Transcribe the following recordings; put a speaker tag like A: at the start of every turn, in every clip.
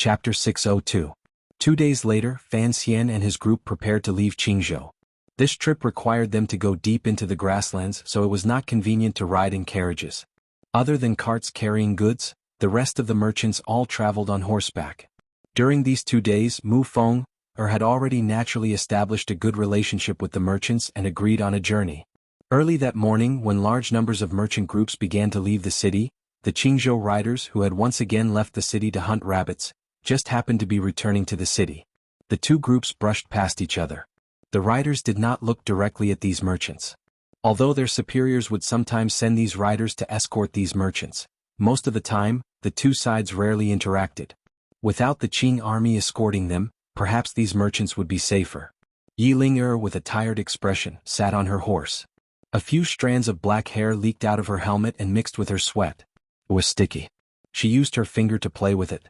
A: Chapter 602. 2 days later, Fan Xian and his group prepared to leave Qingzhou. This trip required them to go deep into the grasslands, so it was not convenient to ride in carriages. Other than carts carrying goods, the rest of the merchants all traveled on horseback. During these 2 days, Mu Feng had already naturally established a good relationship with the merchants and agreed on a journey. Early that morning, when large numbers of merchant groups began to leave the city, the Qingzhou riders who had once again left the city to hunt rabbits just happened to be returning to the city. The two groups brushed past each other. The riders did not look directly at these merchants. Although their superiors would sometimes send these riders to escort these merchants, most of the time, the two sides rarely interacted. Without the Qing army escorting them, perhaps these merchants would be safer. Yi Ling with a tired expression, sat on her horse. A few strands of black hair leaked out of her helmet and mixed with her sweat. It was sticky. She used her finger to play with it.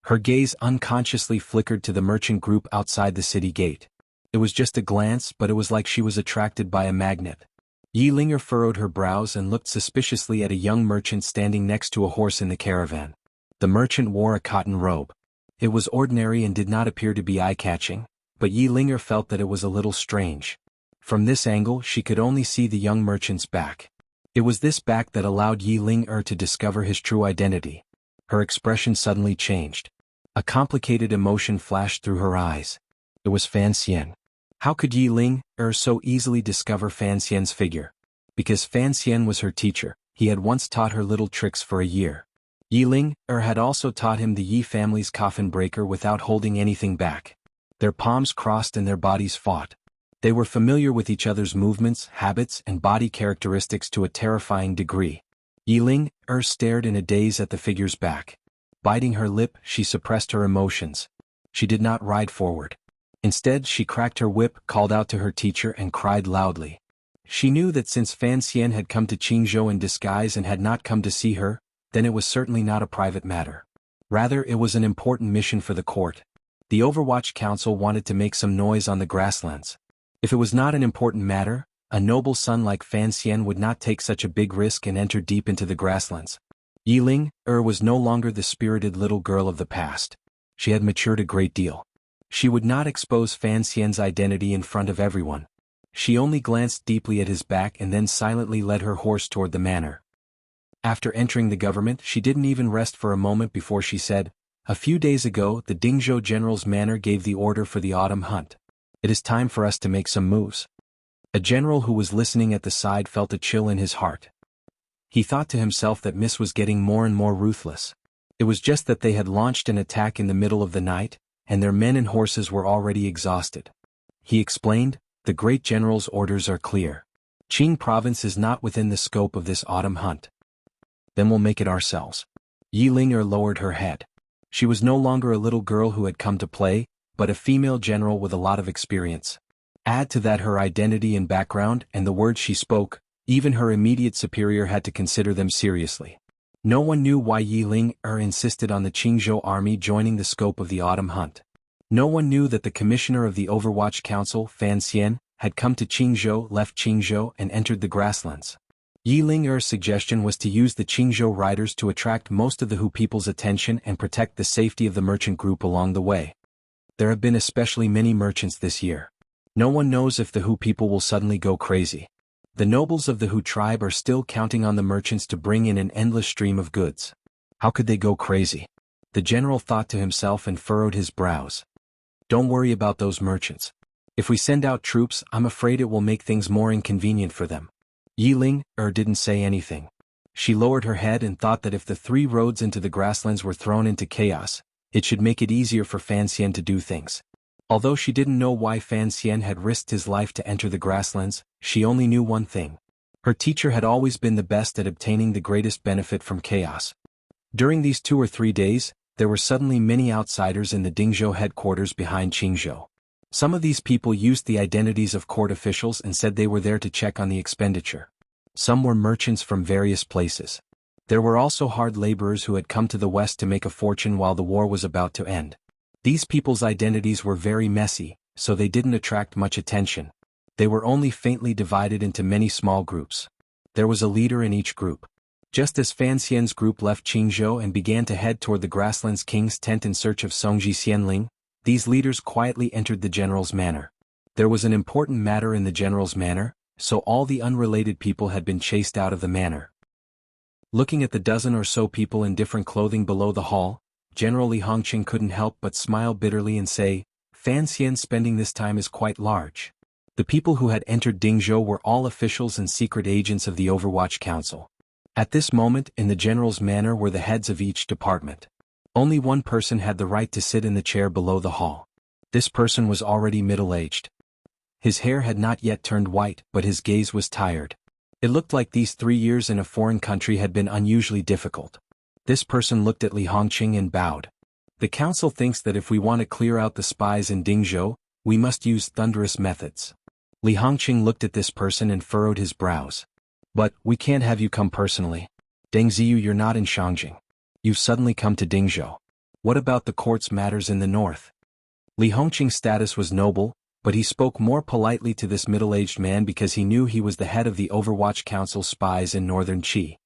A: Her gaze unconsciously flickered to the merchant group outside the city gate. It was just a glance, but it was like she was attracted by a magnet. Yi Ling furrowed her brows and looked suspiciously at a young merchant standing next to a horse in the caravan. The merchant wore a cotton robe. It was ordinary and did not appear to be eye-catching, but Yi Ling felt that it was a little strange. From this angle she could only see the young merchant's back. It was this back that allowed Yi Ling to discover his true identity. Her expression suddenly changed. A complicated emotion flashed through her eyes. It was Fan Xian. How could Yi Ling so easily discover Fan Xian's figure? Because Fan Xian was her teacher, he had once taught her little tricks for a year. Yi Ling had also taught him the Yi family's coffin breaker without holding anything back. Their palms crossed and their bodies fought. They were familiar with each other's movements, habits, and body characteristics to a terrifying degree. Yi Ling stared in a daze at the figure's back. Biting her lip, she suppressed her emotions. She did not ride forward. Instead, she cracked her whip, called out to her teacher, and cried loudly. She knew that since Fan Xian had come to Qingzhou in disguise and had not come to see her, then it was certainly not a private matter. Rather, it was an important mission for the court. The Overwatch Council wanted to make some noise on the grasslands. If it was not an important matter, a noble son like Fan Xian would not take such a big risk and enter deep into the grasslands. Yi Ling was no longer the spirited little girl of the past. She had matured a great deal. She would not expose Fan Xian's identity in front of everyone. She only glanced deeply at his back and then silently led her horse toward the manor. After entering the government, she didn't even rest for a moment before she said, "A few days ago, the Dingzhou general's manor gave the order for the autumn hunt. It is time for us to make some moves." A general who was listening at the side felt a chill in his heart. He thought to himself that Miss was getting more and more ruthless. It was just that they had launched an attack in the middle of the night, and their men and horses were already exhausted. He explained, "The great general's orders are clear. Qing province is not within the scope of this autumn hunt. Then we'll make it ourselves." Yi Ling lowered her head. She was no longer a little girl who had come to play, but a female general with a lot of experience. Add to that her identity and background and the words she spoke, even her immediate superior had to consider them seriously. No one knew why Yi Ling insisted on the Qingzhou army joining the scope of the autumn hunt. No one knew that the commissioner of the Overwatch Council, Fan Xian, had come to Qingzhou, left Qingzhou, and entered the grasslands. Yi Ling's suggestion was to use the Qingzhou riders to attract most of the Hu people's attention and protect the safety of the merchant group along the way. There have been especially many merchants this year. No one knows if the Hu people will suddenly go crazy. The nobles of the Hu tribe are still counting on the merchants to bring in an endless stream of goods. How could they go crazy? The general thought to himself and furrowed his brows. Don't worry about those merchants. If we send out troops, I'm afraid it will make things more inconvenient for them. Yi Ling didn't say anything. She lowered her head and thought that if the 3 roads into the grasslands were thrown into chaos, it should make it easier for Fan Xian to do things. Although she didn't know why Fan Xian had risked his life to enter the grasslands, she only knew one thing. Her teacher had always been the best at obtaining the greatest benefit from chaos. During these 2 or 3 days, there were suddenly many outsiders in the Dingzhou headquarters behind Qingzhou. Some of these people used the identities of court officials and said they were there to check on the expenditure. Some were merchants from various places. There were also hard laborers who had come to the west to make a fortune while the war was about to end. These people's identities were very messy, so they didn't attract much attention. They were only faintly divided into many small groups. There was a leader in each group. Just as Fan Xian's group left Qingzhou and began to head toward the Grasslands King's tent in search of Songji Xianling, these leaders quietly entered the general's manor. There was an important matter in the general's manor, so all the unrelated people had been chased out of the manor. Looking at the dozen or so people in different clothing below the hall, General Li Hongqing couldn't help but smile bitterly and say, Fan Xian's spending this time is quite large. The people who had entered Dingzhou were all officials and secret agents of the Overwatch Council. At this moment in the general's manor were the heads of each department. Only one person had the right to sit in the chair below the hall. This person was already middle-aged. His hair had not yet turned white, but his gaze was tired. It looked like these 3 years in a foreign country had been unusually difficult. This person looked at Li Hongqing and bowed. The council thinks that if we want to clear out the spies in Dingzhou, we must use thunderous methods. Li Hongqing looked at this person and furrowed his brows. But, we can't have you come personally. Deng Ziyu, you're not in Shangjing. You've suddenly come to Dingzhou. What about the court's matters in the north? Li Hongqing's status was noble, but he spoke more politely to this middle-aged man because he knew he was the head of the Overwatch Council spies in northern Qi.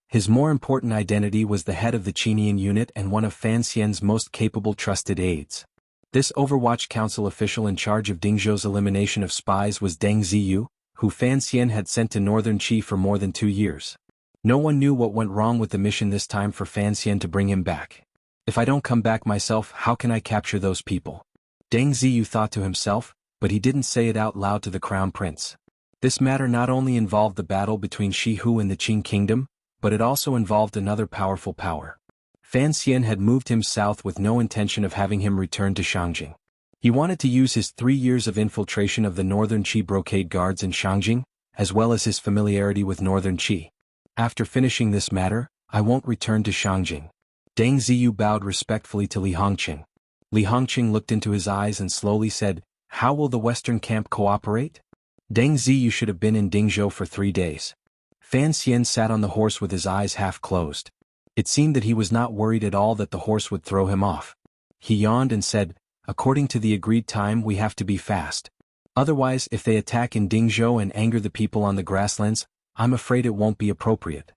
A: His more important identity was the head of the Qinian unit and one of Fan Xian's most capable trusted aides. This Overwatch Council official in charge of Dingzhou's elimination of spies was Deng Ziyu, who Fan Xian had sent to northern Qi for more than 2 years. No one knew what went wrong with the mission this time for Fan Xian to bring him back. If I don't come back myself, how can I capture those people? Deng Ziyu thought to himself, but he didn't say it out loud to the crown prince. This matter not only involved the battle between Shihu and the Qing kingdom, but it also involved another powerful power. Fan Xian had moved him south with no intention of having him return to Shangjing. He wanted to use his 3 years of infiltration of the northern Qi brocade guards in Shangjing, as well as his familiarity with northern Qi. After finishing this matter, I won't return to Shangjing. Deng Ziyu bowed respectfully to Li Hongqing. Li Hongqing looked into his eyes and slowly said, How will the western camp cooperate? Deng Ziyu should have been in Dingzhou for 3 days. Fan Xian sat on the horse with his eyes half closed. It seemed that he was not worried at all that the horse would throw him off. He yawned and said, According to the agreed time, we have to be fast. Otherwise, if they attack in Dingzhou and anger the people on the grasslands, I'm afraid it won't be appropriate.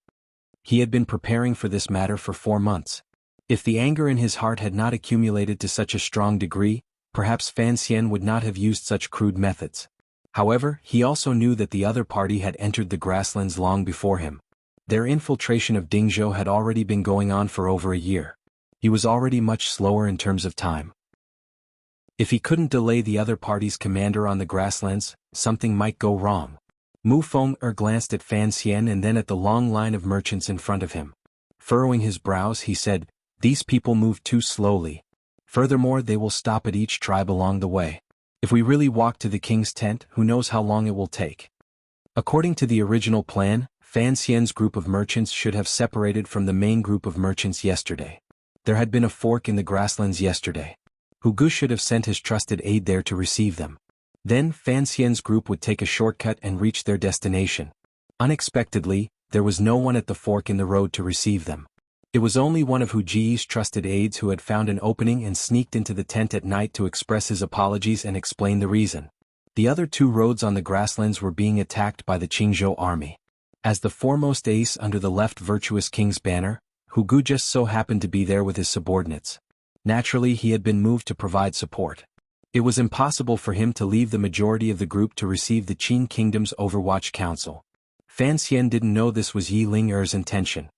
A: He had been preparing for this matter for 4 months. If the anger in his heart had not accumulated to such a strong degree, perhaps Fan Xian would not have used such crude methods. However, he also knew that the other party had entered the grasslands long before him. Their infiltration of Dingzhou had already been going on for over a year. He was already much slower in terms of time. If he couldn't delay the other party's commander on the grasslands, something might go wrong. Mu Feng glanced at Fan Xian and then at the long line of merchants in front of him. Furrowing his brows, he said, These people move too slowly. Furthermore, they will stop at each tribe along the way. If we really walk to the king's tent, who knows how long it will take. According to the original plan, Fan Xian's group of merchants should have separated from the main group of merchants yesterday. There had been a fork in the grasslands yesterday. Hu Gu should have sent his trusted aide there to receive them. Then Fan Xian's group would take a shortcut and reach their destination. Unexpectedly, there was no one at the fork in the road to receive them. It was only one of Hu Ji's trusted aides who had found an opening and sneaked into the tent at night to express his apologies and explain the reason. The other 2 roads on the grasslands were being attacked by the Qingzhou army. As the foremost ace under the left virtuous king's banner, Hu Gu just so happened to be there with his subordinates. Naturally, he had been moved to provide support. It was impossible for him to leave the majority of the group to receive the Qin Kingdom's Overwatch Council. Fan Xian didn't know this was Yi Ling-er's intention.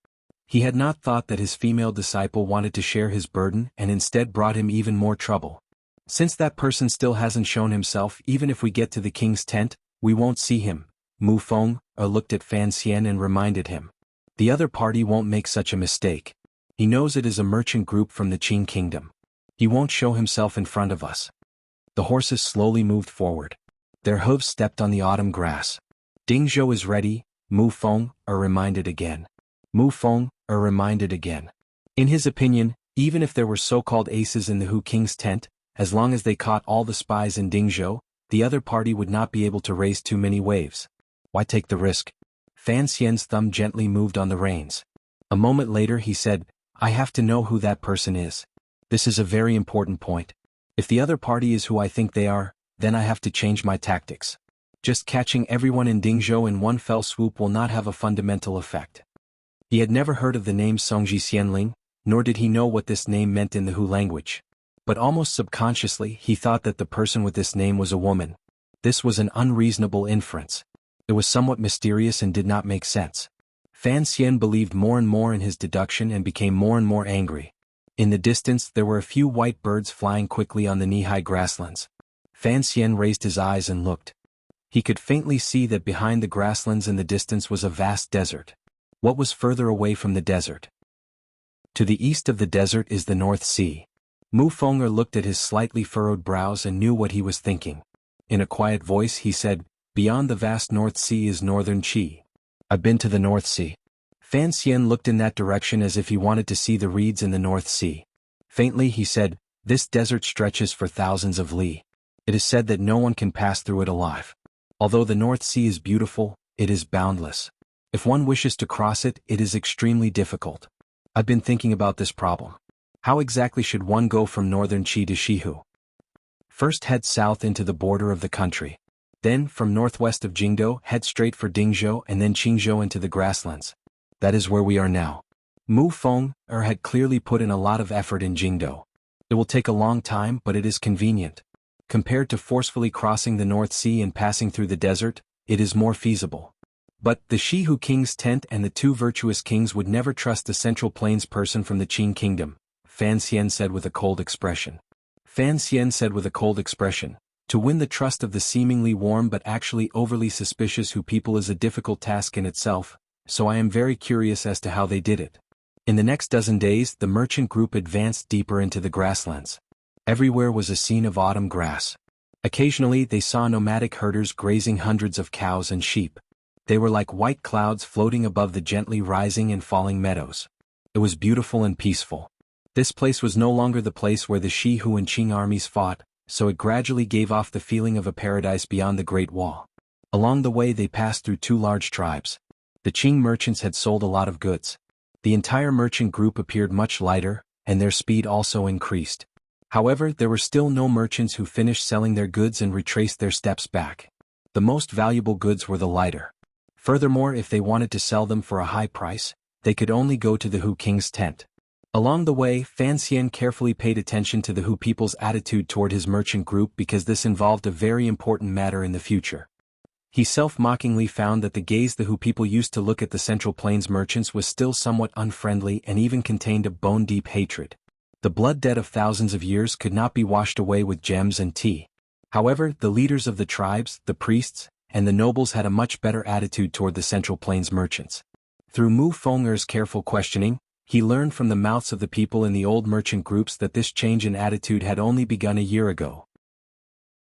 A: He had not thought that his female disciple wanted to share his burden and instead brought him even more trouble. Since that person still hasn't shown himself, even if we get to the king's tent, we won't see him. Mu Feng looked at Fan Xian and reminded him. The other party won't make such a mistake. He knows it is a merchant group from the Qin Kingdom. He won't show himself in front of us. The horses slowly moved forward. Their hooves stepped on the autumn grass. Dingzhou is ready, Mu Feng reminded again. Mu Feng reminded again. In his opinion, even if there were so-called aces in the Hu King's tent, as long as they caught all the spies in Dingzhou, the other party would not be able to raise too many waves. Why take the risk? Fan Xian's thumb gently moved on the reins. A moment later he said, I have to know who that person is. This is a very important point. If the other party is who I think they are, then I have to change my tactics. Just catching everyone in Dingzhou in one fell swoop will not have a fundamental effect. He had never heard of the name Songji Xianling, nor did he know what this name meant in the Hu language. But almost subconsciously he thought that the person with this name was a woman. This was an unreasonable inference. It was somewhat mysterious and did not make sense. Fan Xian believed more and more in his deduction and became more and more angry. In the distance there were a few white birds flying quickly on the knee-high grasslands. Fan Xian raised his eyes and looked. He could faintly see that behind the grasslands in the distance was a vast desert. What was further away from the desert? To the east of the desert is the North Sea. Mu Feng'er looked at his slightly furrowed brows and knew what he was thinking. In a quiet voice he said, "Beyond the vast North Sea is northern Qi. I've been to the North Sea." Fan Xian looked in that direction as if he wanted to see the reeds in the North Sea. Faintly he said, "This desert stretches for thousands of li. It is said that no one can pass through it alive. Although the North Sea is beautiful, it is boundless. If one wishes to cross it, it is extremely difficult. I've been thinking about this problem. How exactly should one go from northern Qi to Shihu? First head south into the border of the country. Then, from northwest of Jingdou, head straight for Dingzhou and then Qingzhou into the grasslands. That is where we are now." Mu Feng'er had clearly put in a lot of effort in Jingdou. It will take a long time, but it is convenient. Compared to forcefully crossing the North Sea and passing through the desert, it is more feasible. But the Shihu king's tent and the two virtuous kings would never trust the Central Plains person from the Qin kingdom, Fan Xian said with a cold expression. Fan Xian said with a cold expression, "To win the trust of the seemingly warm but actually overly suspicious Hu people is a difficult task in itself, so I am very curious as to how they did it." In the next dozen days the merchant group advanced deeper into the grasslands. Everywhere was a scene of autumn grass. Occasionally they saw nomadic herders grazing hundreds of cows and sheep. They were like white clouds floating above the gently rising and falling meadows. It was beautiful and peaceful. This place was no longer the place where the Shihu and Qing armies fought, so it gradually gave off the feeling of a paradise beyond the Great Wall. Along the way they passed through two large tribes. The Qing merchants had sold a lot of goods. The entire merchant group appeared much lighter, and their speed also increased. However, there were still no merchants who finished selling their goods and retraced their steps back. The most valuable goods were the lighter. Furthermore, if they wanted to sell them for a high price, they could only go to the Hu king's tent. Along the way, Fan Xian carefully paid attention to the Hu people's attitude toward his merchant group because this involved a very important matter in the future. He self-mockingly found that the gaze the Hu people used to look at the Central Plains merchants was still somewhat unfriendly and even contained a bone-deep hatred. The blood debt of thousands of years could not be washed away with gems and tea. However, the leaders of the tribes, the priests, and the nobles had a much better attitude toward the Central Plains merchants. Through Mu Feng'er's careful questioning, he learned from the mouths of the people in the old merchant groups that this change in attitude had only begun a year ago.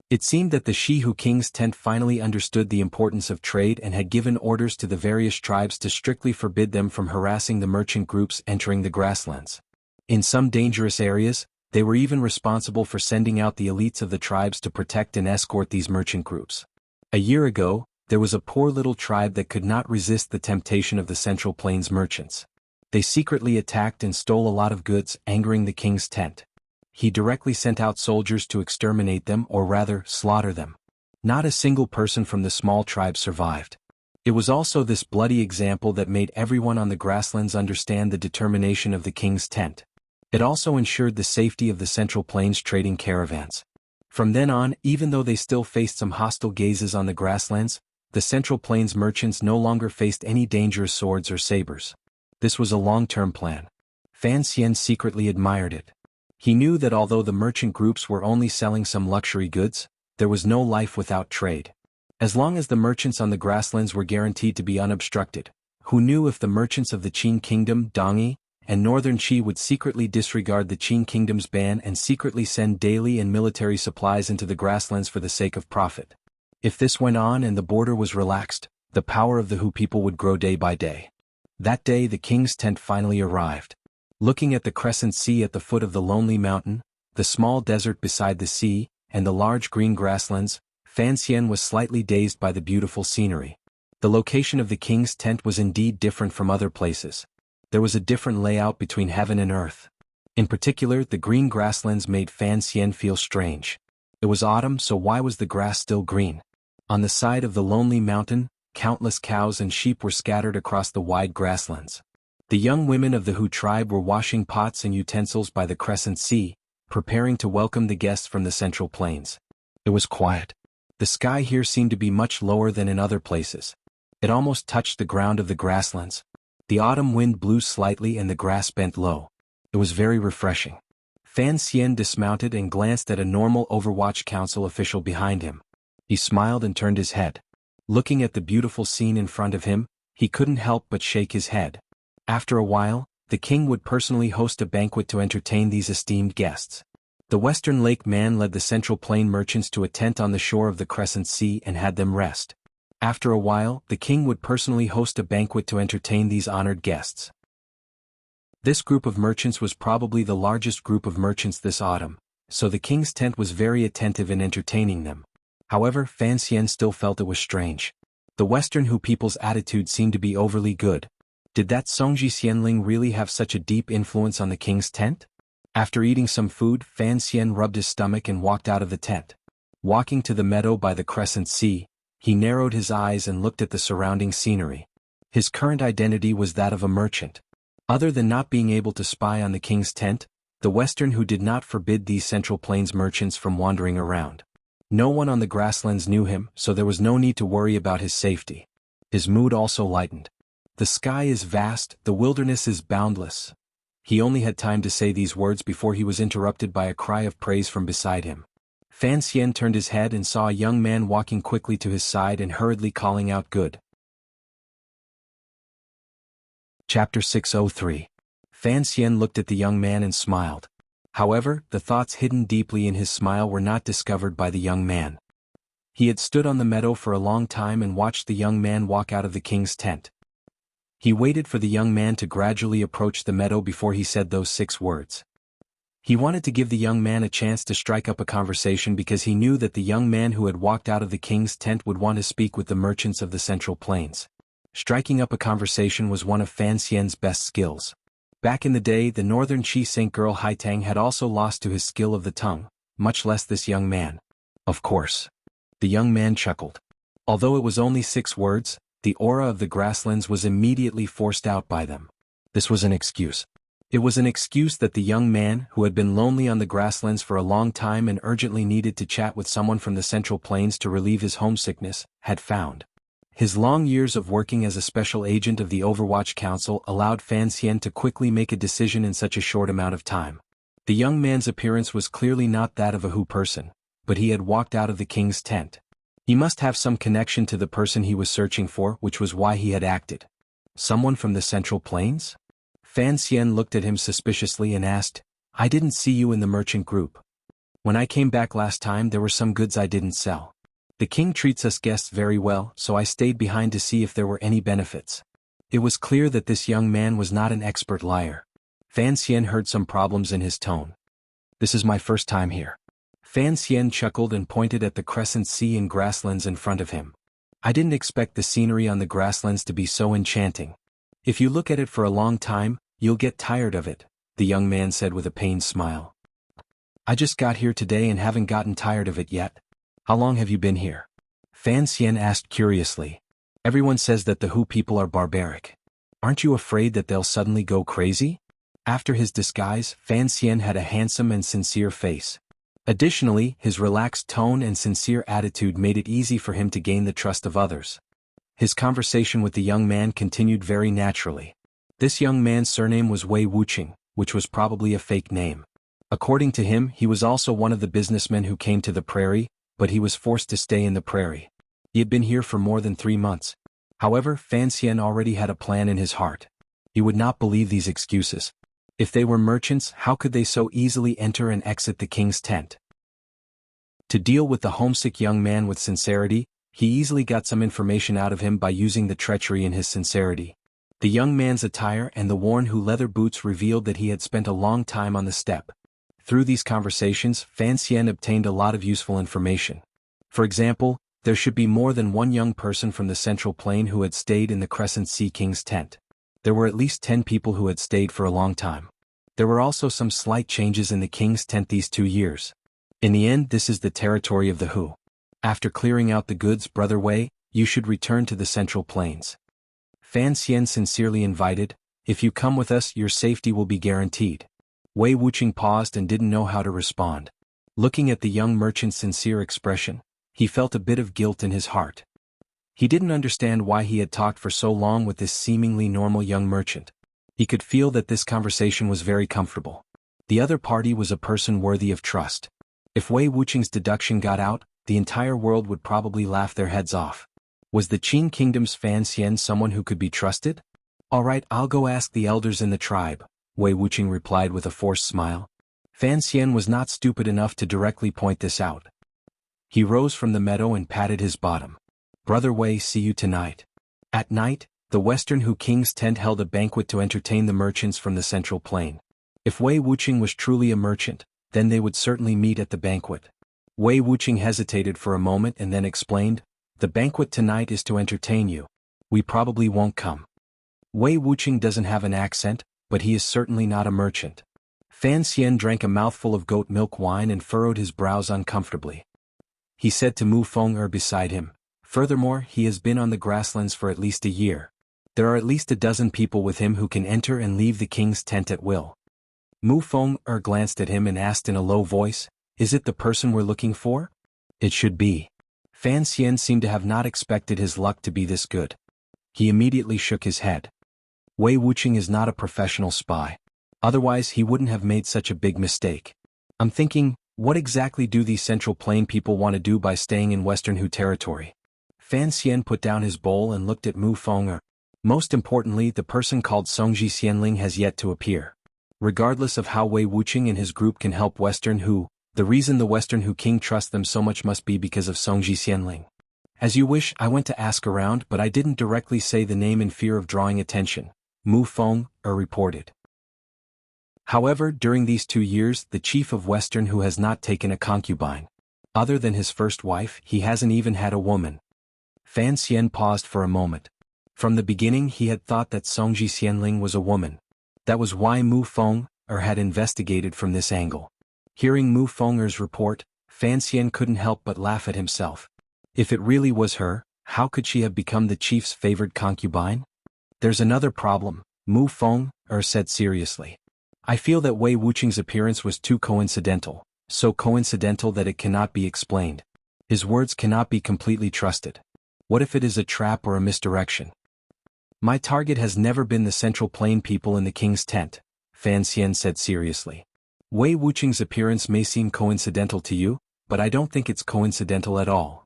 A: It seemed that the Shihu king's tent finally understood the importance of trade and had given orders to the various tribes to strictly forbid them from harassing the merchant groups entering the grasslands. In some dangerous areas, they were even responsible for sending out the elites of the tribes to protect and escort these merchant groups. A year ago, there was a poor little tribe that could not resist the temptation of the Central Plains merchants. They secretly attacked and stole a lot of goods, angering the king's tent. He directly sent out soldiers to exterminate them, or rather, slaughter them. Not a single person from the small tribe survived. It was also this bloody example that made everyone on the grasslands understand the determination of the king's tent. It also ensured the safety of the Central Plains trading caravans. From then on, even though they still faced some hostile gazes on the grasslands, the Central Plains merchants no longer faced any dangerous swords or sabers. This was a long-term plan. Fan Xian secretly admired it. He knew that although the merchant groups were only selling some luxury goods, there was no life without trade. As long as the merchants on the grasslands were guaranteed to be unobstructed, who knew if the merchants of the Qin kingdom, Dongyi, and northern Qi would secretly disregard the Qin kingdom's ban and secretly send daily and military supplies into the grasslands for the sake of profit. If this went on and the border was relaxed, the power of the Hu people would grow day by day. That day the king's tent finally arrived. Looking at the crescent sea at the foot of the lonely mountain, the small desert beside the sea, and the large green grasslands, Fan Xian was slightly dazed by the beautiful scenery. The location of the king's tent was indeed different from other places. There was a different layout between heaven and earth. In particular, the green grasslands made Fan Xian feel strange. It was autumn, so why was the grass still green? On the side of the lonely mountain, countless cows and sheep were scattered across the wide grasslands. The young women of the Hu tribe were washing pots and utensils by the Crescent Sea, preparing to welcome the guests from the Central Plains. It was quiet. The sky here seemed to be much lower than in other places. It almost touched the ground of the grasslands. The autumn wind blew slightly and the grass bent low. It was very refreshing. Fan Xian dismounted and glanced at a normal Overwatch Council official behind him. He smiled and turned his head. Looking at the beautiful scene in front of him, he couldn't help but shake his head. After a while, the king would personally host a banquet to entertain these esteemed guests. The Western Lake man led the Central Plain merchants to a tent on the shore of the Crescent Sea and had them rest. After a while, the king would personally host a banquet to entertain these honored guests. This group of merchants was probably the largest group of merchants this autumn, so the king's tent was very attentive in entertaining them. However, Fan Xian still felt it was strange. The Western Hu people's attitude seemed to be overly good. Did that Songji Xianling really have such a deep influence on the king's tent? After eating some food, Fan Xian rubbed his stomach and walked out of the tent. Walking to the meadow by the Crescent Sea, he narrowed his eyes and looked at the surrounding scenery. His current identity was that of a merchant. Other than not being able to spy on the king's tent, the Western Hu did not forbid these Central Plains merchants from wandering around. No one on the grasslands knew him, so there was no need to worry about his safety. His mood also lightened. The sky is vast, the wilderness is boundless. He only had time to say these words before he was interrupted by a cry of praise from beside him. Fan Xian turned his head and saw a young man walking quickly to his side and hurriedly calling out, "Good." Chapter 603. Fan Xian looked at the young man and smiled. However, the thoughts hidden deeply in his smile were not discovered by the young man. He had stood on the meadow for a long time and watched the young man walk out of the king's tent. He waited for the young man to gradually approach the meadow before he said those 6 words. He wanted to give the young man a chance to strike up a conversation because he knew that the young man who had walked out of the king's tent would want to speak with the merchants of the Central Plains. Striking up a conversation was one of Fan Xian's best skills. Back in the day, the northern Qi Saint girl Haitang had also lost to his skill of the tongue, much less this young man. Of course. The young man chuckled. Although it was only 6 words, the aura of the grasslands was immediately forced out by them. This was an excuse. It was an excuse that the young man, who had been lonely on the grasslands for a long time and urgently needed to chat with someone from the Central Plains to relieve his homesickness, had found. His long years of working as a special agent of the Overwatch Council allowed Fan Xian to quickly make a decision in such a short amount of time. The young man's appearance was clearly not that of a Hu person, but he had walked out of the king's tent. He must have some connection to the person he was searching for, which was why he had acted. Someone from the Central Plains? Fan Xian looked at him suspiciously and asked, "I didn't see you in the merchant group. When I came back last time there were some goods I didn't sell. The king treats us guests very well, so I stayed behind to see if there were any benefits." It was clear that this young man was not an expert liar. Fan Xian heard some problems in his tone. "This is my first time here." Fan Xian chuckled and pointed at the Crescent Sea and grasslands in front of him. "I didn't expect the scenery on the grasslands to be so enchanting. If you look at it for a long time, you'll get tired of it," the young man said with a pained smile. "I just got here today and haven't gotten tired of it yet." "How long have you been here?" Fan Xian asked curiously. "Everyone says that the Hu people are barbaric. Aren't you afraid that they'll suddenly go crazy?" After his disguise, Fan Xian had a handsome and sincere face. Additionally, his relaxed tone and sincere attitude made it easy for him to gain the trust of others. His conversation with the young man continued very naturally. This young man's surname was Wei Wuqing, which was probably a fake name. According to him, he was also one of the businessmen who came to the prairie, but he was forced to stay in the prairie. He had been here for more than 3 months. However, Fan Xian already had a plan in his heart. He would not believe these excuses. If they were merchants, how could they so easily enter and exit the king's tent? To deal with the homesick young man with sincerity, he easily got some information out of him by using the treachery in his sincerity. The young man's attire and the worn Hu leather boots revealed that he had spent a long time on the steppe. Through these conversations, Fan Xian obtained a lot of useful information. For example, there should be more than one young person from the Central Plain who had stayed in the Crescent Sea King's tent. There were at least 10 people who had stayed for a long time. There were also some slight changes in the king's tent these 2 years. In the end, this is the territory of the Hu. After clearing out the goods, Brother Wei, you should return to the Central Plains. Fan Xian sincerely invited, If you come with us, your safety will be guaranteed. Wei Wuqing paused and didn't know how to respond. Looking at the young merchant's sincere expression, he felt a bit of guilt in his heart. He didn't understand why he had talked for so long with this seemingly normal young merchant. He could feel that this conversation was very comfortable. The other party was a person worthy of trust. If Wei Wuqing's deduction got out, the entire world would probably laugh their heads off. Was the Qin Kingdom's Fan Xian someone who could be trusted? All right, I'll go ask the elders in the tribe, Wei Wuqing replied with a forced smile. Fan Xian was not stupid enough to directly point this out. He rose from the meadow and patted his bottom. Brother Wei, see you tonight. At night, the Western Hu King's tent held a banquet to entertain the merchants from the Central Plain. If Wei Wuqing was truly a merchant, then they would certainly meet at the banquet. Wei Wuqing hesitated for a moment and then explained, "The banquet tonight is to entertain you. We probably won't come." Wei Wuqing doesn't have an accent, but he is certainly not a merchant. Fan Xian drank a mouthful of goat milk wine and furrowed his brows uncomfortably. He said to Mu Feng beside him, "Furthermore, he has been on the grasslands for at least a year. There are at least a dozen people with him who can enter and leave the king's tent at will." Mu Feng glanced at him and asked in a low voice, "Is it the person we're looking for?" "It should be." Fan Xian seemed to have not expected his luck to be this good. He immediately shook his head. Wei Wuqing is not a professional spy. Otherwise he wouldn't have made such a big mistake. I'm thinking, what exactly do these Central Plain people want to do by staying in Western Hu territory? Fan Xian put down his bowl and looked at Mu Feng. Most importantly, the person called Songji Xianling has yet to appear. Regardless of how Wei Wuqing and his group can help Western Hu, the reason the Western Hu king trusts them so much must be because of Songji Xianling. As you wish, I went to ask around, but I didn't directly say the name in fear of drawing attention, Mu Feng reported. However, during these 2 years, the chief of Western Hu has not taken a concubine. Other than his first wife, he hasn't even had a woman. Fan Xian paused for a moment. From the beginning he had thought that Songji Xianling was a woman. That was why Mu Feng had investigated from this angle. Hearing Mu Feng's report, Fan Xian couldn't help but laugh at himself. If it really was her, how could she have become the chief's favored concubine? There's another problem, Mu Feng said seriously. I feel that Wei Wuqing's appearance was too coincidental, so coincidental that it cannot be explained. His words cannot be completely trusted. What if it is a trap or a misdirection? My target has never been the Central Plain people in the king's tent, Fan Xian said seriously. Wei Wuqing's appearance may seem coincidental to you, but I don't think it's coincidental at all.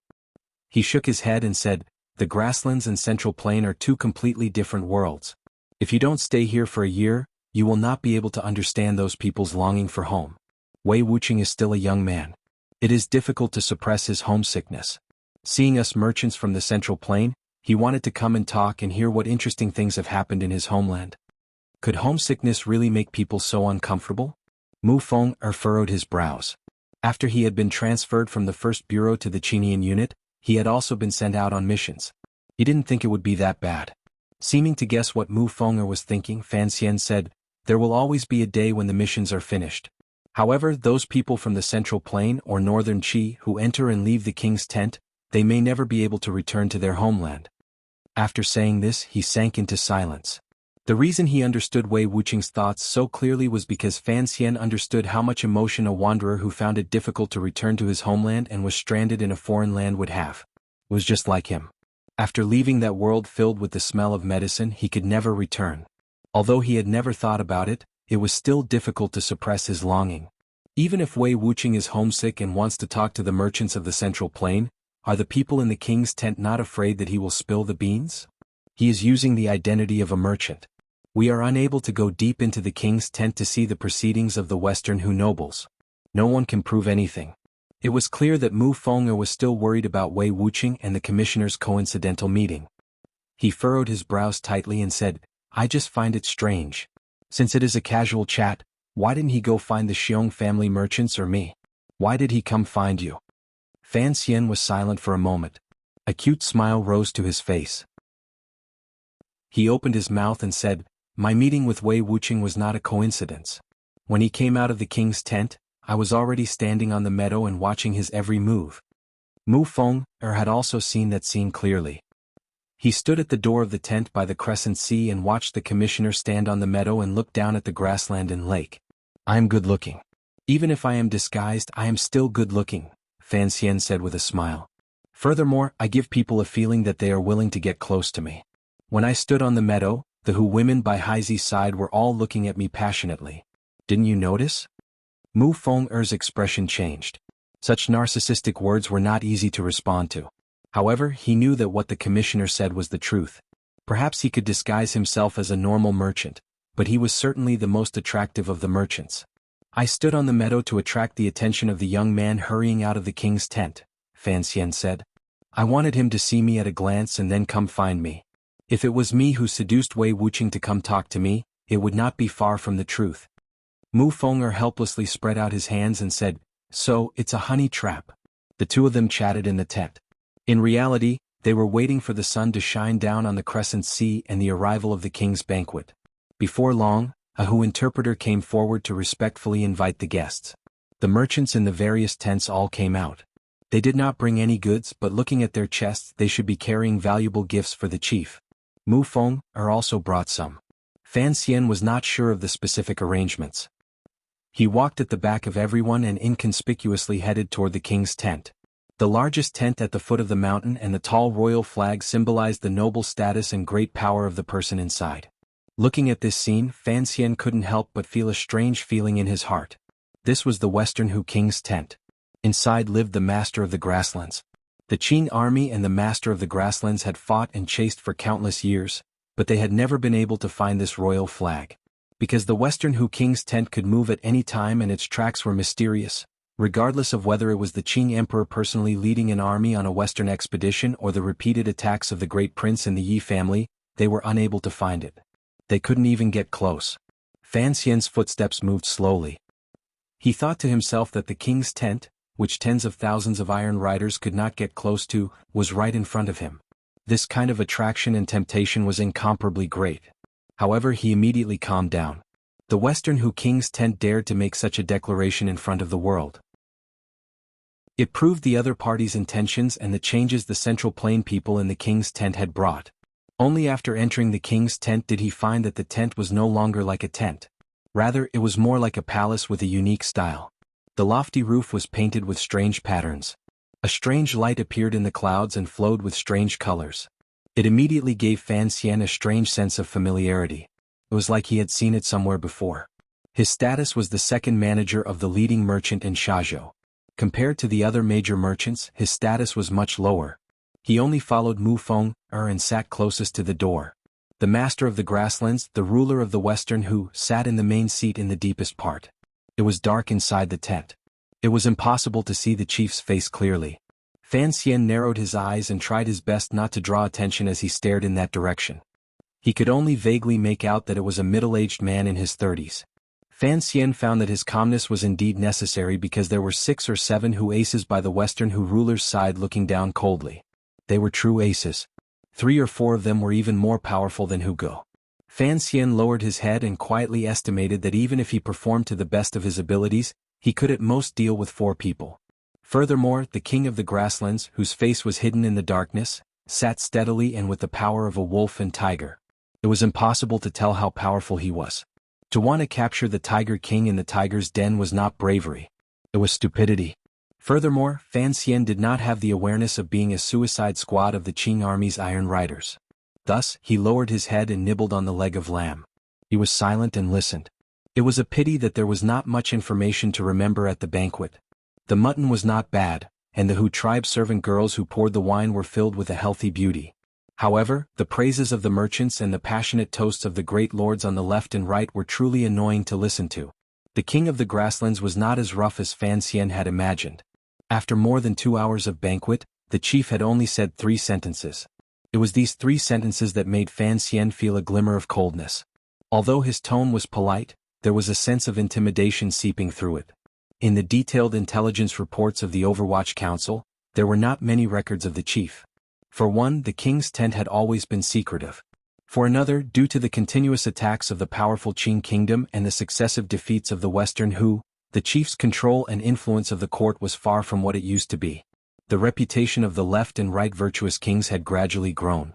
A: He shook his head and said, the grasslands and Central Plain are two completely different worlds. If you don't stay here for a year, you will not be able to understand those people's longing for home. Wei Wuqing is still a young man. It is difficult to suppress his homesickness. Seeing us merchants from the Central Plain, he wanted to come and talk and hear what interesting things have happened in his homeland. Could homesickness really make people so uncomfortable? Mu Feng furrowed his brows. After he had been transferred from the first bureau to the Qinian unit, he had also been sent out on missions. He didn't think it would be that bad. Seeming to guess what Mu Feng was thinking, Fan Xian said, there will always be a day when the missions are finished. However, those people from the Central Plain or Northern Qi who enter and leave the king's tent, they may never be able to return to their homeland. After saying this, he sank into silence. The reason he understood Wei Wuqing's thoughts so clearly was because Fan Xian understood how much emotion a wanderer who found it difficult to return to his homeland and was stranded in a foreign land would have. It was just like him. After leaving that world filled with the smell of medicine, he could never return. Although he had never thought about it, it was still difficult to suppress his longing. Even if Wei Wuqing is homesick and wants to talk to the merchants of the Central Plain, are the people in the king's tent not afraid that he will spill the beans? He is using the identity of a merchant. We are unable to go deep into the king's tent to see the proceedings of the Western Hu nobles. No one can prove anything. It was clear that Mu Feng was still worried about Wei Wuqing and the commissioner's coincidental meeting. He furrowed his brows tightly and said, I just find it strange. Since it is a casual chat, why didn't he go find the Xiong family merchants or me? Why did he come find you? Fan Xian was silent for a moment. A cute smile rose to his face. He opened his mouth and said, my meeting with Wei Wuqing was not a coincidence. When he came out of the king's tent, I was already standing on the meadow and watching his every move. Mu Feng had also seen that scene clearly. He stood at the door of the tent by the crescent sea and watched the commissioner stand on the meadow and look down at the grassland and lake. "I am good looking. Even if I am disguised, I am still good looking," Fan Xian said with a smile. "Furthermore, I give people a feeling that they are willing to get close to me. When I stood on the meadow, the Hu women by Haizi's side were all looking at me passionately. Didn't you notice?" Mu Feng-er's expression changed. Such narcissistic words were not easy to respond to. However, he knew that what the commissioner said was the truth. Perhaps he could disguise himself as a normal merchant, but he was certainly the most attractive of the merchants. "I stood on the meadow to attract the attention of the young man hurrying out of the king's tent," Fan Xian said. "I wanted him to see me at a glance and then come find me. If it was me who seduced Wei Wuqing to come talk to me, it would not be far from the truth." Mu Feng-er helplessly spread out his hands and said, "So, it's a honey trap." The two of them chatted in the tent. In reality, they were waiting for the sun to shine down on the crescent sea and the arrival of the king's banquet. Before long, a Hu interpreter came forward to respectfully invite the guests. The merchants in the various tents all came out. They did not bring any goods, but looking at their chests they should be carrying valuable gifts for the chief. Mu Feng-er also brought some. Fan Xian was not sure of the specific arrangements. He walked at the back of everyone and inconspicuously headed toward the king's tent. The largest tent at the foot of the mountain and the tall royal flag symbolized the noble status and great power of the person inside. Looking at this scene, Fan Xian couldn't help but feel a strange feeling in his heart. This was the Western Hu king's tent. Inside lived the master of the grasslands. The Qing army and the master of the grasslands had fought and chased for countless years, but they had never been able to find this royal flag. Because the Western Hu king's tent could move at any time and its tracks were mysterious, regardless of whether it was the Qing emperor personally leading an army on a western expedition or the repeated attacks of the great prince and the Yi family, they were unable to find it. They couldn't even get close. Fan Xian's footsteps moved slowly. He thought to himself that the king's tent, which tens of thousands of iron riders could not get close to, was right in front of him. This kind of attraction and temptation was incomparably great. However, he immediately calmed down. The Western Hu king's tent dared to make such a declaration in front of the world. It proved the other party's intentions and the changes the Central Plain people in the king's tent had brought. Only after entering the king's tent did he find that the tent was no longer like a tent. Rather, it was more like a palace with a unique style. The lofty roof was painted with strange patterns. A strange light appeared in the clouds and flowed with strange colors. It immediately gave Fan Xian a strange sense of familiarity. It was like he had seen it somewhere before. His status was the second manager of the leading merchant in Shazhou. Compared to the other major merchants, his status was much lower. He only followed Mu Feng-er and sat closest to the door. The master of the grasslands, the ruler of the Western Hu, sat in the main seat in the deepest part. It was dark inside the tent. It was impossible to see the chief's face clearly. Fan Xian narrowed his eyes and tried his best not to draw attention as he stared in that direction. He could only vaguely make out that it was a middle-aged man in his 30s. Fan Xian found that his calmness was indeed necessary because there were 6 or 7 Hu aces by the Western Hu ruler's side looking down coldly. They were true aces. 3 or 4 of them were even more powerful than Hu Go. Fan Xian lowered his head and quietly estimated that even if he performed to the best of his abilities, he could at most deal with 4 people. Furthermore, the king of the grasslands, whose face was hidden in the darkness, sat steadily and with the power of a wolf and tiger. It was impossible to tell how powerful he was. To want to capture the Tiger King in the tiger's den was not bravery. It was stupidity. Furthermore, Fan Xian did not have the awareness of being a suicide squad of the Qing army's iron riders. Thus, he lowered his head and nibbled on the leg of lamb. He was silent and listened. It was a pity that there was not much information to remember at the banquet. The mutton was not bad, and the Hu tribe servant girls who poured the wine were filled with a healthy beauty. However, the praises of the merchants and the passionate toasts of the great lords on the left and right were truly annoying to listen to. The king of the grasslands was not as rough as Fan Xian had imagined. After more than 2 hours of banquet, the chief had only said 3 sentences. It was these 3 sentences that made Fan Xian feel a glimmer of coldness. Although his tone was polite, there was a sense of intimidation seeping through it. In the detailed intelligence reports of the Overwatch Council, there were not many records of the chief. For one, the king's tent had always been secretive. For another, due to the continuous attacks of the powerful Qing kingdom and the successive defeats of the Western Hu, the chief's control and influence of the court was far from what it used to be. The reputation of the left and right virtuous kings had gradually grown.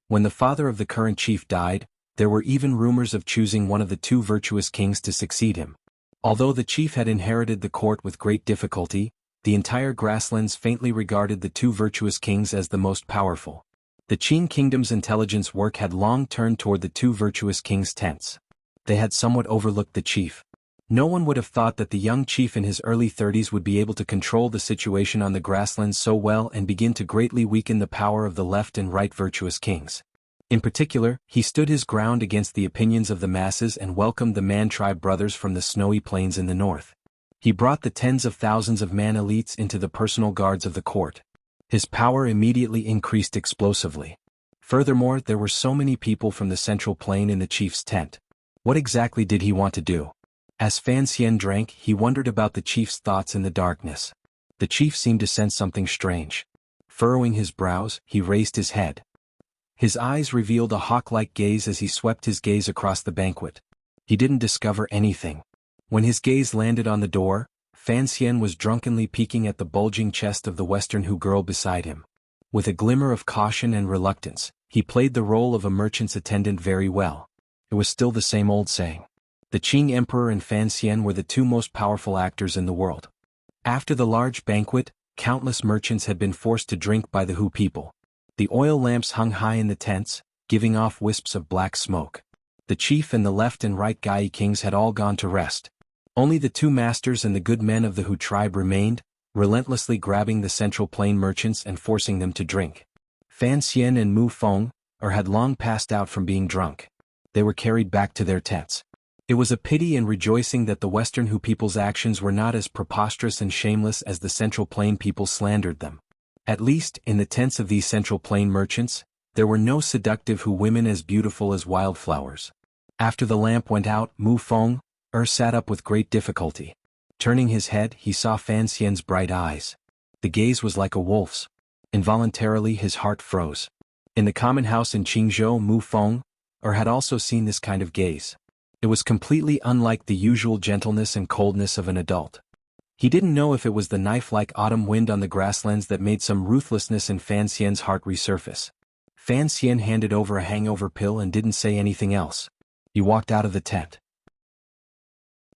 A: When the father of the current chief died, there were even rumors of choosing one of the two virtuous kings to succeed him. Although the chief had inherited the court with great difficulty, the entire grasslands faintly regarded the two virtuous kings as the most powerful. The Qing kingdom's intelligence work had long turned toward the two virtuous kings' tents. They had somewhat overlooked the chief. No one would have thought that the young chief in his early 30s would be able to control the situation on the grasslands so well and begin to greatly weaken the power of the left and right virtuous kings. In particular, he stood his ground against the opinions of the masses and welcomed the Man tribe brothers from the snowy plains in the north. He brought the tens of thousands of Man elites into the personal guards of the court. His power immediately increased explosively. Furthermore, there were so many people from the central plain in the chief's tent. What exactly did he want to do? As Fan Xian drank, he wondered about the chief's thoughts in the darkness. The chief seemed to sense something strange. Furrowing his brows, he raised his head. His eyes revealed a hawk-like gaze as he swept his gaze across the banquet. He didn't discover anything. When his gaze landed on the door, Fan Xian was drunkenly peeking at the bulging chest of the Western Hu girl beside him. With a glimmer of caution and reluctance, he played the role of a merchant's attendant very well. It was still the same old saying. The Qing Emperor and Fan Xian were the two most powerful actors in the world. After the large banquet, countless merchants had been forced to drink by the Hu people. The oil lamps hung high in the tents, giving off wisps of black smoke. The chief and the left and right Gai kings had all gone to rest. Only the two masters and the good men of the Hu tribe remained, relentlessly grabbing the central plain merchants and forcing them to drink. Fan Xian and Mu Feng had long passed out from being drunk. They were carried back to their tents. It was a pity and rejoicing that the Western Hu people's actions were not as preposterous and shameless as the Central Plain people slandered them. At least, in the tents of these Central Plain merchants, there were no seductive Hu women as beautiful as wildflowers. After the lamp went out, Mu Feng sat up with great difficulty. Turning his head, he saw Fan Xian's bright eyes. The gaze was like a wolf's. Involuntarily his heart froze. In the common house in Qingzhou, Mu Feng had also seen this kind of gaze. It was completely unlike the usual gentleness and coldness of an adult. He didn't know if it was the knife-like autumn wind on the grasslands that made some ruthlessness in Fan Xian's heart resurface. Fan Xian handed over a hangover pill and didn't say anything else. He walked out of the tent.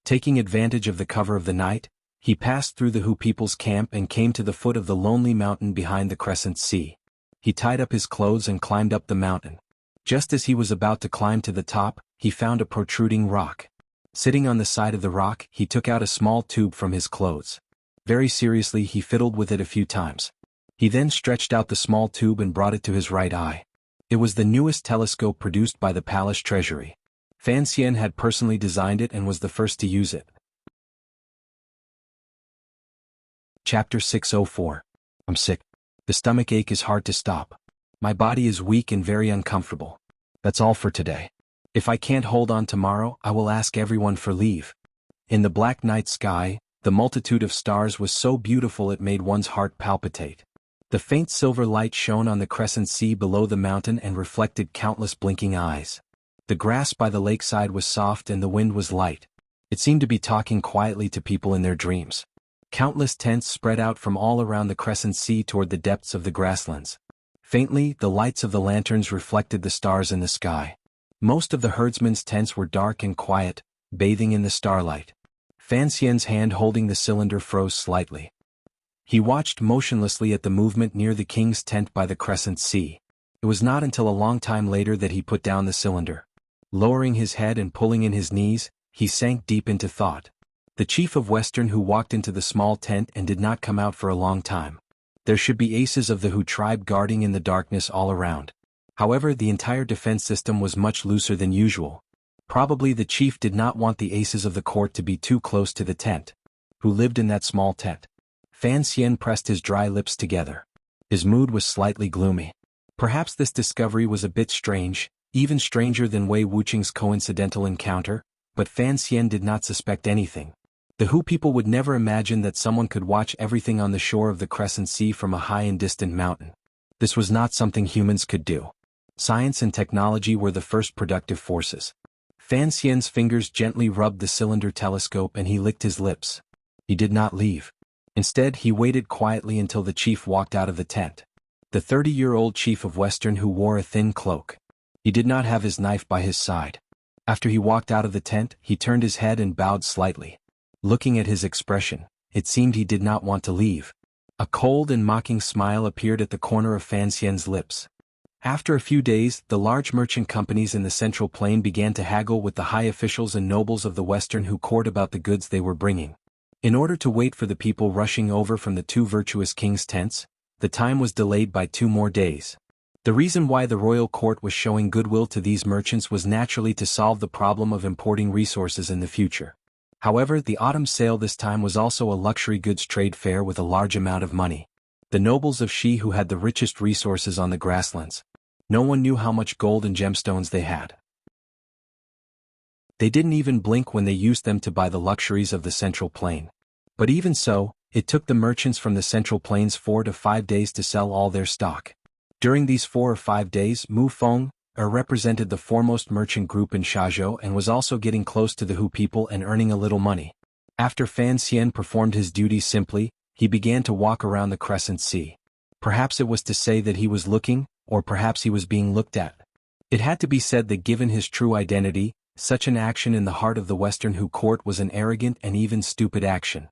A: Taking advantage of the cover of the night, he passed through the Hu people's camp and came to the foot of the lonely mountain behind the Crescent Sea. He tied up his clothes and climbed up the mountain. Just as he was about to climb to the top, he found a protruding rock. Sitting on the side of the rock, he took out a small tube from his clothes. Very seriously he fiddled with it a few times. He then stretched out the small tube and brought it to his right eye. It was the newest telescope produced by the palace treasury. Fan Xian had personally designed it and was the first to use it. Chapter 604. I'm sick. The stomach ache is hard to stop. My body is weak and very uncomfortable. That's all for today. If I can't hold on tomorrow, I will ask everyone for leave. In the black night sky, the multitude of stars was so beautiful it made one's heart palpitate. The faint silver light shone on the Crescent Sea below the mountain and reflected countless blinking eyes. The grass by the lakeside was soft and the wind was light. It seemed to be talking quietly to people in their dreams. Countless tents spread out from all around the Crescent Sea toward the depths of the grasslands. Faintly, the lights of the lanterns reflected the stars in the sky. Most of the herdsmen's tents were dark and quiet, bathing in the starlight. Fan Xian's hand holding the cylinder froze slightly. He watched motionlessly at the movement near the king's tent by the Crescent Sea. It was not until a long time later that he put down the cylinder. Lowering his head and pulling in his knees, he sank deep into thought. The chief of Western Hu walked into the small tent and did not come out for a long time. There should be aces of the Hu tribe guarding in the darkness all around. However, the entire defense system was much looser than usual. Probably the chief did not want the aces of the court to be too close to the tent. Who lived in that small tent? Fan Xian pressed his dry lips together. His mood was slightly gloomy. Perhaps this discovery was a bit strange, even stranger than Wei Wuqing's coincidental encounter, but Fan Xian did not suspect anything. The Hu people would never imagine that someone could watch everything on the shore of the Crescent Sea from a high and distant mountain. This was not something humans could do. Science and technology were the first productive forces. Fan Xian's fingers gently rubbed the cylinder telescope and he licked his lips. He did not leave. Instead, he waited quietly until the chief walked out of the tent. the 30-year-old chief of Western who wore a thin cloak. He did not have his knife by his side. After he walked out of the tent, he turned his head and bowed slightly. Looking at his expression, it seemed he did not want to leave. A cold and mocking smile appeared at the corner of Fan Xian's lips. After a few days, the large merchant companies in the Central Plain began to haggle with the high officials and nobles of the Western who court about the goods they were bringing. In order to wait for the people rushing over from the two virtuous kings' tents, the time was delayed by 2 more days. The reason why the royal court was showing goodwill to these merchants was naturally to solve the problem of importing resources in the future. However, the autumn sale this time was also a luxury goods trade fair with a large amount of money. The nobles of Xi who had the richest resources on the grasslands. No one knew how much gold and gemstones they had. They didn't even blink when they used them to buy the luxuries of the Central Plain. But even so, it took the merchants from the Central Plains 4 to 5 days to sell all their stock. During these 4 or 5 days, Mu Feng represented the foremost merchant group in Shazhou and was also getting close to the Hu people and earning a little money. After Fan Xian performed his duties simply, he began to walk around the Crescent Sea. Perhaps it was to say that he was looking, or perhaps he was being looked at. It had to be said that given his true identity, such an action in the heart of the Western Hu court was an arrogant and even stupid action.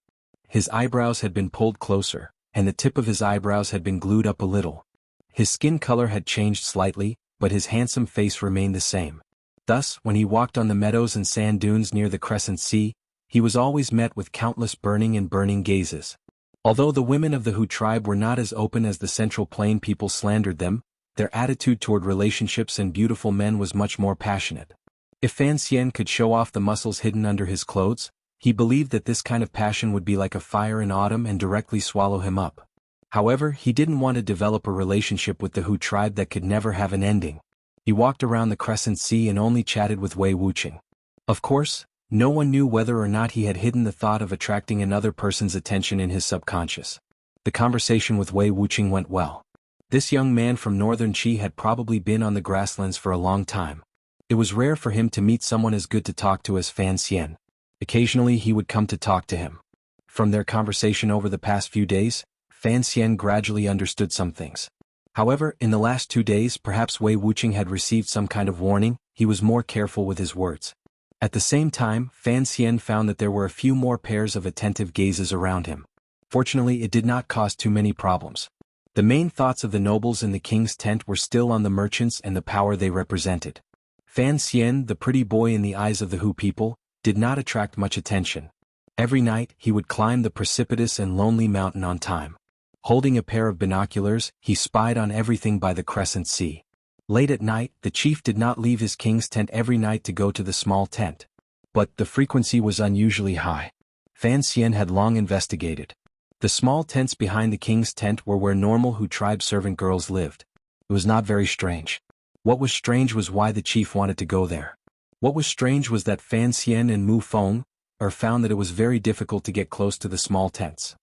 A: His eyebrows had been pulled closer, and the tip of his eyebrows had been glued up a little. His skin color had changed slightly, but his handsome face remained the same. Thus, when he walked on the meadows and sand dunes near the Crescent Sea, he was always met with countless burning gazes. Although the women of the Hu tribe were not as open as the Central Plain people slandered them, their attitude toward relationships and beautiful men was much more passionate. If Fan Xian could show off the muscles hidden under his clothes, he believed that this kind of passion would be like a fire in autumn and directly swallow him up. However, he didn't want to develop a relationship with the Hu tribe that could never have an ending. He walked around the Crescent Sea and only chatted with Wei Wuqing. Of course, no one knew whether or not he had hidden the thought of attracting another person's attention in his subconscious. The conversation with Wei Wuqing went well. This young man from northern Qi had probably been on the grasslands for a long time. It was rare for him to meet someone as good to talk to as Fan Xian. Occasionally he would come to talk to him. From their conversation over the past few days, Fan Xian gradually understood some things. However, in the last 2 days perhaps Wei Wuqing had received some kind of warning, he was more careful with his words. At the same time, Fan Xian found that there were a few more pairs of attentive gazes around him. Fortunately, it did not cause too many problems. The main thoughts of the nobles in the king's tent were still on the merchants and the power they represented. Fan Xian, the pretty boy in the eyes of the Hu people, did not attract much attention. Every night, he would climb the precipitous and lonely mountain on time. Holding a pair of binoculars, he spied on everything by the Crescent Sea. Late at night, the chief did not leave his king's tent every night to go to the small tent. But the frequency was unusually high. Fan Xian had long investigated. The small tents behind the king's tent were where normal Hu tribe servant girls lived. It was not very strange. What was strange was why the chief wanted to go there. What was strange was that Fan Xian and Mu Feng found that it was very difficult to get close to the small tents.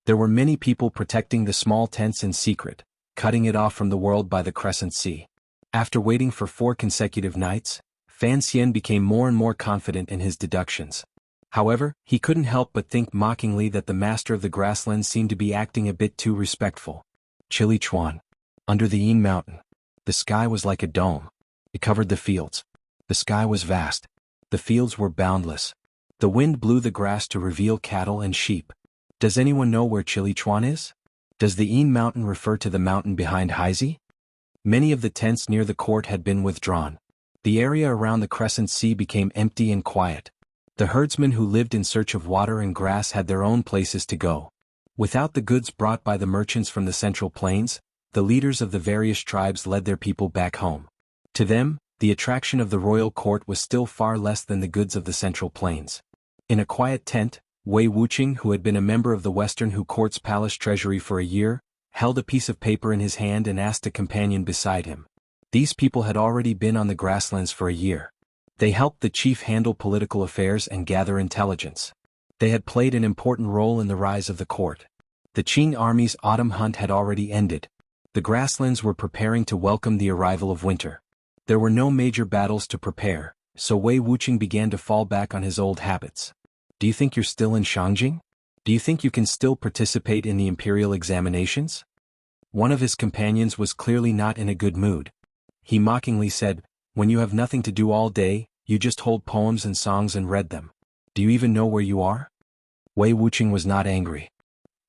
A: There were many people protecting the small tents in secret, cutting it off from the world by the Crescent Sea. After waiting for 4 consecutive nights, Fan Xian became more and more confident in his deductions. However, he couldn't help but think mockingly that the master of the grasslands seemed to be acting a bit too respectful. Chili Chuan. Under the Yin Mountain. The sky was like a dome. It covered the fields. The sky was vast. The fields were boundless. The wind blew the grass to reveal cattle and sheep. Does anyone know where Chili Chuan is? Does the Yin Mountain refer to the mountain behind Haizi? Many of the tents near the court had been withdrawn. The area around the Crescent Sea became empty and quiet. The herdsmen who lived in search of water and grass had their own places to go. Without the goods brought by the merchants from the Central Plains, the leaders of the various tribes led their people back home. To them, the attraction of the royal court was still far less than the goods of the Central Plains. In a quiet tent, Wei Wuqing, who had been a member of the Western Hu court's palace treasury for a year, held a piece of paper in his hand and asked a companion beside him. These people had already been on the grasslands for a year. They helped the chief handle political affairs and gather intelligence. They had played an important role in the rise of the court. The Qing army's autumn hunt had already ended. The grasslands were preparing to welcome the arrival of winter. There were no major battles to prepare, so Wei Wuqing began to fall back on his old habits. Do you think you're still in Shangjing? Do you think you can still participate in the imperial examinations? One of his companions was clearly not in a good mood. He mockingly said, "When you have nothing to do all day, you just hold poems and songs and read them. Do you even know where you are?" Wei Wuching was not angry.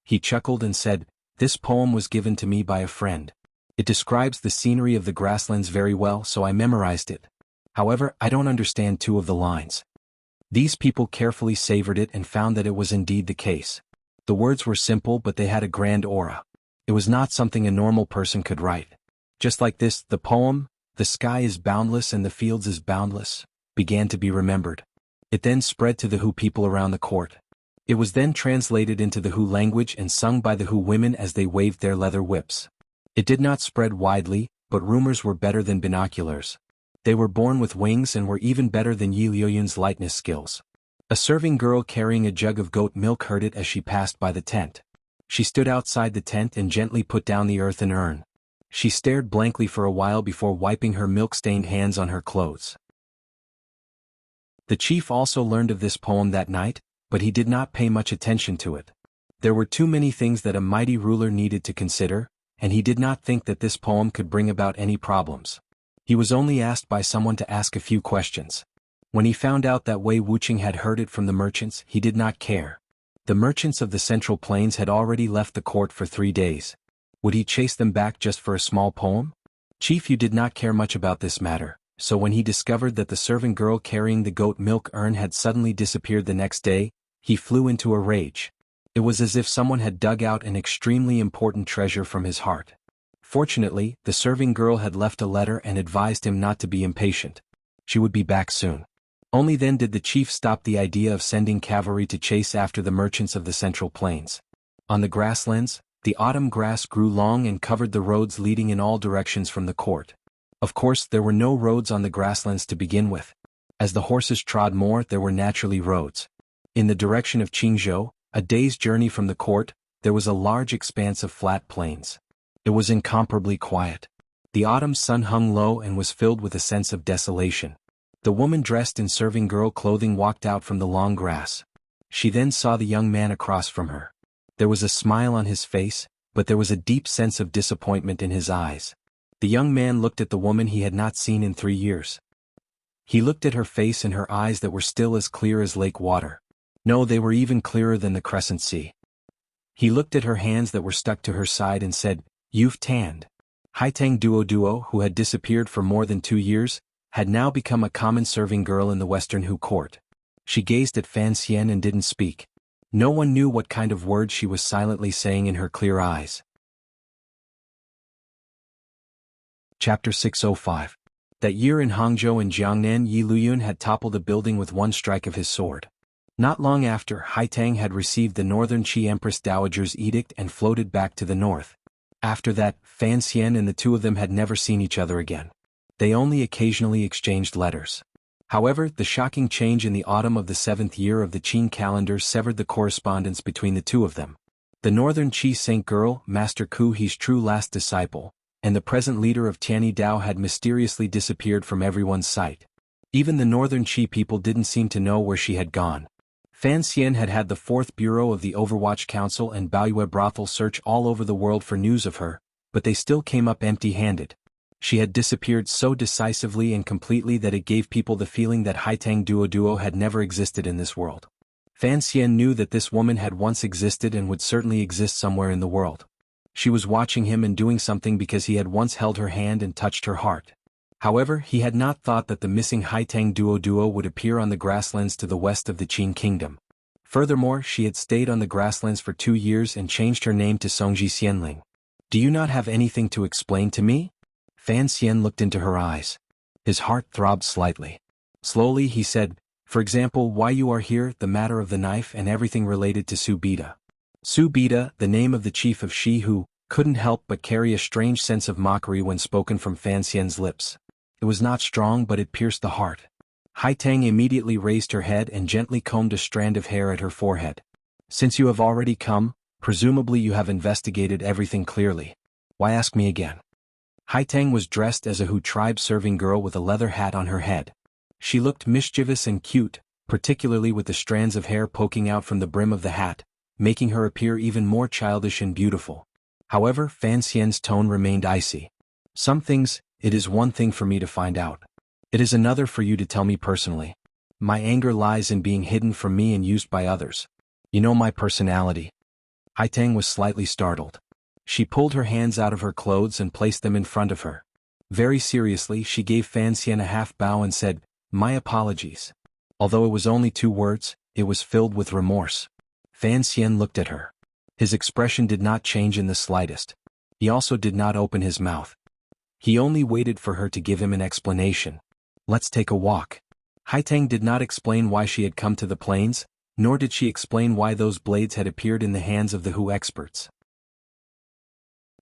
A: He chuckled and said, "This poem was given to me by a friend. It describes the scenery of the grasslands very well, so I memorized it. However, I don't understand two of the lines." These people carefully savored it and found that it was indeed the case. The words were simple, but they had a grand aura. It was not something a normal person could write. Just like this, the poem, "The sky is boundless and the fields is boundless," began to be remembered. It then spread to the Hu people around the court. It was then translated into the Hu language and sung by the Hu women as they waved their leather whips. It did not spread widely, but rumors were better than binoculars. They were born with wings and were even better than Yi Liuyun's lightness skills. A serving girl carrying a jug of goat milk heard it as she passed by the tent. She stood outside the tent and gently put down the earthen urn. She stared blankly for a while before wiping her milk-stained hands on her clothes. The chief also learned of this poem that night, but he did not pay much attention to it. There were too many things that a mighty ruler needed to consider, and he did not think that this poem could bring about any problems. He was only asked by someone to ask a few questions. When he found out that Wei Wuching had heard it from the merchants, he did not care. The merchants of the Central Plains had already left the court for 3 days. Would he chase them back just for a small poem? Chief Yu did not care much about this matter, so when he discovered that the servant girl carrying the goat milk urn had suddenly disappeared the next day, he flew into a rage. It was as if someone had dug out an extremely important treasure from his heart. Fortunately, the serving girl had left a letter and advised him not to be impatient. She would be back soon. Only then did the chief stop the idea of sending cavalry to chase after the merchants of the Central Plains. On the grasslands, the autumn grass grew long and covered the roads leading in all directions from the court. Of course, there were no roads on the grasslands to begin with. As the horses trod more, there were naturally roads. In the direction of Qingzhou, a day's journey from the court, there was a large expanse of flat plains. It was incomparably quiet. The autumn sun hung low and was filled with a sense of desolation. The woman dressed in serving girl clothing walked out from the long grass. She then saw the young man across from her. There was a smile on his face, but there was a deep sense of disappointment in his eyes. The young man looked at the woman he had not seen in 3 years. He looked at her face and her eyes that were still as clear as lake water. No, they were even clearer than the crescent sea. He looked at her hands that were stuck to her side and said, "You've tanned." Haitang Duo, who had disappeared for more than 2 years, had now become a common serving girl in the Western Hu court. She gazed at Fan Xian and didn't speak. No one knew what kind of words she was silently saying in her clear eyes. Chapter 605. That year in Hangzhou and Jiangnan, Yi Luyun had toppled a building with one strike of his sword. Not long after, Haitang had received the Northern Qi Empress Dowager's edict and floated back to the north. After that, Fan Xian and the two of them had never seen each other again. They only occasionally exchanged letters. However, the shocking change in the autumn of the 7th year of the Qing calendar severed the correspondence between the two of them. The Northern Qi Saint girl, Master Ku He's true last disciple, and the present leader of Tianyi Dao had mysteriously disappeared from everyone's sight. Even the Northern Qi people didn't seem to know where she had gone. Fan Xian had had the 4th Bureau of the Overwatch Council and Baoyue Brothel search all over the world for news of her, but they still came up empty-handed. She had disappeared so decisively and completely that it gave people the feeling that Haitang Duo had never existed in this world. Fan Xian knew that this woman had once existed and would certainly exist somewhere in the world. She was watching him and doing something because he had once held her hand and touched her heart. However, he had not thought that the missing Haitang Duo would appear on the grasslands to the west of the Qin kingdom. Furthermore, she had stayed on the grasslands for 2 years and changed her name to Songji Xianling. "Do you not have anything to explain to me?" Fan Xian looked into her eyes. His heart throbbed slightly. Slowly he said, "For example, why you are here, the matter of the knife and everything related to Su Bida." Su Bida, the name of the chief of Shi Hu, couldn't help but carry a strange sense of mockery when spoken from Fan Xian's lips. It was not strong, but it pierced the heart. Haitang immediately raised her head and gently combed a strand of hair at her forehead. "Since you have already come, presumably you have investigated everything clearly. Why ask me again?" Haitang was dressed as a Hu tribe serving girl with a leather hat on her head. She looked mischievous and cute, particularly with the strands of hair poking out from the brim of the hat, making her appear even more childish and beautiful. However, Fan Xian's tone remained icy. Some things, it is one thing for me to find out. It is another for you to tell me personally. My anger lies in being hidden from me and used by others. You know my personality. Haitang was slightly startled. She pulled her hands out of her clothes and placed them in front of her. Very seriously, she gave Fan Xian a half bow and said, "My apologies." Although it was only 2 words, it was filled with remorse. Fan Xian looked at her. His expression did not change in the slightest. He also did not open his mouth. He only waited for her to give him an explanation. "Let's take a walk." Haitang did not explain why she had come to the plains, nor did she explain why those blades had appeared in the hands of the Hu experts.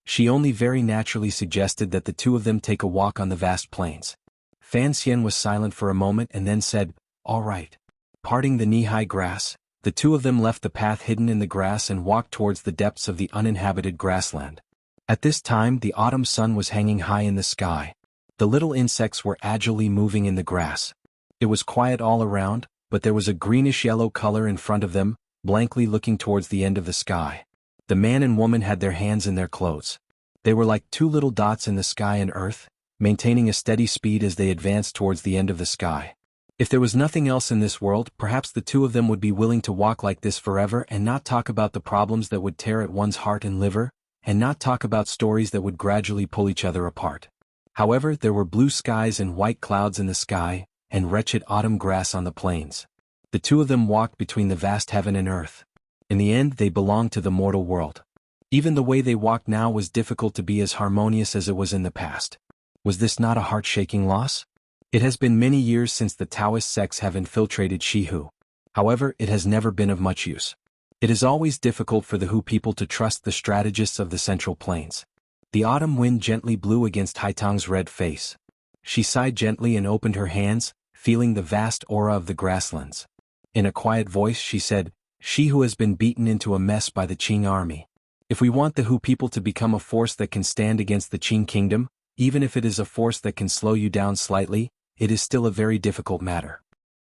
A: She only very naturally suggested that the 2 of them take a walk on the vast plains. Fan Xian was silent for a moment and then said, "All right." Parting the knee-high grass, the 2 of them left the path hidden in the grass and walked towards the depths of the uninhabited grassland. At this time the autumn sun was hanging high in the sky. The little insects were agilely moving in the grass. It was quiet all around, but there was a greenish-yellow color in front of them, blankly looking towards the end of the sky. The man and woman had their hands in their clothes. They were like 2 little dots in the sky and earth, maintaining a steady speed as they advanced towards the end of the sky. If there was nothing else in this world, perhaps the 2 of them would be willing to walk like this forever and not talk about the problems that would tear at one's heart and liver, and not talk about stories that would gradually pull each other apart. However, there were blue skies and white clouds in the sky, and wretched autumn grass on the plains. The 2 of them walked between the vast heaven and earth. In the end, they belonged to the mortal world. Even the way they walked now was difficult to be as harmonious as it was in the past. Was this not a heart-shaking loss? It has been many years since the Taoist sects have infiltrated Shihu. However, it has never been of much use. It is always difficult for the Hu people to trust the strategists of the Central Plains. The autumn wind gently blew against Haitang's red face. She sighed gently and opened her hands, feeling the vast aura of the grasslands. In a quiet voice she said, "She who has been beaten into a mess by the Qing army. If we want the Hu people to become a force that can stand against the Qing kingdom, even if it is a force that can slow you down slightly, it is still a very difficult matter."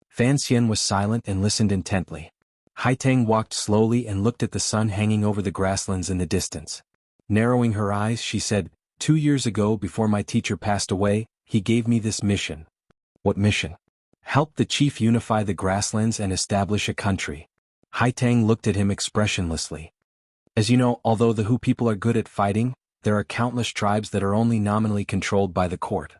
A: Fan Xian was silent and listened intently. Haitang walked slowly and looked at the sun hanging over the grasslands in the distance. Narrowing her eyes, she said, "2 years ago, before my teacher passed away, he gave me this mission." "What mission?" "Help the chief unify the grasslands and establish a country." Haitang looked at him expressionlessly. "As you know, although the Hu people are good at fighting, there are countless tribes that are only nominally controlled by the court.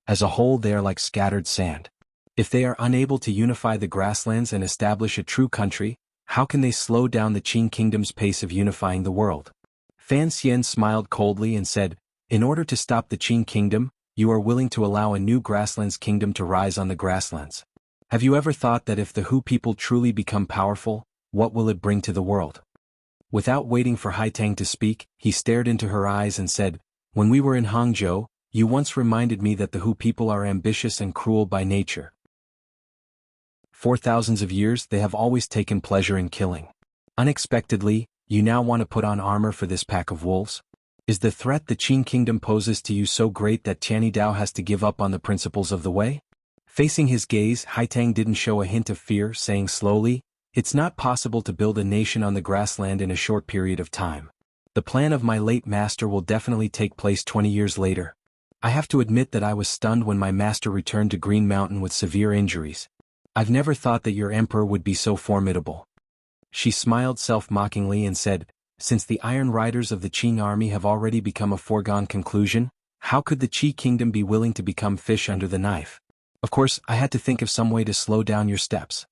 A: As a whole, they are like scattered sand. If they are unable to unify the grasslands and establish a true country, how can they slow down the Qing kingdom's pace of unifying the world?" Fan Xian smiled coldly and said, "In order to stop the Qing kingdom, you are willing to allow a new grasslands kingdom to rise on the grasslands. Have you ever thought that if the Hu people truly become powerful, what will it bring to the world?" Without waiting for Haitang to speak, he stared into her eyes and said, "When we were in Hangzhou, you once reminded me that the Hu people are ambitious and cruel by nature. For thousands of years they have always taken pleasure in killing. Unexpectedly, you now want to put on armor for this pack of wolves? Is the threat the Qing kingdom poses to you so great that Tianyi Dao has to give up on the principles of the way?" Facing his gaze, Haitang didn't show a hint of fear, saying slowly, "It's not possible to build a nation on the grassland in a short period of time. The plan of my late master will definitely take place 20 years later. I have to admit that I was stunned when my master returned to Green Mountain with severe injuries. I've never thought that your emperor would be so formidable." She smiled self-mockingly and said, "Since the Iron Riders of the Qing army have already become a foregone conclusion, how could the Qi kingdom be willing to become fish under the knife? Of course, I had to think of some way to slow down your steps."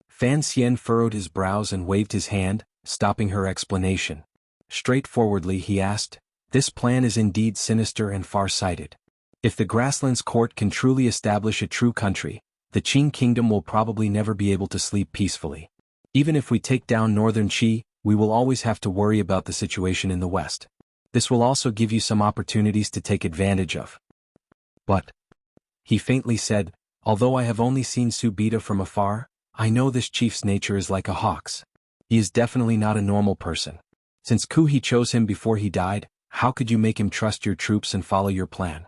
A: Fan Xian furrowed his brows and waved his hand, stopping her explanation. Straightforwardly he asked, "This plan is indeed sinister and far-sighted. If the Grasslands court can truly establish a true country, the Qing kingdom will probably never be able to sleep peacefully. Even if we take down northern Qi, we will always have to worry about the situation in the west. This will also give you some opportunities to take advantage of." "But," he faintly said, "although I have only seen Subida from afar, I know this chief's nature is like a hawk's. He is definitely not a normal person. Since Kuhi chose him before he died, how could you make him trust your troops and follow your plan?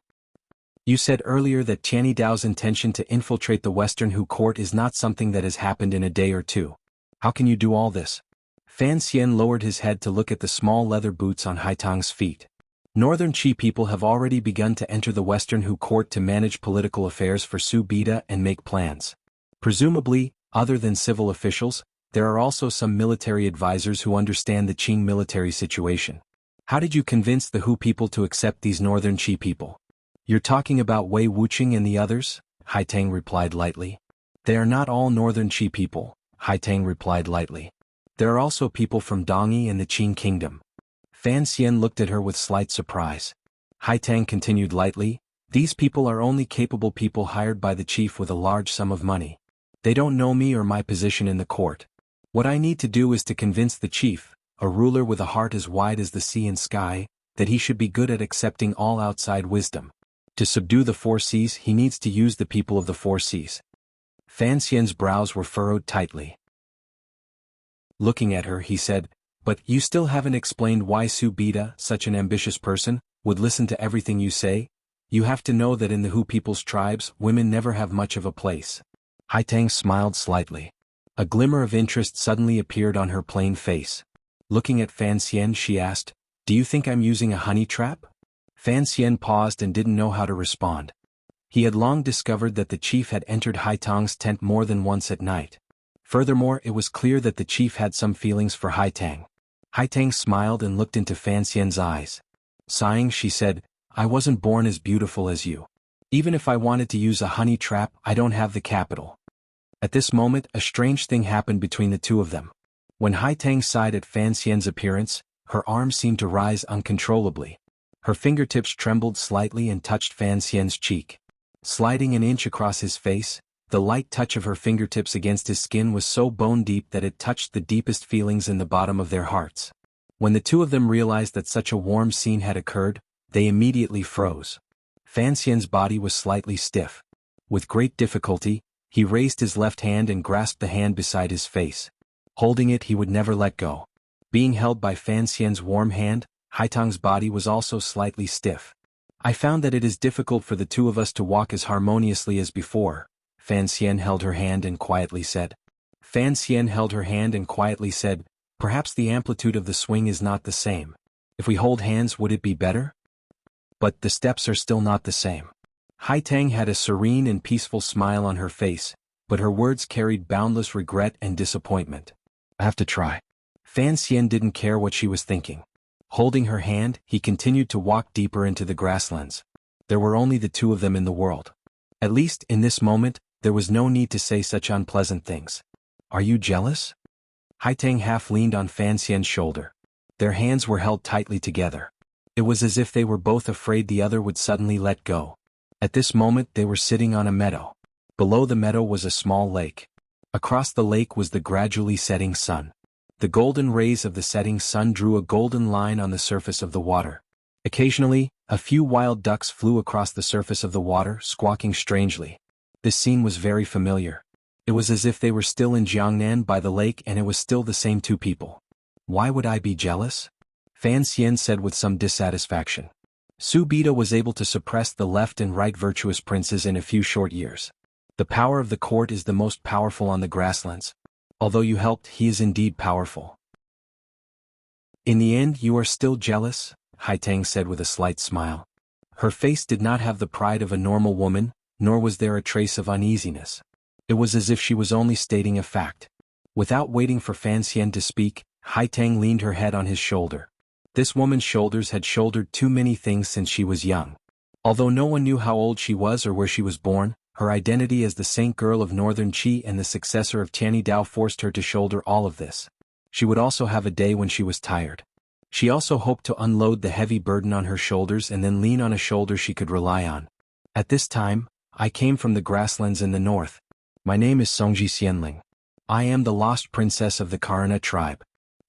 A: You said earlier that Tianyi Dao's intention to infiltrate the Western Hu court is not something that has happened in a day or two. How can you do all this?" Fan Xian lowered his head to look at the small leather boots on Haitang's feet. Northern Qi people have already begun to enter the Western Hu court to manage political affairs for Su Bida and make plans. Presumably, other than civil officials, there are also some military advisors who understand the Qing military situation. How did you convince the Hu people to accept these Northern Qi people? You're talking about Wei Wuqing and the others? Haitang replied lightly. They are not all Northern Qi people, Haitang replied lightly. There are also people from Dongyi and the Qing kingdom. Fan Xian looked at her with slight surprise. Haitang continued lightly, these people are only capable people hired by the chief with a large sum of money. They don't know me or my position in the court. What I need to do is to convince the chief, a ruler with a heart as wide as the sea and sky, that he should be good at accepting all outside wisdom. To subdue the four seas he needs to use the people of the four seas. Fan Xian's brows were furrowed tightly. Looking at her he said, but you still haven't explained why Su Bida, such an ambitious person, would listen to everything you say? You have to know that in the Hu people's tribes, women never have much of a place. Haitang smiled slightly. A glimmer of interest suddenly appeared on her plain face. Looking at Fan Xian she asked, do you think I'm using a honey trap? Fan Xian paused and didn't know how to respond. He had long discovered that the chief had entered Haitang's tent more than once at night. Furthermore, it was clear that the chief had some feelings for Haitang. Haitang smiled and looked into Fan Xian's eyes. Sighing she said, I wasn't born as beautiful as you. Even if I wanted to use a honey trap, I don't have the capital. At this moment, a strange thing happened between the two of them. When Haitang sighed at Fan Xian's appearance, her arms seemed to rise uncontrollably. Her fingertips trembled slightly and touched Fan Xian's cheek. Sliding an inch across his face, the light touch of her fingertips against his skin was so bone-deep that it touched the deepest feelings in the bottom of their hearts. When the two of them realized that such a warm scene had occurred, they immediately froze. Fan Xian's body was slightly stiff. With great difficulty, he raised his left hand and grasped the hand beside his face. Holding it he would never let go. Being held by Fan Xian's warm hand, Haitang's body was also slightly stiff. I found that it is difficult for the two of us to walk as harmoniously as before. Fan Xian held her hand and quietly said. Perhaps the amplitude of the swing is not the same. If we hold hands would it be better? But the steps are still not the same. Haitang had a serene and peaceful smile on her face, but her words carried boundless regret and disappointment. I have to try. Fan Xian didn't care what she was thinking. Holding her hand, he continued to walk deeper into the grasslands. There were only the two of them in the world. At least, in this moment, there was no need to say such unpleasant things. Are you jealous? Haitang half leaned on Fan Xian's shoulder. Their hands were held tightly together. It was as if they were both afraid the other would suddenly let go. At this moment they were sitting on a meadow. Below the meadow was a small lake. Across the lake was the gradually setting sun. The golden rays of the setting sun drew a golden line on the surface of the water. Occasionally, a few wild ducks flew across the surface of the water, squawking strangely. This scene was very familiar. It was as if they were still in Jiangnan by the lake and it was still the same two people. Why would I be jealous? Fan Xian said with some dissatisfaction. Su Bida was able to suppress the left and right virtuous princes in a few short years. The power of the court is the most powerful on the grasslands. Although you helped, he is indeed powerful. In the end you are still jealous? Haitang said with a slight smile. Her face did not have the pride of a normal woman, nor was there a trace of uneasiness. It was as if she was only stating a fact. Without waiting for Fan Xian to speak, Haitang leaned her head on his shoulder. This woman's shoulders had shouldered too many things since she was young. Although no one knew how old she was or where she was born, her identity as the saint girl of Northern Qi and the successor of Tianyi Dao forced her to shoulder all of this. She would also have a day when she was tired. She also hoped to unload the heavy burden on her shoulders and then lean on a shoulder she could rely on. At this time, I came from the grasslands in the north. My name is Songji Xianling. I am the lost princess of the Karana tribe.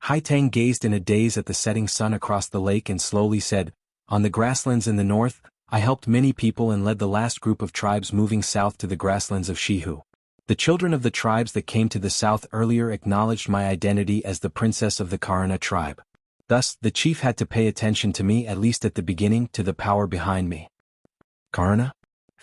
A: Haitang gazed in a daze at the setting sun across the lake and slowly said, on the grasslands in the north, I helped many people and led the last group of tribes moving south to the grasslands of Shihu. The children of the tribes that came to the south earlier acknowledged my identity as the princess of the Karana tribe. Thus, the chief had to pay attention to me at least at the beginning to the power behind me. Karana?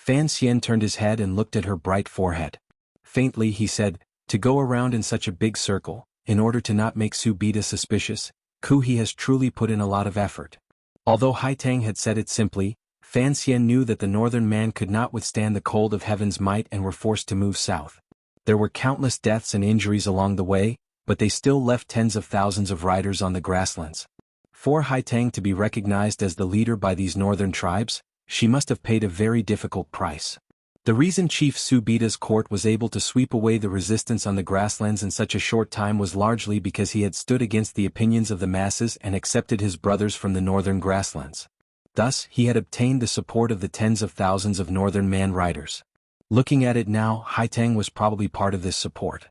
A: Fan Xian turned his head and looked at her bright forehead. Faintly he said, to go around in such a big circle, in order to not make Su Bida suspicious, Ku He has truly put in a lot of effort. Although Haitang had said it simply, Fan Xian knew that the northern man could not withstand the cold of heaven's might and were forced to move south. There were countless deaths and injuries along the way, but they still left tens of thousands of riders on the grasslands. For Haitang to be recognized as the leader by these northern tribes, she must have paid a very difficult price. The reason Chief Su Bida's court was able to sweep away the resistance on the grasslands in such a short time was largely because he had stood against the opinions of the masses and accepted his brothers from the northern grasslands. Thus, he had obtained the support of the tens of thousands of northern man riders. Looking at it now, Haitang was probably part of this support.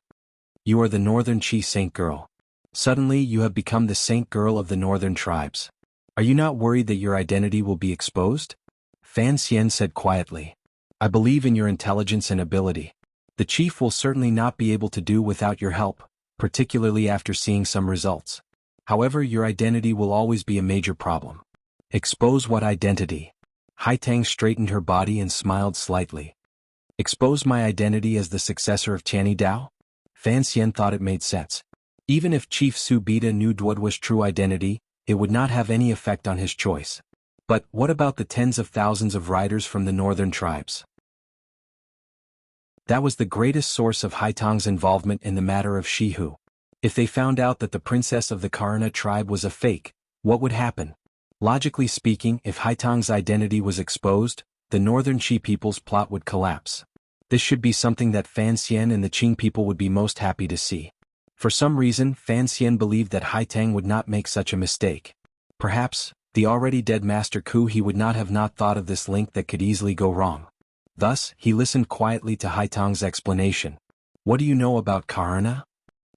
A: You are the northern Chi Saint girl. Suddenly you have become the saint girl of the northern tribes. Are you not worried that your identity will be exposed? Fan Xian said quietly. I believe in your intelligence and ability. The chief will certainly not be able to do without your help, particularly after seeing some results. However, your identity will always be a major problem. Expose what identity? Haitang straightened her body and smiled slightly. Expose my identity as the successor of Tianyi Dao? Fan Xian thought it made sense. Even if Chief Su Bida knew Duodwa's true identity, it would not have any effect on his choice. But what about the tens of thousands of riders from the northern tribes? That was the greatest source of Haitang's involvement in the matter of Shihu. If they found out that the princess of the Karna tribe was a fake, what would happen? Logically speaking, if Haitang's identity was exposed, the northern Qi people's plot would collapse. This should be something that Fan Xian and the Qing people would be most happy to see. For some reason, Fan Xian believed that Haitang would not make such a mistake. Perhaps, the already dead Master Ku He would not have thought of this link that could easily go wrong. Thus, he listened quietly to Haitang's explanation. What do you know about Karna?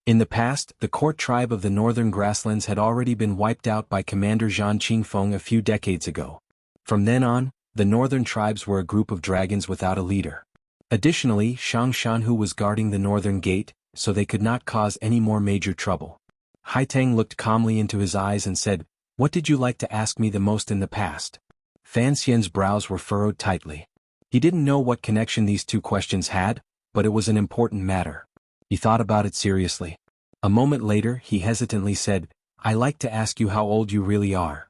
A: In the past, the court tribe of the northern grasslands had already been wiped out by Commander Zhang Qingfeng a few decades ago. From then on, the northern tribes were a group of dragons without a leader. Additionally, Shang Shanhu was guarding the northern gate, so they could not cause any more major trouble. Haitang looked calmly into his eyes and said, What did you like to ask me the most in the past? Fan Xian's brows were furrowed tightly. He didn't know what connection these two questions had, but it was an important matter. He thought about it seriously. A moment later, he hesitantly said, I like to ask you how old you really are.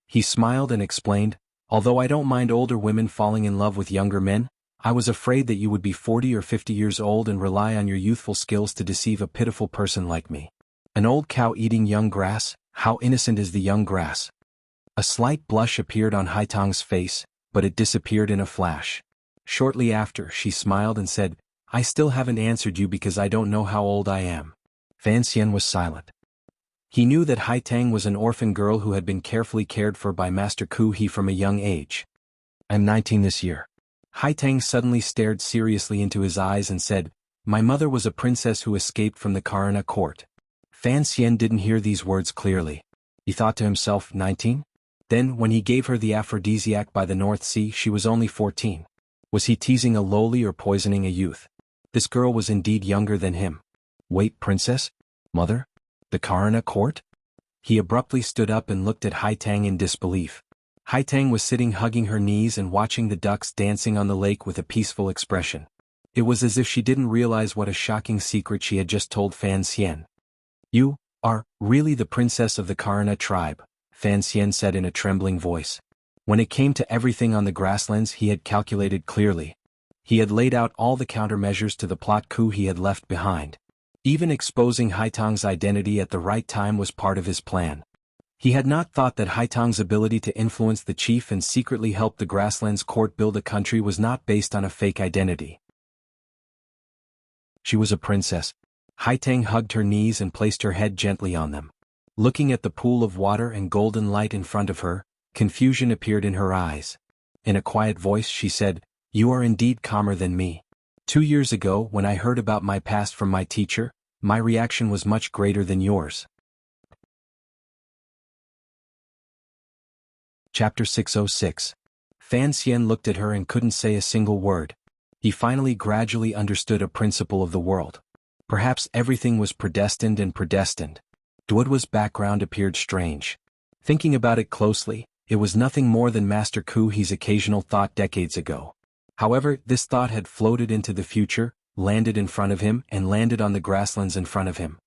A: He smiled and explained, Although I don't mind older women falling in love with younger men, I was afraid that you would be 40 or 50 years old and rely on your youthful skills to deceive a pitiful person like me. An old cow eating young grass, how innocent is the young grass. A slight blush appeared on Haitang's face, but it disappeared in a flash. Shortly after, she smiled and said, I still haven't answered you because I don't know how old I am. Fan Xian was silent. He knew that Haitang was an orphan girl who had been carefully cared for by Master Ku He from a young age. I'm 19 this year. Haitang suddenly stared seriously into his eyes and said, My mother was a princess who escaped from the Karna court. Fan Xian didn't hear these words clearly. He thought to himself, 19? Then, when he gave her the aphrodisiac by the North Sea, she was only 14. Was he teasing a lowly or poisoning a youth? This girl was indeed younger than him. Wait, princess? Mother? The Karna court? He abruptly stood up and looked at Haitang in disbelief. Haitang was sitting hugging her knees and watching the ducks dancing on the lake with a peaceful expression. It was as if she didn't realize what a shocking secret she had just told Fan Xian. You are really the princess of the Karna tribe, Fan Xian said in a trembling voice. When it came to everything on the grasslands, he had calculated clearly. He had laid out all the countermeasures to the plot Ku he had left behind. Even exposing Haitang's identity at the right time was part of his plan. He had not thought that Haitang's ability to influence the chief and secretly help the grasslands court build a country was not based on a fake identity. She was a princess. Haitang hugged her knees and placed her head gently on them. Looking at the pool of water and golden light in front of her, confusion appeared in her eyes. In a quiet voice she said, You are indeed calmer than me. 2 years ago, when I heard about my past from my teacher, my reaction was much greater than yours. Chapter 606. Fan Xian looked at her and couldn't say a single word. He finally gradually understood a principle of the world. Perhaps everything was predestined and predestined. Duodwa's background appeared strange. Thinking about it closely, it was nothing more than Master Ku He's occasional thought decades ago. However, this thought had floated into the future, landed in front of him, and landed on the grasslands in front of him.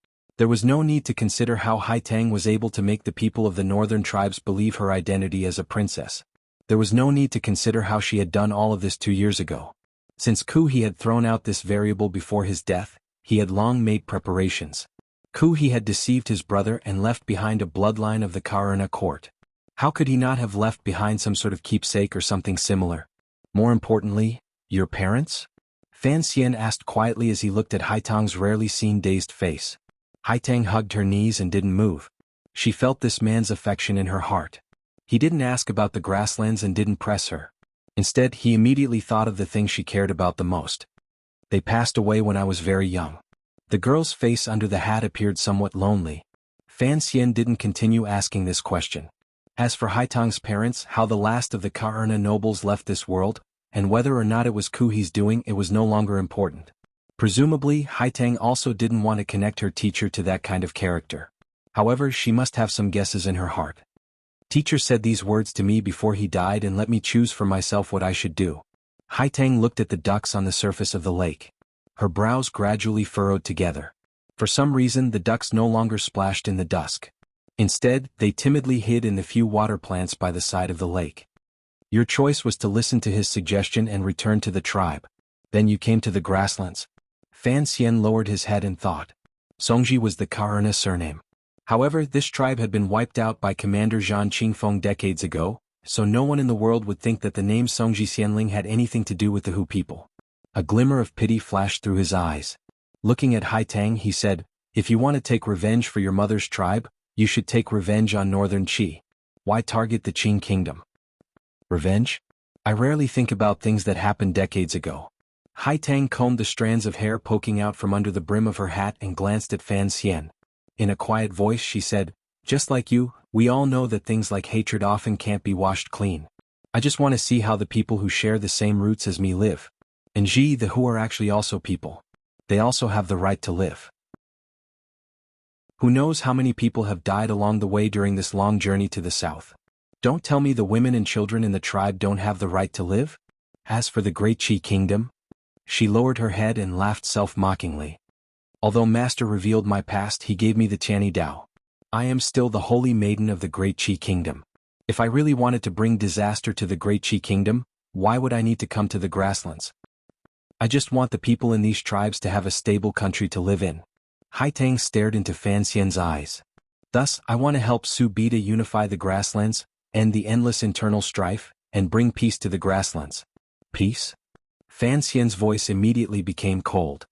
A: There was no need to consider how Haitang was able to make the people of the northern tribes believe her identity as a princess. There was no need to consider how she had done all of this 2 years ago. Since He had thrown out this variable before his death, he had long made preparations. He had deceived his brother and left behind a bloodline of the Karuna court. How could he not have left behind some sort of keepsake or something similar? More importantly, your parents? Fan Xian asked quietly as he looked at Haitang's rarely seen dazed face. Haitang hugged her knees and didn't move. She felt this man's affection in her heart. He didn't ask about the grasslands and didn't press her. Instead, he immediately thought of the thing she cared about the most. They passed away when I was very young. The girl's face under the hat appeared somewhat lonely. Fan Xian didn't continue asking this question. As for Haitang's parents, how the last of the Karuna nobles left this world, and whether or not it was He's doing, it was no longer important. Presumably, Haitang also didn't want to connect her teacher to that kind of character. However, she must have some guesses in her heart. Teacher said these words to me before he died and let me choose for myself what I should do. Haitang looked at the ducks on the surface of the lake. Her brows gradually furrowed together. For some reason, the ducks no longer splashed in the dusk. Instead, they timidly hid in the few water plants by the side of the lake. Your choice was to listen to his suggestion and return to the tribe. Then you came to the grasslands. Fan Xian lowered his head in thought. Songji was the Karuna surname. However, this tribe had been wiped out by Commander Zhan Qingfeng decades ago, so no one in the world would think that the name Songji Xianling had anything to do with the Hu people. A glimmer of pity flashed through his eyes. Looking at Haitang, he said, "If you want to take revenge for your mother's tribe, you should take revenge on Northern Qi. Why target the Qing kingdom?" Revenge? I rarely think about things that happened decades ago. Haitang combed the strands of hair poking out from under the brim of her hat and glanced at Fan Xian. In a quiet voice she said, "Just like you, we all know that things like hatred often can't be washed clean. I just want to see how the people who share the same roots as me live. And the Hu are actually also people. They also have the right to live. Who knows how many people have died along the way during this long journey to the south? Don't tell me the women and children in the tribe don't have the right to live? As for the great Qi kingdom?" She lowered her head and laughed self-mockingly. "Although Master revealed my past, he gave me the Tianyi Dao. I am still the holy maiden of the great Qi kingdom. If I really wanted to bring disaster to the great Qi kingdom, why would I need to come to the grasslands? I just want the people in these tribes to have a stable country to live in." Haitang stared into Fan Xian's eyes. "Thus, I want to help Su Bida unify the grasslands, end the endless internal strife, and bring peace to the grasslands." Peace? Fan Xian's voice immediately became cold.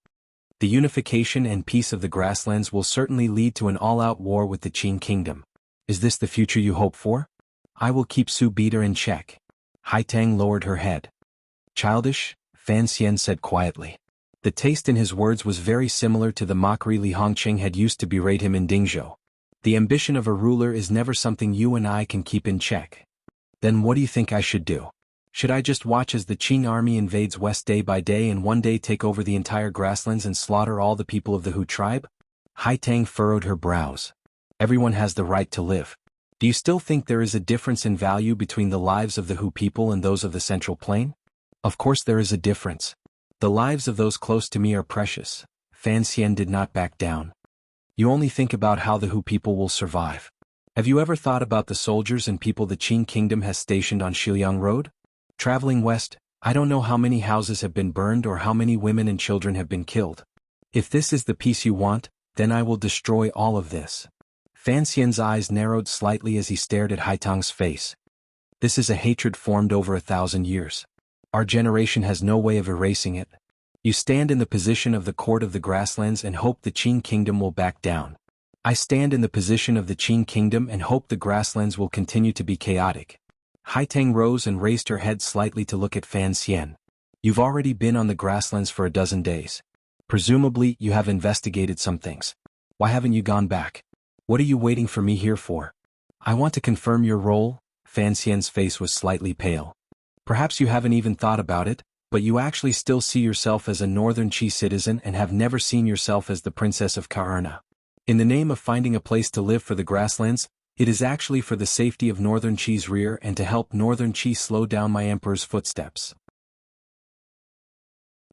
A: "The unification and peace of the grasslands will certainly lead to an all-out war with the Qing kingdom. Is this the future you hope for? I will keep Su Bida in check." Haitang lowered her head. "Childish," Fan Xian said quietly. The taste in his words was very similar to the mockery Li Hongqing had used to berate him in Dingzhou. "The ambition of a ruler is never something you and I can keep in check. Then what do you think I should do? Should I just watch as the Qing army invades west day by day and one day take over the entire grasslands and slaughter all the people of the Hu tribe?" Haitang furrowed her brows. "Everyone has the right to live. Do you still think there is a difference in value between the lives of the Hu people and those of the Central Plain?" "Of course there is a difference. The lives of those close to me are precious." Fan Xian did not back down. "You only think about how the Hu people will survive. Have you ever thought about the soldiers and people the Qing kingdom has stationed on Shiliang Road? Traveling west, I don't know how many houses have been burned or how many women and children have been killed. If this is the peace you want, then I will destroy all of this." Fan Xian's eyes narrowed slightly as he stared at Haitang's face. "This is a hatred formed over 1,000 years. Our generation has no way of erasing it. You stand in the position of the court of the grasslands and hope the Qing kingdom will back down. I stand in the position of the Qing kingdom and hope the grasslands will continue to be chaotic." Haitang rose and raised her head slightly to look at Fan Xian. "You've already been on the grasslands for a dozen days. Presumably, you have investigated some things. Why haven't you gone back? What are you waiting for me here for?" "I want to confirm your role." Fan Xian's face was slightly pale. "Perhaps you haven't even thought about it, but you actually still see yourself as a Northern Qi citizen and have never seen yourself as the Princess of Karuna. In the name of finding a place to live for the grasslands, it is actually for the safety of Northern Qi's rear and to help Northern Qi slow down my emperor's footsteps."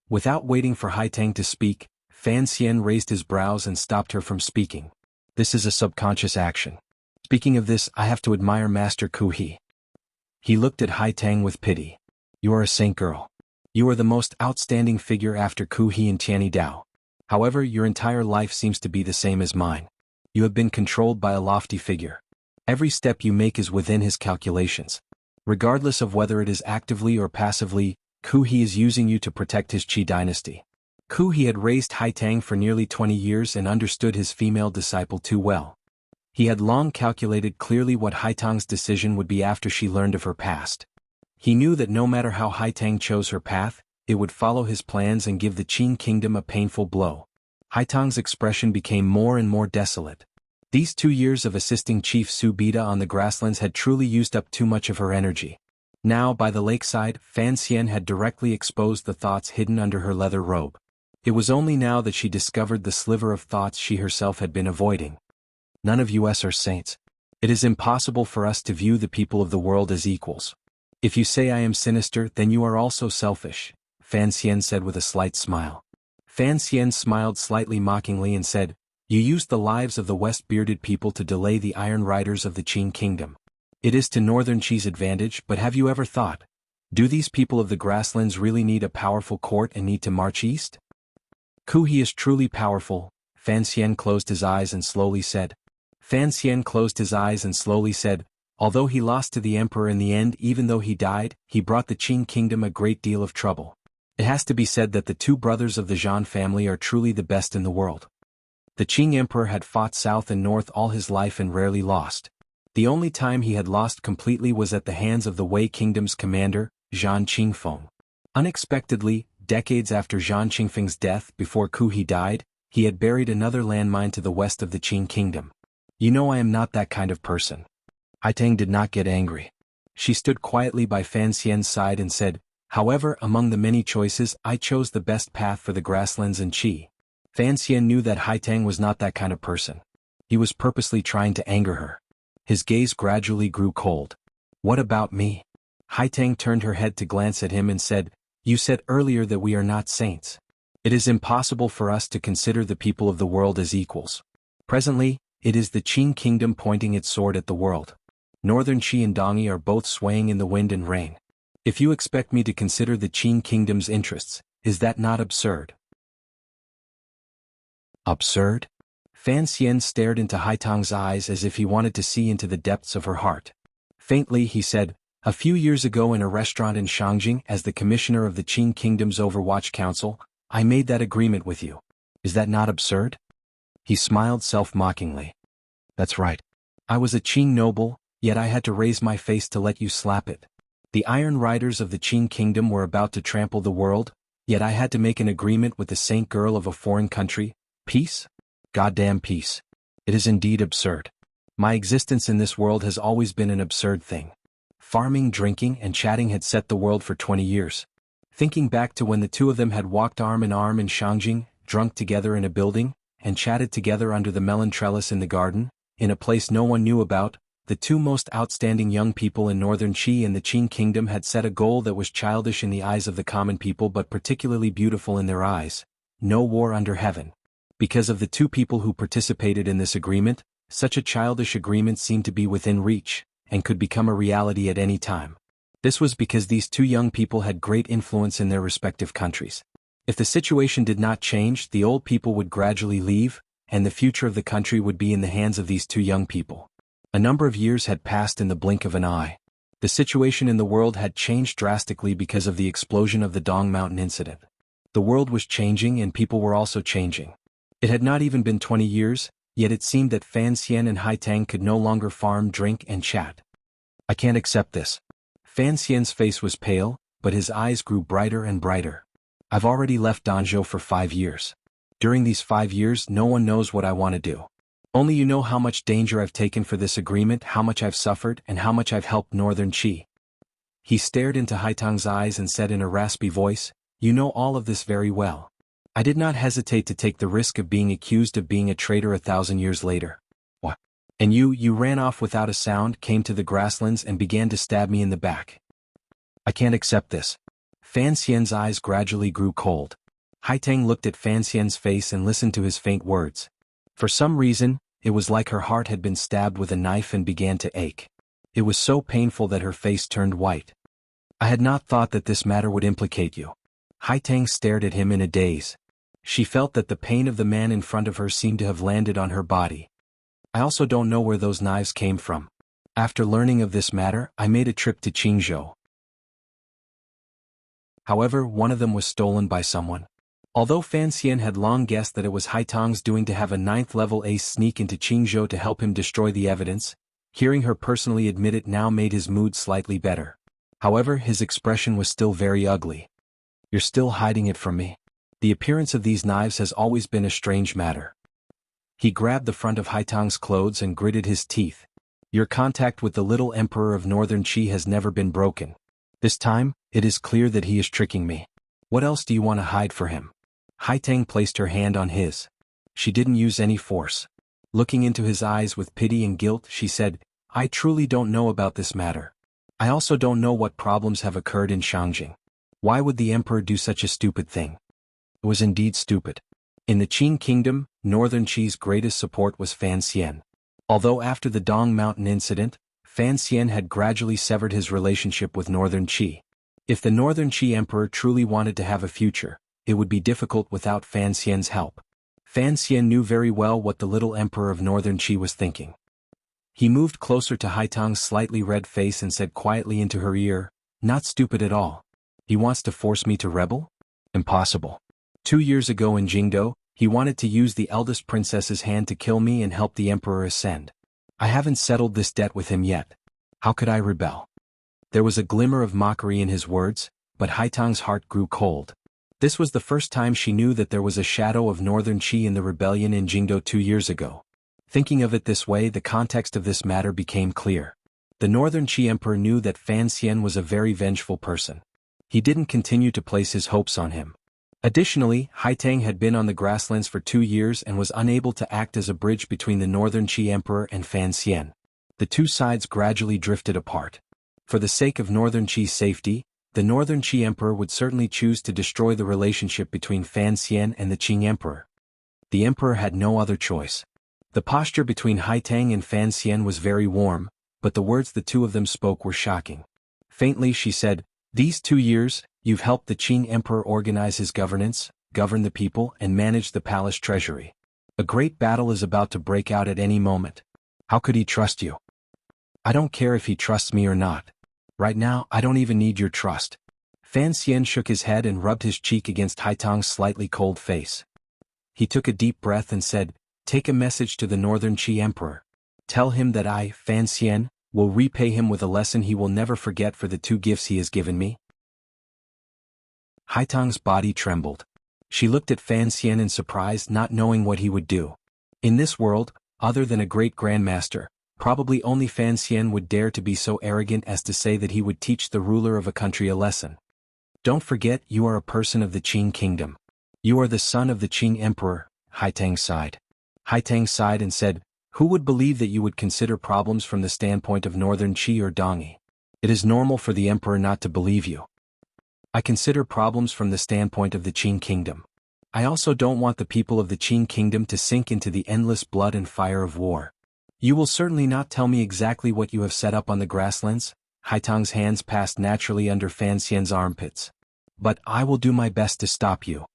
A: Without waiting for Haitang to speak, Fan Xian raised his brows and stopped her from speaking. This is a subconscious action. Speaking of this, I have to admire Master Ku He. He looked at Hai Tang with pity. You are a saint girl. You are the most outstanding figure after Ku He and Tianyi Dao. However, your entire life seems to be the same as mine. You have been controlled by a lofty figure. Every step you make is within his calculations. Regardless of whether it is actively or passively, Ku He is using you to protect his Qi dynasty. Ku He had raised Hai Tang for nearly 20 years and understood his female disciple too well. He had long calculated clearly what Hai Tang's decision would be after she learned of her past. He knew that no matter how Hai Tang chose her path, it would follow his plans and give the Qin kingdom a painful blow. Hai Tang's expression became more and more desolate. These 2 years of assisting Chief Su Bida on the grasslands had truly used up too much of her energy. Now, by the lakeside, Fan Xian had directly exposed the thoughts hidden under her leather robe. It was only now that she discovered the sliver of thoughts she herself had been avoiding. None of us are saints. It is impossible for us to view the people of the world as equals. If you say I am sinister, then you are also selfish, Fan Xian said with a slight smile. Fan Xian smiled slightly mockingly and said, You used the lives of the West-bearded people to delay the Iron Riders of the Qin kingdom. It is to Northern Qi's advantage, but have you ever thought, do these people of the grasslands really need a powerful court and need to march east? Ku He is truly powerful, Fan Xian closed his eyes and slowly said. Although he lost to the emperor in the end, even though he died, he brought the Qin kingdom a great deal of trouble. It has to be said that the 2 brothers of the Zhan family are truly the best in the world. The Qing emperor had fought south and north all his life and rarely lost. The only time he had lost completely was at the hands of the Wei kingdom's commander, Zhan Qingfeng. Unexpectedly, decades after Zhan Qingfeng's death, before Ku He died, he had buried another landmine to the west of the Qin kingdom. You know I am not that kind of person. Hai Tang did not get angry. She stood quietly by Fan Xian's side and said, However, among the many choices, I chose the best path for the grasslands and Qi. Fan Xian knew that Hai Tang was not that kind of person. He was purposely trying to anger her. His gaze gradually grew cold. What about me? Hai Tang turned her head to glance at him and said, You said earlier that we are not saints. It is impossible for us to consider the people of the world as equals. Presently, it is the Qin kingdom pointing its sword at the world. Northern Qi and Dongyi are both swaying in the wind and rain. If you expect me to consider the Qin kingdom's interests, is that not absurd? Absurd? Fan Xian stared into Hai Tang's eyes as if he wanted to see into the depths of her heart. Faintly he said, A few years ago in a restaurant in Shangjing, as the commissioner of the Qin kingdom's Overwatch Council, I made that agreement with you. Is that not absurd? He smiled self-mockingly. That's right. I was a Qin noble, yet I had to raise my face to let you slap it. The Iron Riders of the Qin kingdom were about to trample the world, yet I had to make an agreement with the saint girl of a foreign country. Peace? Goddamn peace. It is indeed absurd. My existence in this world has always been an absurd thing. Farming, drinking, and chatting had set the world for 20 years. Thinking back to when the 2 of them had walked arm in arm in Shangjing, drunk together in a building, and chatted together under the melon trellis in the garden, in a place no one knew about, the 2 most outstanding young people in Northern Qi and the Qin kingdom had set a goal that was childish in the eyes of the common people but particularly beautiful in their eyes. No war under heaven. Because of the 2 people who participated in this agreement, such a childish agreement seemed to be within reach, and could become a reality at any time. This was because these 2 young people had great influence in their respective countries. If the situation did not change, the old people would gradually leave, and the future of the country would be in the hands of these 2 young people. A number of years had passed in the blink of an eye. The situation in the world had changed drastically because of the explosion of the Dong Mountain incident. The world was changing and people were also changing. It had not even been 20 years, yet it seemed that Fan Xian and Hai Tang could no longer farm, drink, and chat. I can't accept this. Fan Xian's face was pale, but his eyes grew brighter and brighter. I've already left Danzhou for 5 years. During these 5 years, no one knows what I want to do. Only you know how much danger I've taken for this agreement, how much I've suffered, and how much I've helped Northern Qi. He stared into Hai Tang's eyes and said in a raspy voice, You know all of this very well. I did not hesitate to take the risk of being accused of being a traitor 1,000 years later. What? And you ran off without a sound, came to the grasslands and began to stab me in the back. I can't accept this. Fan Xian's eyes gradually grew cold. Haitang looked at Fan Xian's face and listened to his faint words. For some reason, it was like her heart had been stabbed with a knife and began to ache. It was so painful that her face turned white. I had not thought that this matter would implicate you. Haitang stared at him in a daze. She felt that the pain of the man in front of her seemed to have landed on her body. I also don't know where those knives came from. After learning of this matter, I made a trip to Qingzhou. However, one of them was stolen by someone. Although Fan Xian had long guessed that it was Haitang's doing to have a 9th-level ace sneak into Qingzhou to help him destroy the evidence, hearing her personally admit it now made his mood slightly better. However, his expression was still very ugly. You're still hiding it from me. The appearance of these knives has always been a strange matter. He grabbed the front of Haitang's clothes and gritted his teeth. Your contact with the little emperor of Northern Qi has never been broken. This time, it is clear that he is tricking me. What else do you want to hide for him? Haitang placed her hand on his. She didn't use any force. Looking into his eyes with pity and guilt, she said, I truly don't know about this matter. I also don't know what problems have occurred in Shangjing. Why would the emperor do such a stupid thing? It was indeed stupid. In the Qing kingdom, Northern Qi's greatest support was Fan Xian. Although after the Dong Mountain incident, Fan Xian had gradually severed his relationship with Northern Qi. If the Northern Qi emperor truly wanted to have a future, it would be difficult without Fan Xian's help. Fan Xian knew very well what the little emperor of Northern Qi was thinking. He moved closer to Haitang's slightly red face and said quietly into her ear, Not stupid at all. He wants to force me to rebel? Impossible. 2 years ago in Jingdo, he wanted to use the eldest princess's hand to kill me and help the emperor ascend. I haven't settled this debt with him yet. How could I rebel? There was a glimmer of mockery in his words, but Haitang's heart grew cold. This was the first time she knew that there was a shadow of Northern Qi in the rebellion in Jingdo 2 years ago. Thinking of it this way, the context of this matter became clear. The Northern Qi emperor knew that Fan Xian was a very vengeful person. He didn't continue to place his hopes on him. Additionally, Haitang had been on the grasslands for 2 years and was unable to act as a bridge between the Northern Qi emperor and Fan Xian. The two sides gradually drifted apart. For the sake of Northern Qi's safety, the Northern Qi emperor would certainly choose to destroy the relationship between Fan Xian and the Qing emperor. The emperor had no other choice. The posture between Haitang and Fan Xian was very warm, but the words the two of them spoke were shocking. Faintly she said, These 2 years, you've helped the Qing emperor organize his governance, govern the people, and manage the palace treasury. A great battle is about to break out at any moment. How could he trust you? I don't care if he trusts me or not. Right now, I don't even need your trust. Fan Xian shook his head and rubbed his cheek against Haitang's slightly cold face. He took a deep breath and said, Take a message to the Northern Qi emperor. Tell him that I, Fan Xian, will repay him with a lesson he will never forget for the 2 gifts he has given me. Haitang's body trembled. She looked at Fan Xian in surprise, not knowing what he would do. In this world, other than a great grandmaster, probably only Fan Xian would dare to be so arrogant as to say that he would teach the ruler of a country a lesson. Don't forget you are a person of the Qing kingdom. You are the son of the Qing emperor, Haitang sighed. Haitang sighed and said, Who would believe that you would consider problems from the standpoint of Northern Qi or Dongyi? It is normal for the emperor not to believe you. I consider problems from the standpoint of the Qing kingdom. I also don't want the people of the Qing kingdom to sink into the endless blood and fire of war. You will certainly not tell me exactly what you have set up on the grasslands. Haitang's hands passed naturally under Fan Xian's armpits. But I will do my best to stop you.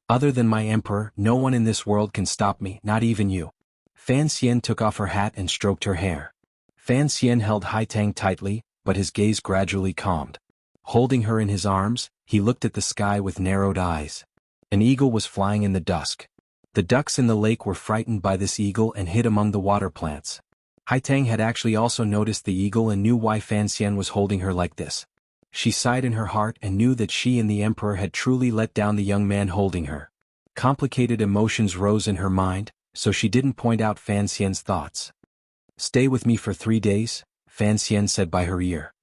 A: Other than my emperor, no one in this world can stop me, not even you. Fan Xian took off her hat and stroked her hair. Fan Xian held Haitang tightly, but his gaze gradually calmed. Holding her in his arms, he looked at the sky with narrowed eyes. An eagle was flying in the dusk. The ducks in the lake were frightened by this eagle and hid among the water plants. Haitang had actually also noticed the eagle and knew why Fan Xian was holding her like this. She sighed in her heart and knew that she and the emperor had truly let down the young man holding her. Complicated emotions rose in her mind, so she didn't point out Fan Xian's thoughts. Stay with me for 3 days, Fan Xian said by her ear.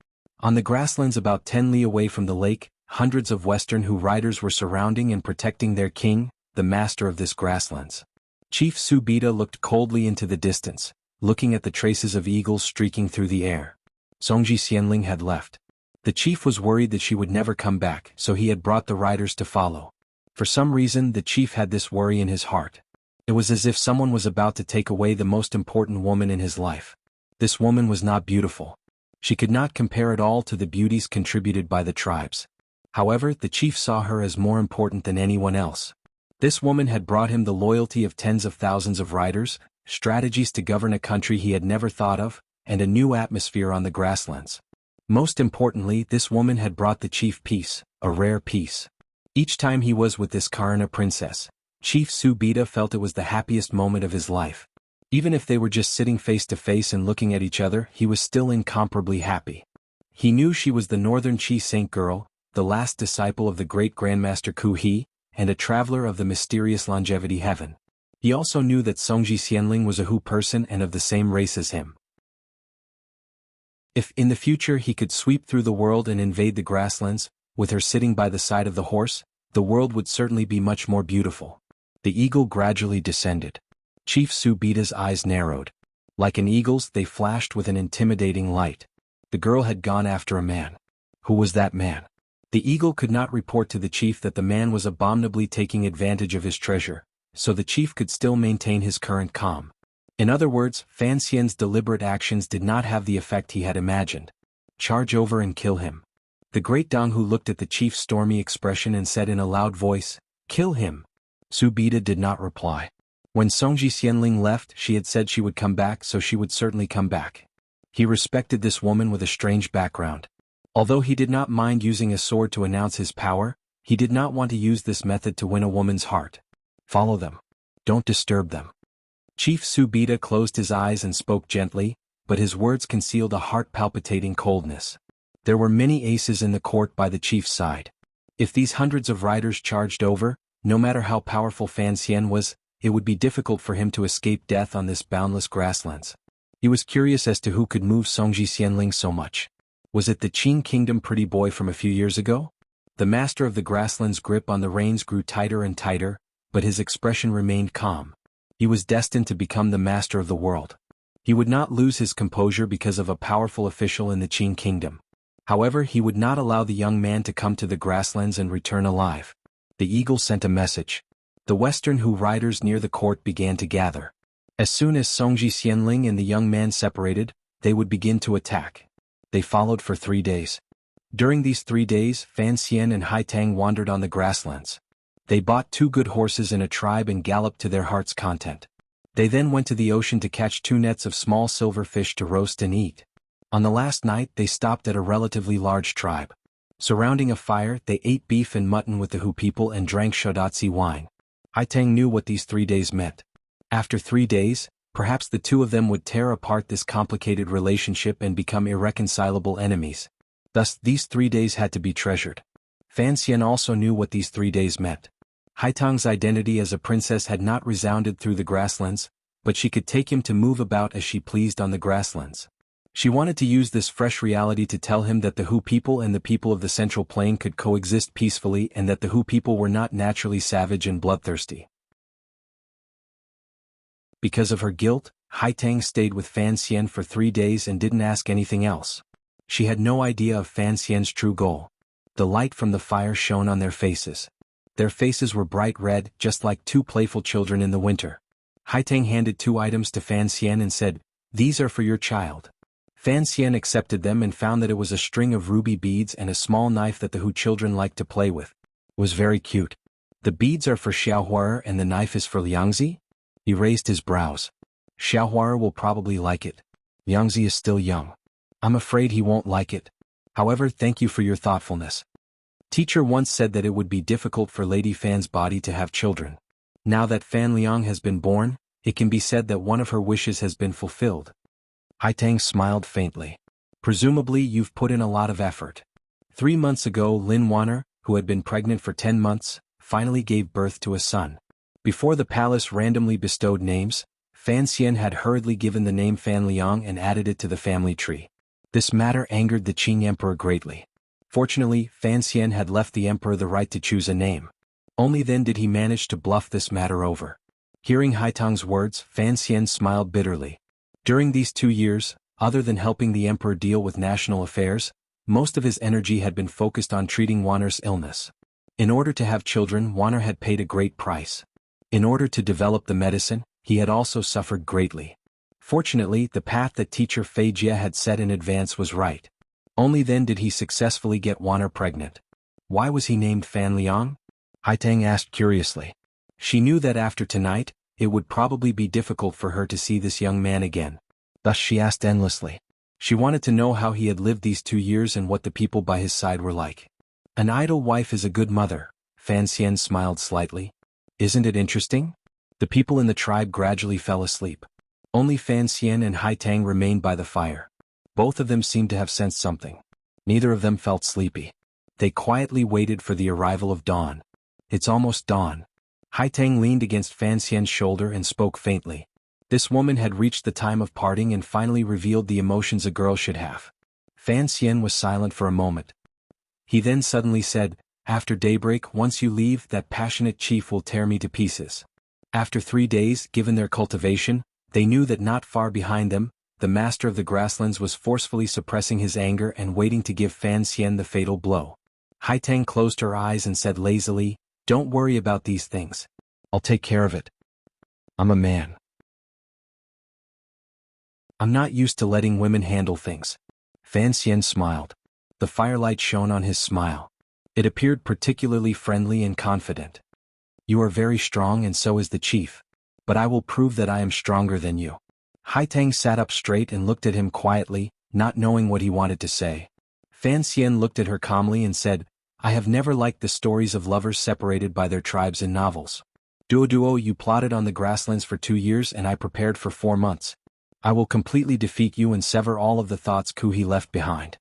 A: On the grasslands about 10 li away from the lake, hundreds of Western Hu riders were surrounding and protecting their king, the master of this grasslands. Chief Su Bida looked coldly into the distance, looking at the traces of eagles streaking through the air. Songji Xianling had left. The chief was worried that she would never come back, so he had brought the riders to follow. For some reason, the chief had this worry in his heart. It was as if someone was about to take away the most important woman in his life. This woman was not beautiful. She could not compare at all to the beauties contributed by the tribes. However, the chief saw her as more important than anyone else. This woman had brought him the loyalty of tens of thousands of riders, strategies to govern a country he had never thought of, and a new atmosphere on the grasslands. Most importantly, this woman had brought the chief peace, a rare peace. Each time he was with this Karna princess, Chief Subita felt it was the happiest moment of his life. Even if they were just sitting face to face and looking at each other, he was still incomparably happy. He knew she was the northern Chi Saint girl, the last disciple of the great Grandmaster Ku He, and a traveler of the mysterious longevity heaven. He also knew that Songji Xianling was a Hu person and of the same race as him. If in the future he could sweep through the world and invade the grasslands, with her sitting by the side of the horse, the world would certainly be much more beautiful. The eagle gradually descended. Chief Subita's eyes narrowed. Like an eagle's, they flashed with an intimidating light. The girl had gone after a man. Who was that man? The eagle could not report to the chief that the man was abominably taking advantage of his treasure, so the chief could still maintain his current calm. In other words, Fan Xian's deliberate actions did not have the effect he had imagined. Charge over and kill him. The great Dong Hu looked at the chief's stormy expression and said in a loud voice, "Kill him." Subita did not reply. When Songji Xianling left, she had said she would come back, so she would certainly come back. He respected this woman with a strange background. Although he did not mind using a sword to announce his power, he did not want to use this method to win a woman's heart. Follow them. Don't disturb them. Chief Subita closed his eyes and spoke gently, but his words concealed a heart-palpitating coldness. There were many aces in the court by the chief's side. If these hundreds of riders charged over, no matter how powerful Fan Xian was, it would be difficult for him to escape death on this boundless grasslands. He was curious as to who could move Songji Xianling so much. Was it the Qing Kingdom pretty boy from a few years ago? The master of the grasslands' grip on the reins grew tighter and tighter, but his expression remained calm. He was destined to become the master of the world. He would not lose his composure because of a powerful official in the Qing Kingdom. However, he would not allow the young man to come to the grasslands and return alive. The eagle sent a message. The Western Hu riders near the court began to gather. As soon as Songji Xianling and the young man separated, they would begin to attack. They followed for 3 days. During these 3 days, Fan Xian and Hai Tang wandered on the grasslands. They bought 2 good horses in a tribe and galloped to their heart's content. They then went to the ocean to catch 2 nets of small silver fish to roast and eat. On the last night, they stopped at a relatively large tribe. Surrounding a fire, they ate beef and mutton with the Hu people and drank Shodatsi wine. Hai Tang knew what these 3 days meant. After 3 days, perhaps the 2 of them would tear apart this complicated relationship and become irreconcilable enemies. Thus, these 3 days had to be treasured. Fan Xian also knew what these 3 days meant. Hai Tang's identity as a princess had not resounded through the grasslands, but she could take him to move about as she pleased on the grasslands. She wanted to use this fresh reality to tell him that the Hu people and the people of the Central Plain could coexist peacefully and that the Hu people were not naturally savage and bloodthirsty. Because of her guilt, Hai Tang stayed with Fan Xian for 3 days and didn't ask anything else. She had no idea of Fan Xian's true goal. The light from the fire shone on their faces. Their faces were bright red, just like 2 playful children in the winter. Hai Tang handed 2 items to Fan Xian and said, "These are for your child." Fan Xian accepted them and found that it was a string of ruby beads and a small knife that the Hu children liked to play with. It was very cute. "The beads are for Xiaohuar and the knife is for Liangzi?" He raised his brows. "Xiaohuar will probably like it. Liangzi is still young. I'm afraid he won't like it. However, thank you for your thoughtfulness. Teacher once said that it would be difficult for Lady Fan's body to have children. Now that Fan Liang has been born, it can be said that one of her wishes has been fulfilled." Hai Tang smiled faintly. "Presumably you've put in a lot of effort." 3 months ago, Lin Wanner, who had been pregnant for 10 months, finally gave birth to a son. Before the palace randomly bestowed names, Fan Xian had hurriedly given the name Fan Liang and added it to the family tree. This matter angered the Qing emperor greatly. Fortunately, Fan Xian had left the emperor the right to choose a name. Only then did he manage to bluff this matter over. Hearing Hai Tang's words, Fan Xian smiled bitterly. During these 2 years, other than helping the emperor deal with national affairs, most of his energy had been focused on treating Wanner's illness. In order to have children, Wanner had paid a great price. In order to develop the medicine, he had also suffered greatly. Fortunately, the path that teacher Fei Jie had set in advance was right. Only then did he successfully get Wanner pregnant. Why was he named Fan Liang? Haitang asked curiously. She knew that after tonight, it would probably be difficult for her to see this young man again. Thus she asked endlessly. She wanted to know how he had lived these 2 years and what the people by his side were like. An idle wife is a good mother, Fan Xian smiled slightly. Isn't it interesting? The people in the tribe gradually fell asleep. Only Fan Xian and Haitang remained by the fire. Both of them seemed to have sensed something. Neither of them felt sleepy. They quietly waited for the arrival of dawn. It's almost dawn. Haitang leaned against Fan Xian's shoulder and spoke faintly. This woman had reached the time of parting and finally revealed the emotions a girl should have. Fan Xian was silent for a moment. He then suddenly said, "After daybreak, once you leave, that passionate chief will tear me to pieces." After 3 days, given their cultivation, they knew that not far behind them, the master of the grasslands was forcefully suppressing his anger and waiting to give Fan Xian the fatal blow. Haitang closed her eyes and said lazily, "Don't worry about these things. I'll take care of it. I'm a man. I'm not used to letting women handle things." Fan Xian smiled. The firelight shone on his smile. It appeared particularly friendly and confident. "You are very strong and so is the chief. But I will prove that I am stronger than you." Haitang sat up straight and looked at him quietly, not knowing what he wanted to say. Fan Xian looked at her calmly and said, "I have never liked the stories of lovers separated by their tribes in novels. Duo, you plotted on the grasslands for 2 years and I prepared for 4 months. I will completely defeat you and sever all of the thoughts Kuhi left behind.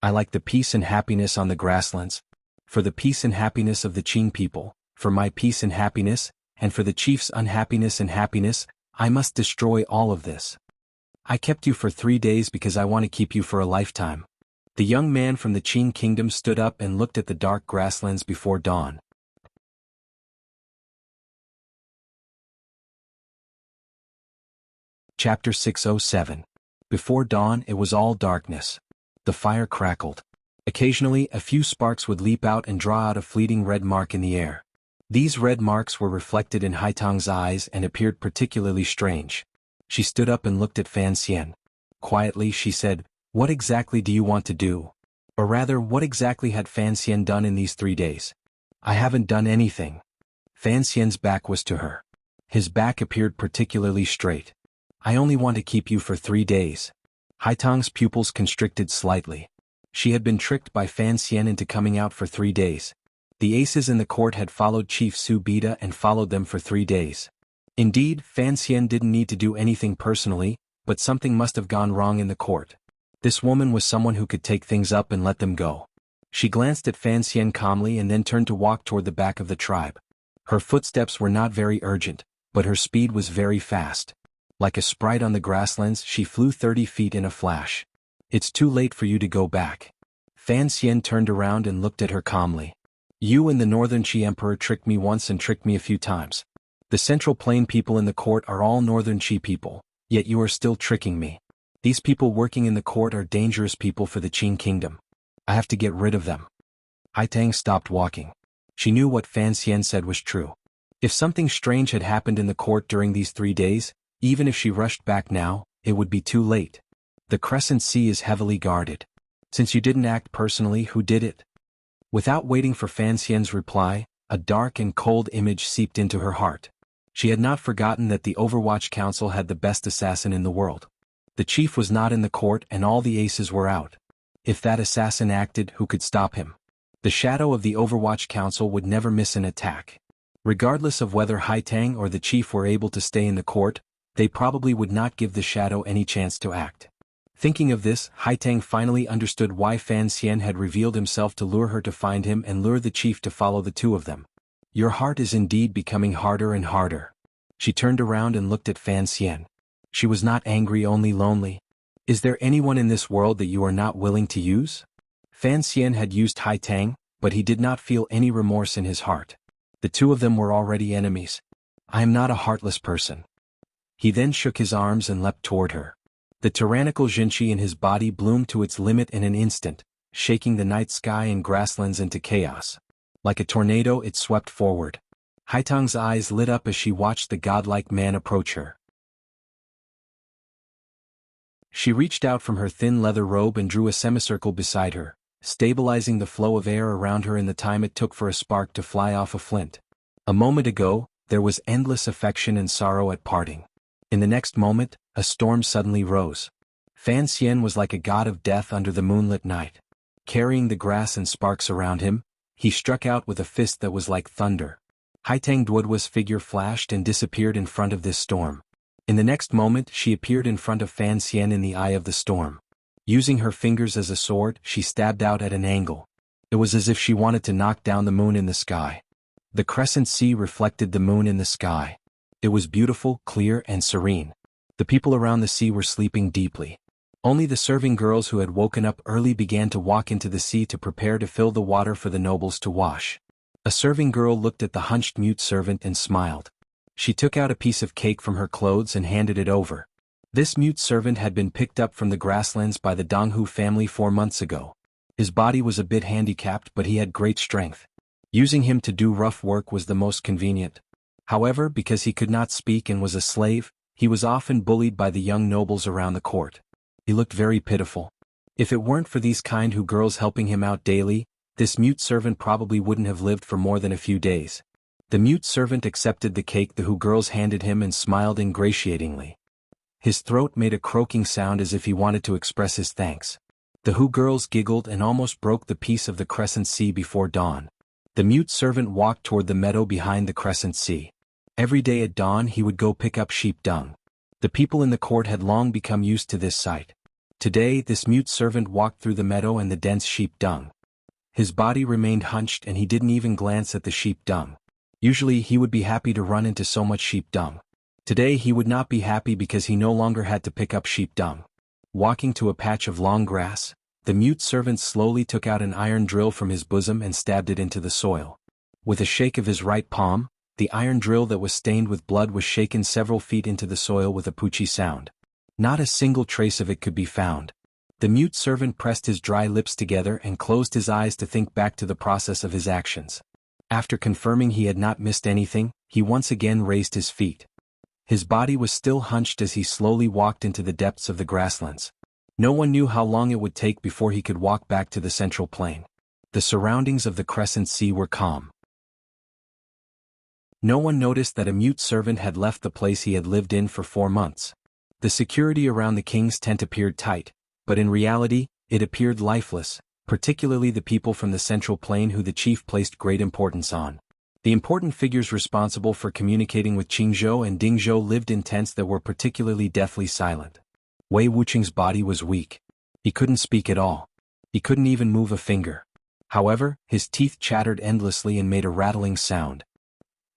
A: I like the peace and happiness on the grasslands. For the peace and happiness of the Qing people, for my peace and happiness, and for the chief's unhappiness and happiness, I must destroy all of this. I kept you for 3 days because I want to keep you for a lifetime." The young man from the Qing kingdom stood up and looked at the dark grasslands before dawn. Chapter 607. Before dawn it was all darkness. The fire crackled. Occasionally a few sparks would leap out and draw out a fleeting red mark in the air. These red marks were reflected in Haitang's eyes and appeared particularly strange. She stood up and looked at Fan Xian. Quietly she said, "What exactly do you want to do? Or rather, what exactly had Fan Xian done in these 3 days?" "I haven't done anything." Fan Xian's back was to her. His back appeared particularly straight. "I only want to keep you for 3 days." Haitang's pupils constricted slightly. She had been tricked by Fan Xian into coming out for 3 days. The aces in the court had followed Chief Su Bida and followed them for 3 days. Indeed, Fan Xian didn't need to do anything personally, but something must have gone wrong in the court. This woman was someone who could take things up and let them go. She glanced at Fan Xian calmly and then turned to walk toward the back of the tribe. Her footsteps were not very urgent, but her speed was very fast. Like a sprite on the grasslands, she flew 30 feet in a flash. "It's too late for you to go back." Fan Xian turned around and looked at her calmly. "You and the Northern Qi Emperor tricked me once and tricked me a few times. The Central Plain people in the court are all Northern Qi people, yet you are still tricking me. These people working in the court are dangerous people for the Qing kingdom. I have to get rid of them." Haitang stopped walking. She knew what Fan Xian said was true. If something strange had happened in the court during these 3 days, even if she rushed back now, it would be too late. The Crescent Sea is heavily guarded. Since you didn't act personally, who did it? Without waiting for Fan Xian's reply, a dark and cold image seeped into her heart. She had not forgotten that the Overwatch Council had the best assassin in the world. The chief was not in the court and all the aces were out. If that assassin acted, who could stop him? The shadow of the Overwatch Council would never miss an attack. Regardless of whether Haitang or the chief were able to stay in the court, they probably would not give the shadow any chance to act. Thinking of this, Haitang finally understood why Fan Xian had revealed himself to lure her to find him and lure the chief to follow the two of them. Your heart is indeed becoming harder and harder. She turned around and looked at Fan Xian. She was not angry, only lonely. Is there anyone in this world that you are not willing to use? Fan Xian had used Haitang, but he did not feel any remorse in his heart. The two of them were already enemies. I am not a heartless person. He then shook his arms and leapt toward her. The tyrannical Jinqi in his body bloomed to its limit in an instant, shaking the night sky and grasslands into chaos. Like a tornado it swept forward. Haitang's eyes lit up as she watched the godlike man approach her. She reached out from her thin leather robe and drew a semicircle beside her, stabilizing the flow of air around her in the time it took for a spark to fly off a flint. A moment ago, there was endless affection and sorrow at parting. In the next moment, a storm suddenly rose. Fan Xian was like a god of death under the moonlit night. Carrying the grass and sparks around him, he struck out with a fist that was like thunder. Haitang Duodua's figure flashed and disappeared in front of this storm. In the next moment she appeared in front of Fan Xian in the eye of the storm. Using her fingers as a sword, she stabbed out at an angle. It was as if she wanted to knock down the moon in the sky. The crescent sea reflected the moon in the sky. It was beautiful, clear, and serene. The people around the sea were sleeping deeply. Only the serving girls who had woken up early began to walk into the sea to prepare to fill the water for the nobles to wash. A serving girl looked at the hunched mute servant and smiled. She took out a piece of cake from her clothes and handed it over. This mute servant had been picked up from the grasslands by the Donghu family 4 months ago. His body was a bit handicapped, but he had great strength. Using him to do rough work was the most convenient. However, because he could not speak and was a slave, he was often bullied by the young nobles around the court. He looked very pitiful. If it weren't for these kind Hu girls helping him out daily, this mute servant probably wouldn't have lived for more than a few days. The mute servant accepted the cake the Hu girls handed him and smiled ingratiatingly. His throat made a croaking sound as if he wanted to express his thanks. The Hu girls giggled and almost broke the piece of the crescent sea before dawn. The mute servant walked toward the meadow behind the crescent sea. Every day at dawn he would go pick up sheep dung. The people in the court had long become used to this sight. Today this mute servant walked through the meadow and the dense sheep dung. His body remained hunched and he didn't even glance at the sheep dung. Usually he would be happy to run into so much sheep dung. Today he would not be happy because he no longer had to pick up sheep dung. Walking to a patch of long grass, the mute servant slowly took out an iron drill from his bosom and stabbed it into the soil. With a shake of his right palm, the iron drill that was stained with blood was shaken several feet into the soil with a poochie sound. Not a single trace of it could be found. The mute servant pressed his dry lips together and closed his eyes to think back to the process of his actions. After confirming he had not missed anything, he once again raised his feet. His body was still hunched as he slowly walked into the depths of the grasslands. No one knew how long it would take before he could walk back to the central plain. The surroundings of the crescent sea were calm. No one noticed that a mute servant had left the place he had lived in for 4 months. The security around the king's tent appeared tight, but in reality, it appeared lifeless, particularly the people from the central plain who the chief placed great importance on. The important figures responsible for communicating with Qingzhou and Dingzhou lived in tents that were particularly deathly silent. Wei Wuqing's body was weak. He couldn't speak at all. He couldn't even move a finger. However, his teeth chattered endlessly and made a rattling sound.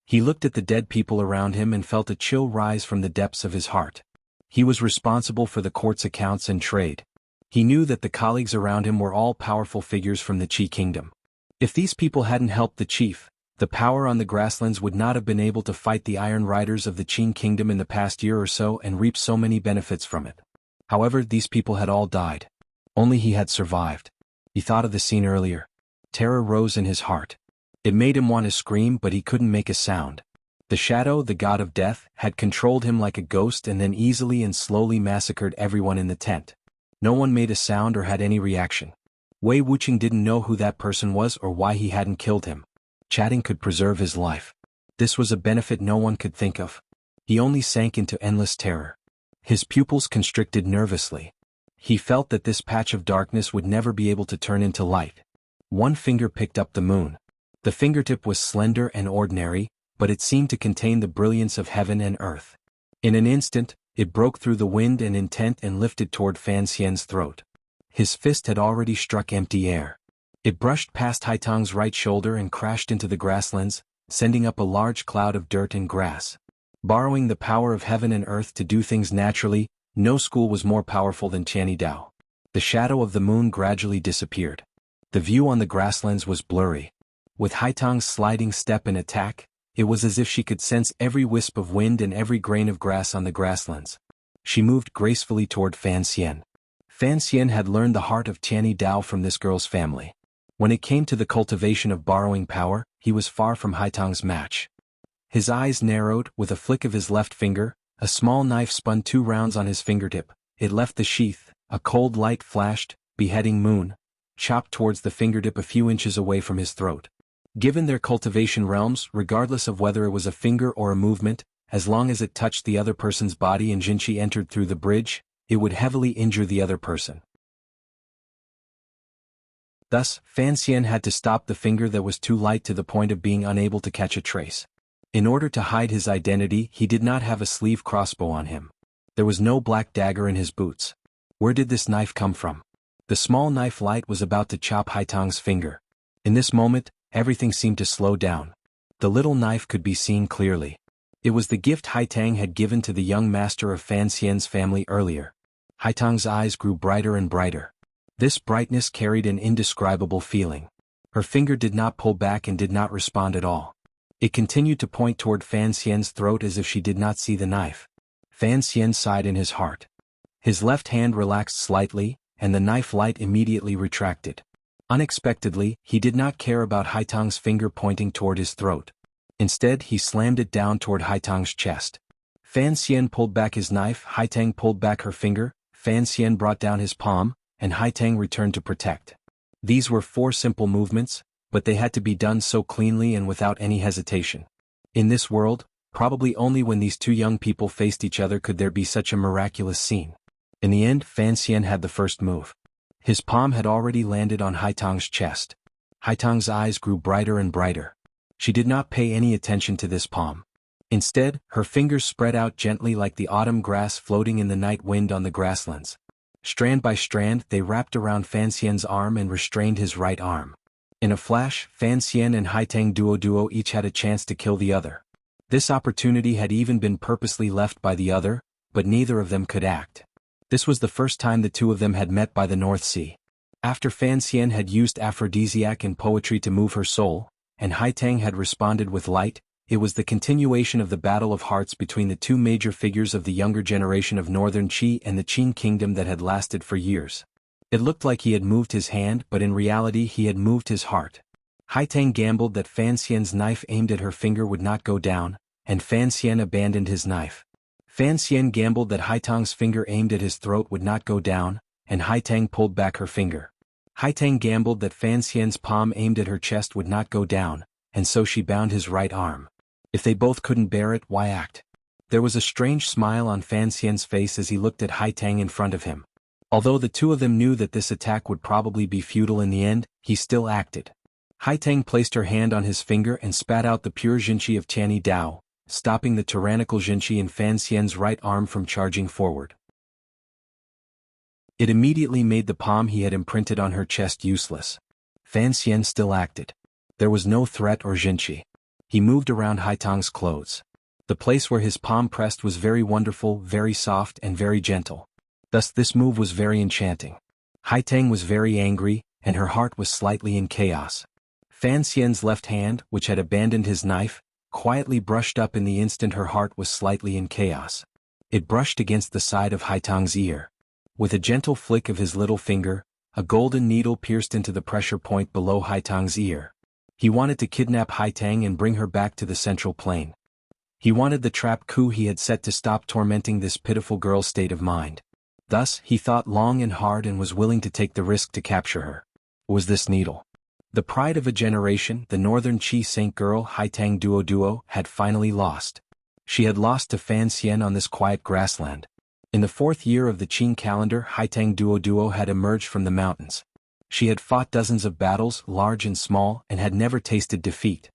A: He looked at the dead people around him and felt a chill rise from the depths of his heart. He was responsible for the court's accounts and trade. He knew that the colleagues around him were all powerful figures from the Qi kingdom. If these people hadn't helped the chief, the power on the grasslands would not have been able to fight the Iron Riders of the Qing kingdom in the past year or so and reap so many benefits from it. However, these people had all died. Only he had survived. He thought of the scene earlier. Terror rose in his heart. It made him want to scream, but he couldn't make a sound. The shadow, the god of death, had controlled him like a ghost and then easily and slowly massacred everyone in the tent. No one made a sound or had any reaction. Wei Wuqing didn't know who that person was or why he hadn't killed him. Chatting could preserve his life. This was a benefit no one could think of. He only sank into endless terror. His pupils constricted nervously. He felt that this patch of darkness would never be able to turn into light. One finger picked up the moon. The fingertip was slender and ordinary, but it seemed to contain the brilliance of heaven and earth. In an instant, it broke through the wind and intent and lifted toward Fan Xian's throat. His fist had already struck empty air. It brushed past Haitang's right shoulder and crashed into the grasslands, sending up a large cloud of dirt and grass. Borrowing the power of heaven and earth to do things naturally, no school was more powerful than Qiani Dao. The shadow of the moon gradually disappeared. The view on the grasslands was blurry. With Haitang's sliding step and attack, it was as if she could sense every wisp of wind and every grain of grass on the grasslands. She moved gracefully toward Fan Xian. Fan Xian had learned the heart of Qiani Dao from this girl's family. When it came to the cultivation of borrowing power, he was far from Haitang's match. His eyes narrowed. With a flick of his left finger, a small knife spun 2 rounds on his fingertip. It left the sheath. A cold light flashed, beheading Moon, chopped towards the fingertip a few inches away from his throat. Given their cultivation realms, regardless of whether it was a finger or a movement, as long as it touched the other person's body and Jinchi entered through the bridge, it would heavily injure the other person. Thus, Fan Xian had to stop the finger that was too light to the point of being unable to catch a trace. In order to hide his identity, he did not have a sleeve crossbow on him. There was no black dagger in his boots. Where did this knife come from? The small knife light was about to chop Haitang's finger. In this moment, everything seemed to slow down. The little knife could be seen clearly. It was the gift Haitang had given to the young master of Fan Xian's family earlier. Haitang's eyes grew brighter and brighter. This brightness carried an indescribable feeling. Her finger did not pull back and did not respond at all. It continued to point toward Fan Xian's throat as if she did not see the knife. Fan Xian sighed in his heart. His left hand relaxed slightly, and the knife light immediately retracted. Unexpectedly, he did not care about Haitang's finger pointing toward his throat. Instead, he slammed it down toward Haitang's chest. Fan Xian pulled back his knife, Haitang pulled back her finger, Fan Xian brought down his palm, and Haitang returned to protect. These were 4 simple movements, but they had to be done so cleanly and without any hesitation. In this world, probably only when these 2 young people faced each other could there be such a miraculous scene. In the end, Fan Xian had the first move. His palm had already landed on Haitang's chest. Haitang's eyes grew brighter and brighter. She did not pay any attention to this palm. Instead, her fingers spread out gently like the autumn grass floating in the night wind on the grasslands. Strand by strand, they wrapped around Fan Xian's arm and restrained his right arm. In a flash, Fan Xian and Haitang Duo each had a chance to kill the other. This opportunity had even been purposely left by the other, but neither of them could act. This was the first time the 2 of them had met by the North Sea. After Fan Xian had used aphrodisiac and poetry to move her soul, and Haitang had responded with light, it was the continuation of the battle of hearts between the 2 major figures of the younger generation of Northern Qi and the Qin kingdom that had lasted for years. It looked like he had moved his hand, but in reality he had moved his heart. Haitang gambled that Fan Xian's knife aimed at her finger would not go down, and Fan Xian abandoned his knife. Fan Xian gambled that Haitang's finger aimed at his throat would not go down, and Haitang pulled back her finger. Haitang gambled that Fan Xian's palm aimed at her chest would not go down, and so she bound his right arm. If they both couldn't bear it, why act? There was a strange smile on Fan Xian's face as he looked at Haitang in front of him. Although the 2 of them knew that this attack would probably be futile in the end, he still acted. Haitang placed her hand on his finger and spat out the pure Jinchi of Tianyi Dao, stopping the tyrannical Jinchi in Fan Xian's right arm from charging forward. It immediately made the palm he had imprinted on her chest useless. Fan Xian still acted. There was no threat or Jinchi. He moved around Haitang's clothes. The place where his palm pressed was very wonderful, very soft and very gentle. Thus this move was very enchanting. Haitang was very angry, and her heart was slightly in chaos. Fan Xian's left hand, which had abandoned his knife, quietly brushed up in the instant her heart was slightly in chaos. It brushed against the side of Haitang's ear. With a gentle flick of his little finger, a golden needle pierced into the pressure point below Haitang's ear. He wanted to kidnap Haitang and bring her back to the central plane. He wanted the trap coup he had set to stop tormenting this pitiful girl's state of mind. Thus, he thought long and hard and was willing to take the risk to capture her. Was this needle? The pride of a generation, the Northern Qi Saint girl Haitang Duo had finally lost. She had lost to Fan Xian on this quiet grassland. In the 4th year of the Qin calendar, Haitang Duo had emerged from the mountains. She had fought dozens of battles, large and small, and had never tasted defeat.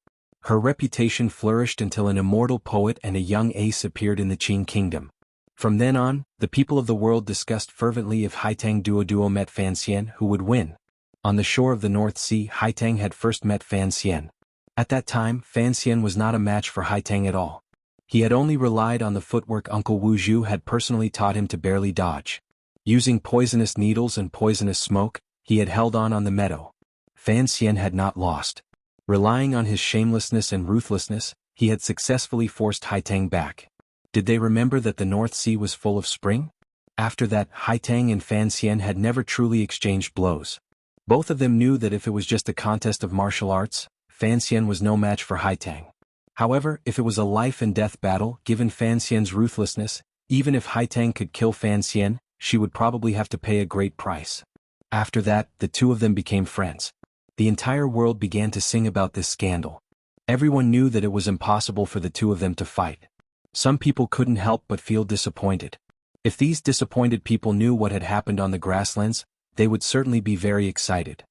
A: Her reputation flourished until an immortal poet and a young ace appeared in the Qin kingdom. From then on, the people of the world discussed fervently if Haitang Duo met Fan Xian, who would win. On the shore of the North Sea, Haitang had first met Fan Xian. At that time, Fan Xian was not a match for Haitang at all. He had only relied on the footwork Uncle Wu Zhu had personally taught him to barely dodge. Using poisonous needles and poisonous smoke, he had held on the meadow. Fan Xian had not lost. Relying on his shamelessness and ruthlessness, he had successfully forced Haitang back. Did they remember that the North Sea was full of spring? After that, Haitang and Fan Xian had never truly exchanged blows. Both of them knew that if it was just a contest of martial arts, Fan Xian was no match for Haitang. However, if it was a life-and-death battle, given Fan Xian's ruthlessness, even if Haitang could kill Fan Xian, she would probably have to pay a great price. After that, the two of them became friends. The entire world began to sing about this scandal. Everyone knew that it was impossible for the two of them to fight. Some people couldn't help but feel disappointed. If these disappointed people knew what had happened on the grasslands, they would certainly be very excited.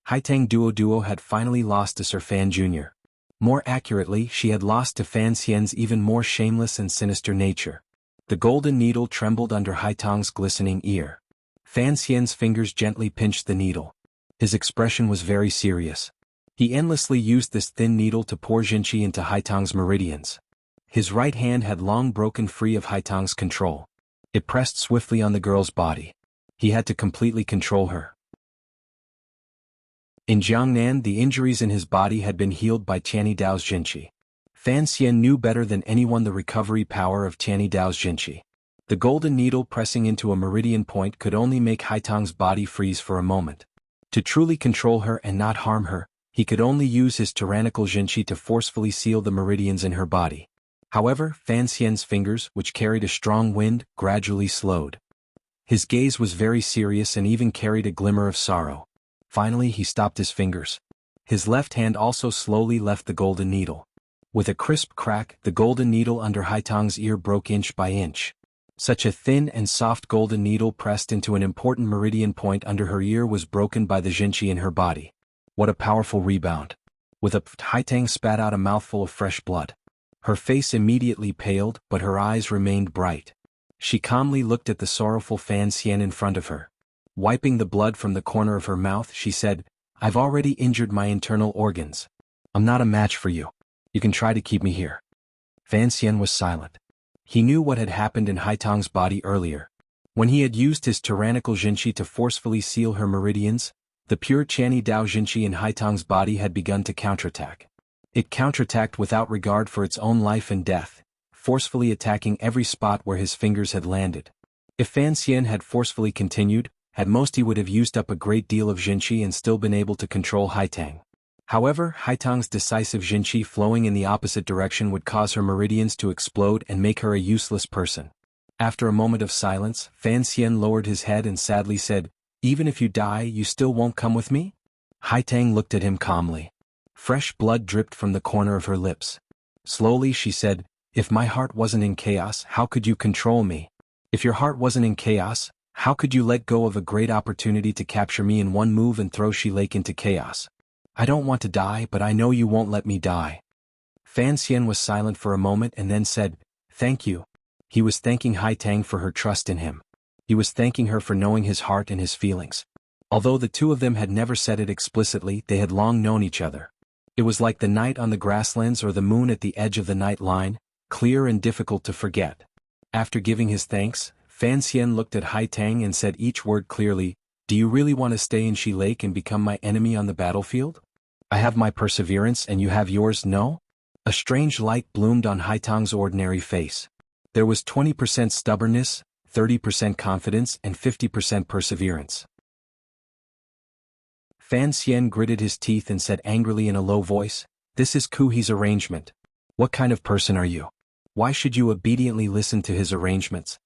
A: Haitang Duo had finally lost to Sir Fan Jr. More accurately, she had lost to Fan Xian's even more shameless and sinister nature. The golden needle trembled under Haitang's glistening ear. Fan Xian's fingers gently pinched the needle. His expression was very serious. He endlessly used this thin needle to pour Jinqi into Haitang's meridians. His right hand had long broken free of Haitang's control. It pressed swiftly on the girl's body. He had to completely control her. In Jiangnan, the injuries in his body had been healed by Tianyi Dao's Jinqi. Fan Xian knew better than anyone the recovery power of Tianyi Dao's Jinqi. The golden needle pressing into a meridian point could only make Haitang's body freeze for a moment. To truly control her and not harm her, he could only use his tyrannical Jinqi to forcefully seal the meridians in her body. However, Fan Xian's fingers, which carried a strong wind, gradually slowed. His gaze was very serious and even carried a glimmer of sorrow. Finally, he stopped his fingers. His left hand also slowly left the golden needle. With a crisp crack, the golden needle under Haitang's ear broke inch by inch. Such a thin and soft golden needle pressed into an important meridian point under her ear was broken by the Jinqi in her body. What a powerful rebound. With a Haitang spat out a mouthful of fresh blood. Her face immediately paled, but her eyes remained bright. She calmly looked at the sorrowful Fan Xian in front of her. Wiping the blood from the corner of her mouth, she said, "I've already injured my internal organs. I'm not a match for you. You can try to keep me here." Fan Xian was silent. He knew what had happened in Haitang's body earlier. When he had used his tyrannical Jinqi to forcefully seal her meridians, the pure Tianyi Dao Jinqi in Haitang's body had begun to counterattack. It counterattacked without regard for its own life and death, forcefully attacking every spot where his fingers had landed. If Fan Xian had forcefully continued, at most he would have used up a great deal of Jinqi and still been able to control Haitang. However, Haitang's decisive Jinqi flowing in the opposite direction would cause her meridians to explode and make her a useless person. After a moment of silence, Fan Xian lowered his head and sadly said, "Even if you die, you still won't come with me?" Haitang looked at him calmly. Fresh blood dripped from the corner of her lips. Slowly she said, "If my heart wasn't in chaos, how could you control me? If your heart wasn't in chaos, how could you let go of a great opportunity to capture me in one move and throw Shi Lake into chaos? I don't want to die, but I know you won't let me die." Fan Xian was silent for a moment and then said, "Thank you." He was thanking Haitang for her trust in him. He was thanking her for knowing his heart and his feelings. Although the two of them had never said it explicitly, they had long known each other. It was like the night on the grasslands or the moon at the edge of the night line, clear and difficult to forget. After giving his thanks, Fan Xian looked at Haitang and said each word clearly, "Do you really want to stay in Shi Lake and become my enemy on the battlefield? I have my perseverance and you have yours, no?" A strange light bloomed on Haitang's ordinary face. There was 20% stubbornness, 30% confidence and 50% perseverance. Fan Xian gritted his teeth and said angrily in a low voice, "This is Kuhi's arrangement. What kind of person are you? Why should you obediently listen to his arrangements?"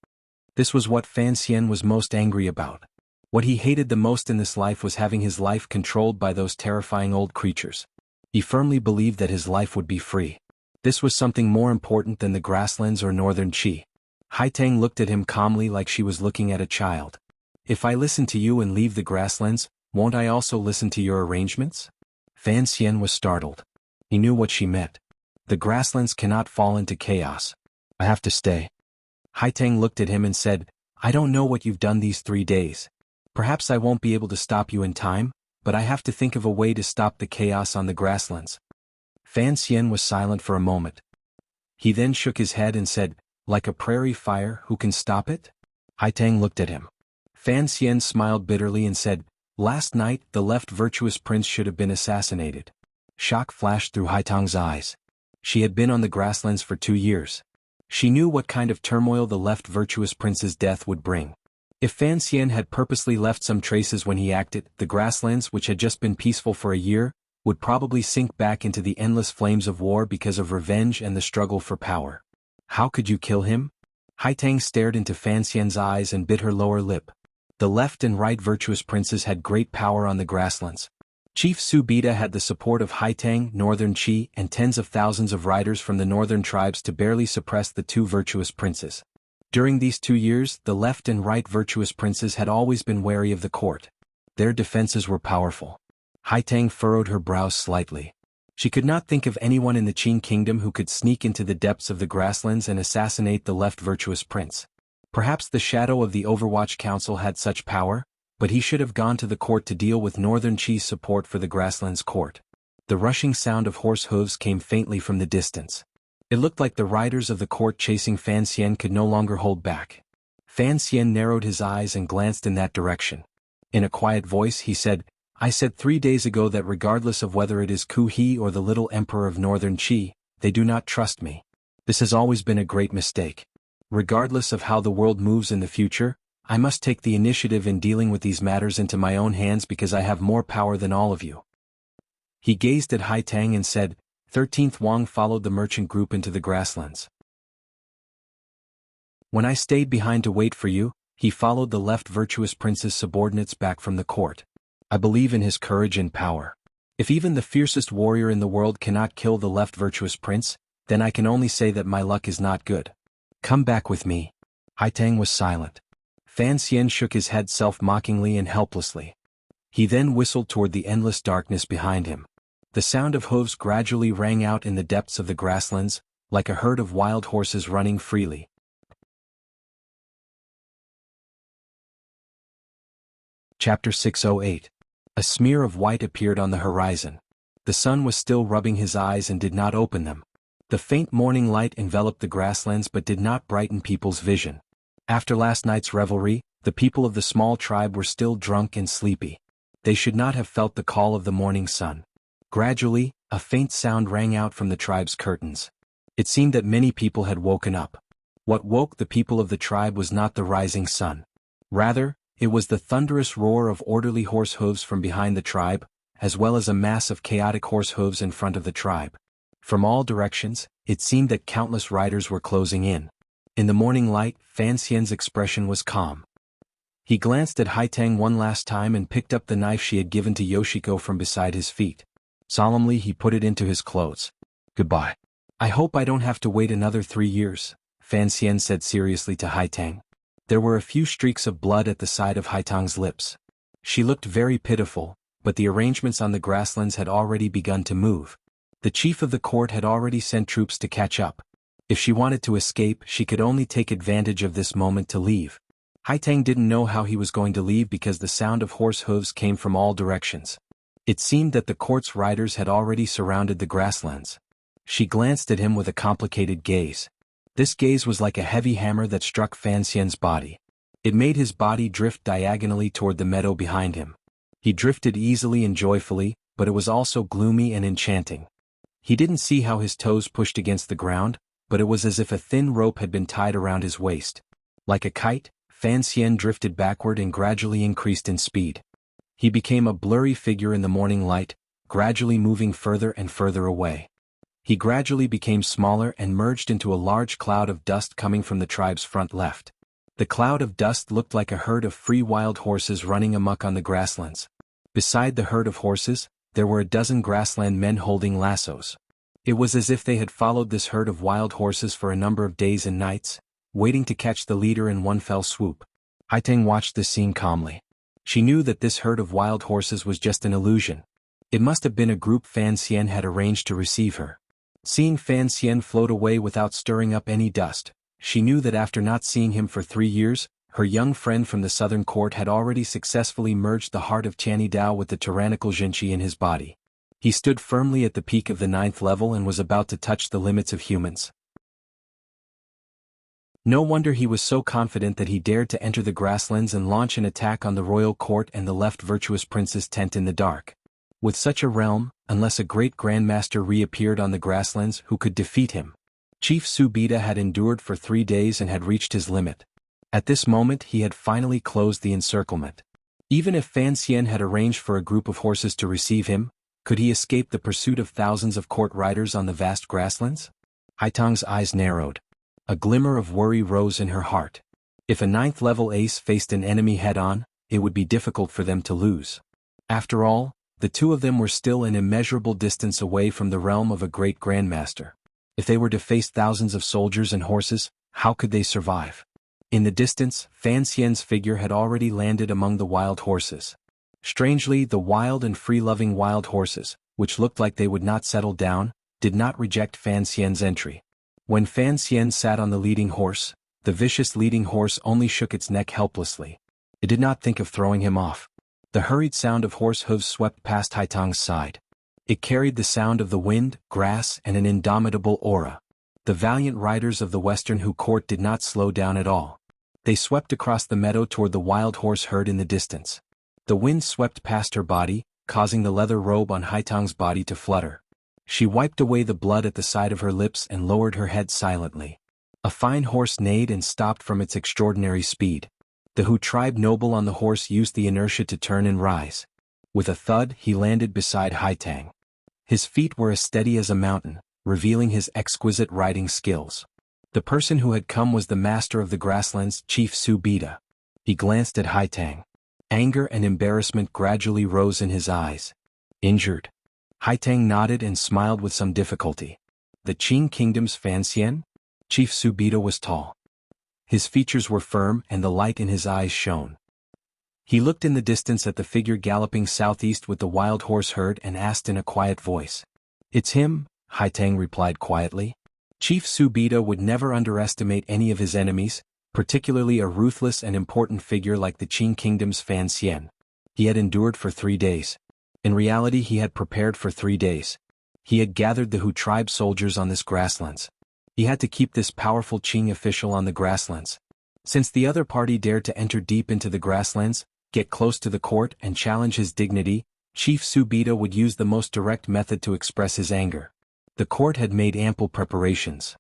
A: This was what Fan Xian was most angry about. What he hated the most in this life was having his life controlled by those terrifying old creatures. He firmly believed that his life would be free. This was something more important than the grasslands or northern Qi. Haitang looked at him calmly like she was looking at a child. "If I listen to you and leave the grasslands, won't I also listen to your arrangements?" Fan Xian was startled. He knew what she meant. The grasslands cannot fall into chaos. "I have to stay." Haitang looked at him and said, "I don't know what you've done these 3 days. Perhaps I won't be able to stop you in time, but I have to think of a way to stop the chaos on the grasslands." Fan Xian was silent for a moment. He then shook his head and said, "Like a prairie fire, who can stop it?" Haitang looked at him. Fan Xian smiled bitterly and said, "Last night, the left virtuous prince should have been assassinated." Shock flashed through Haitang's eyes. She had been on the grasslands for 2 years. She knew what kind of turmoil the left virtuous prince's death would bring. If Fan Xian had purposely left some traces when he acted, the grasslands, which had just been peaceful for a year, would probably sink back into the endless flames of war because of revenge and the struggle for power. How could you kill him? Haitang stared into Fan Xian's eyes and bit her lower lip. The left and right virtuous princes had great power on the grasslands. Chief Su Bida had the support of Haitang, Northern Qi, and tens of thousands of riders from the northern tribes to barely suppress the two virtuous princes. During these 2 years, the left and right virtuous princes had always been wary of the court. Their defenses were powerful. Haitang furrowed her brows slightly. She could not think of anyone in the Qin kingdom who could sneak into the depths of the grasslands and assassinate the left virtuous prince. Perhaps the shadow of the Overwatch Council had such power, but he should have gone to the court to deal with Northern Qi's support for the grasslands court. The rushing sound of horse hooves came faintly from the distance. It looked like the riders of the court chasing Fan Xian could no longer hold back. Fan Xian narrowed his eyes and glanced in that direction. In a quiet voice he said, "I said 3 days ago that regardless of whether it is Ku He or the little emperor of Northern Qi, they do not trust me. This has always been a great mistake. Regardless of how the world moves in the future, I must take the initiative in dealing with these matters into my own hands because I have more power than all of you." He gazed at Haitang and said, 13th Wang followed the merchant group into the grasslands. When I stayed behind to wait for you, he followed the left virtuous prince's subordinates back from the court. I believe in his courage and power. If even the fiercest warrior in the world cannot kill the left virtuous prince, then I can only say that my luck is not good. Come back with me. Haitang was silent. Fan Xian shook his head self-mockingly and helplessly. He then whistled toward the endless darkness behind him. The sound of hooves gradually rang out in the depths of the grasslands, like a herd of wild horses running freely. Chapter 608. A smear of white appeared on the horizon. The sun was still rubbing his eyes and did not open them. The faint morning light enveloped the grasslands but did not brighten people's vision. After last night's revelry, the people of the small tribe were still drunk and sleepy. They should not have felt the call of the morning sun. Gradually, a faint sound rang out from the tribe's curtains. It seemed that many people had woken up. What woke the people of the tribe was not the rising sun. Rather, it was the thunderous roar of orderly horse hooves from behind the tribe, as well as a mass of chaotic horse hooves in front of the tribe. From all directions, it seemed that countless riders were closing in. In the morning light, Fan Xian's expression was calm. He glanced at Haitang one last time and picked up the knife she had given to Yoshiko from beside his feet. Solemnly he put it into his clothes. Goodbye. I hope I don't have to wait another 3 years, Fan Xian said seriously to Haitang. There were a few streaks of blood at the side of Haitang's lips. She looked very pitiful, but the arrangements on the grasslands had already begun to move. The chief of the court had already sent troops to catch up. If she wanted to escape, she could only take advantage of this moment to leave. Haitang didn't know how he was going to leave because the sound of horse hooves came from all directions. It seemed that the court's riders had already surrounded the grasslands. She glanced at him with a complicated gaze. This gaze was like a heavy hammer that struck Fan Xian's body. It made his body drift diagonally toward the meadow behind him. He drifted easily and joyfully, but it was also gloomy and enchanting. He didn't see how his toes pushed against the ground, but it was as if a thin rope had been tied around his waist. Like a kite, Fan Xian drifted backward and gradually increased in speed. He became a blurry figure in the morning light, gradually moving further and further away. He gradually became smaller and merged into a large cloud of dust coming from the tribe's front left. The cloud of dust looked like a herd of free wild horses running amok on the grasslands. Beside the herd of horses, there were a dozen grassland men holding lassos. It was as if they had followed this herd of wild horses for a number of days and nights, waiting to catch the leader in one fell swoop. Haitang watched this scene calmly. She knew that this herd of wild horses was just an illusion. It must have been a group Fan Xian had arranged to receive her. Seeing Fan Xian float away without stirring up any dust, she knew that after not seeing him for 3 years, her young friend from the southern court had already successfully merged the heart of Qiani Dao with the tyrannical Jinqi in his body. He stood firmly at the peak of the 9th level and was about to touch the limits of humans. No wonder he was so confident that he dared to enter the grasslands and launch an attack on the royal court and the left virtuous prince's tent in the dark. With such a realm, unless a great grandmaster reappeared on the grasslands who could defeat him. Chief Su Bida had endured for 3 days and had reached his limit. At this moment he had finally closed the encirclement. Even if Fan Xian had arranged for a group of horses to receive him, could he escape the pursuit of thousands of court riders on the vast grasslands? Haitang's eyes narrowed. A glimmer of worry rose in her heart. If a 9th-level ace faced an enemy head-on, it would be difficult for them to lose. After all, the two of them were still an immeasurable distance away from the realm of a great grandmaster. If they were to face thousands of soldiers and horses, how could they survive? In the distance, Fan Xian's figure had already landed among the wild horses. Strangely, the wild and free-loving wild horses, which looked like they would not settle down, did not reject Fan Xian's entry. When Fan Xian sat on the leading horse, the vicious leading horse only shook its neck helplessly. It did not think of throwing him off. The hurried sound of horse hooves swept past Haitang's side. It carried the sound of the wind, grass, and an indomitable aura. The valiant riders of the Western Hu court did not slow down at all. They swept across the meadow toward the wild horse herd in the distance. The wind swept past her body, causing the leather robe on Haitang's body to flutter. She wiped away the blood at the side of her lips and lowered her head silently. A fine horse neighed and stopped from its extraordinary speed. The Hu tribe noble on the horse used the inertia to turn and rise. With a thud, he landed beside Haitang. His feet were as steady as a mountain, revealing his exquisite riding skills. The person who had come was the master of the grasslands, Chief Su Bida. He glanced at Haitang. Anger and embarrassment gradually rose in his eyes. Injured? Haitang nodded and smiled with some difficulty. The Qing Kingdom's Fan Xian? Chief Su Bida was tall. His features were firm and the light in his eyes shone. He looked in the distance at the figure galloping southeast with the wild horse herd and asked in a quiet voice. "It's him," Haitang replied quietly. Chief Su Bida would never underestimate any of his enemies, particularly a ruthless and important figure like the Qing Kingdom's Fan Xian. He had endured for 3 days. In reality he had prepared for 3 days. He had gathered the Hu tribe soldiers on this grasslands. He had to keep this powerful Qing official on the grasslands. Since the other party dared to enter deep into the grasslands, get close to the court and challenge his dignity, Chief Su Bida would use the most direct method to express his anger. The court had made ample preparations.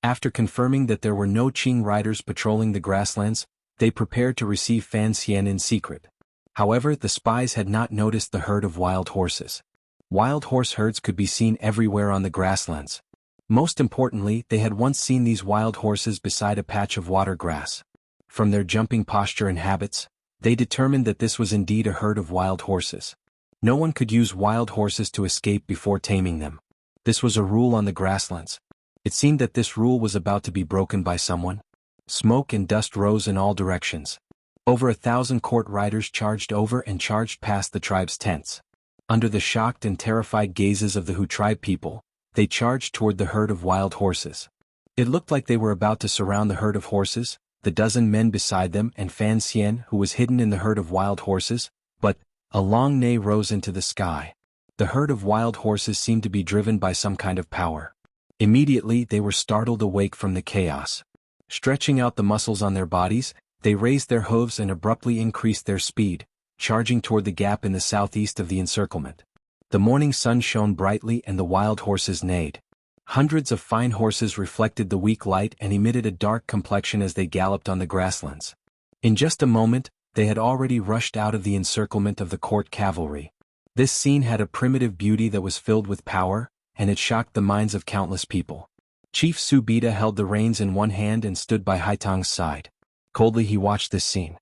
A: After confirming that there were no Qing riders patrolling the grasslands, they prepared to receive Fan Xian in secret. However, the spies had not noticed the herd of wild horses. Wild horse herds could be seen everywhere on the grasslands. Most importantly, they had once seen these wild horses beside a patch of water grass. From their jumping posture and habits, they determined that this was indeed a herd of wild horses. No one could use wild horses to escape before taming them. This was a rule on the grasslands. It seemed that this rule was about to be broken by someone. Smoke and dust rose in all directions. Over 1,000 court riders charged over and charged past the tribe's tents. Under the shocked and terrified gazes of the Hu tribe people, they charged toward the herd of wild horses. It looked like they were about to surround the herd of horses, the dozen men beside them and Fan Xian who was hidden in the herd of wild horses, but a long neigh rose into the sky. The herd of wild horses seemed to be driven by some kind of power. Immediately they were startled awake from the chaos. Stretching out the muscles on their bodies, they raised their hooves and abruptly increased their speed, charging toward the gap in the southeast of the encirclement. The morning sun shone brightly and the wild horses neighed. Hundreds of fine horses reflected the weak light and emitted a dark complexion as they galloped on the grasslands. In just a moment, they had already rushed out of the encirclement of the court cavalry. This scene had a primitive beauty that was filled with power, and it shocked the minds of countless people. Chief Su Bida held the reins in one hand and stood by Haitang's side. Coldly he watched this scene.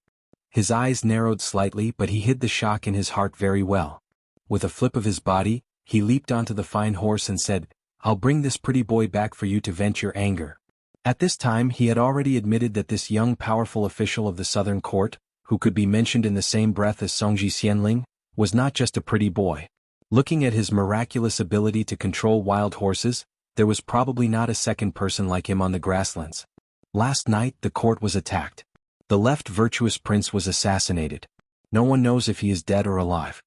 A: His eyes narrowed slightly but he hid the shock in his heart very well. With a flip of his body, he leaped onto the fine horse and said, "I'll bring this pretty boy back for you to vent your anger." At this time he had already admitted that this young powerful official of the southern court, who could be mentioned in the same breath as Songji Xianling, was not just a pretty boy. Looking at his miraculous ability to control wild horses, there was probably not a second person like him on the grasslands. Last night the court was attacked. The left virtuous prince was assassinated. No one knows if he is dead or alive.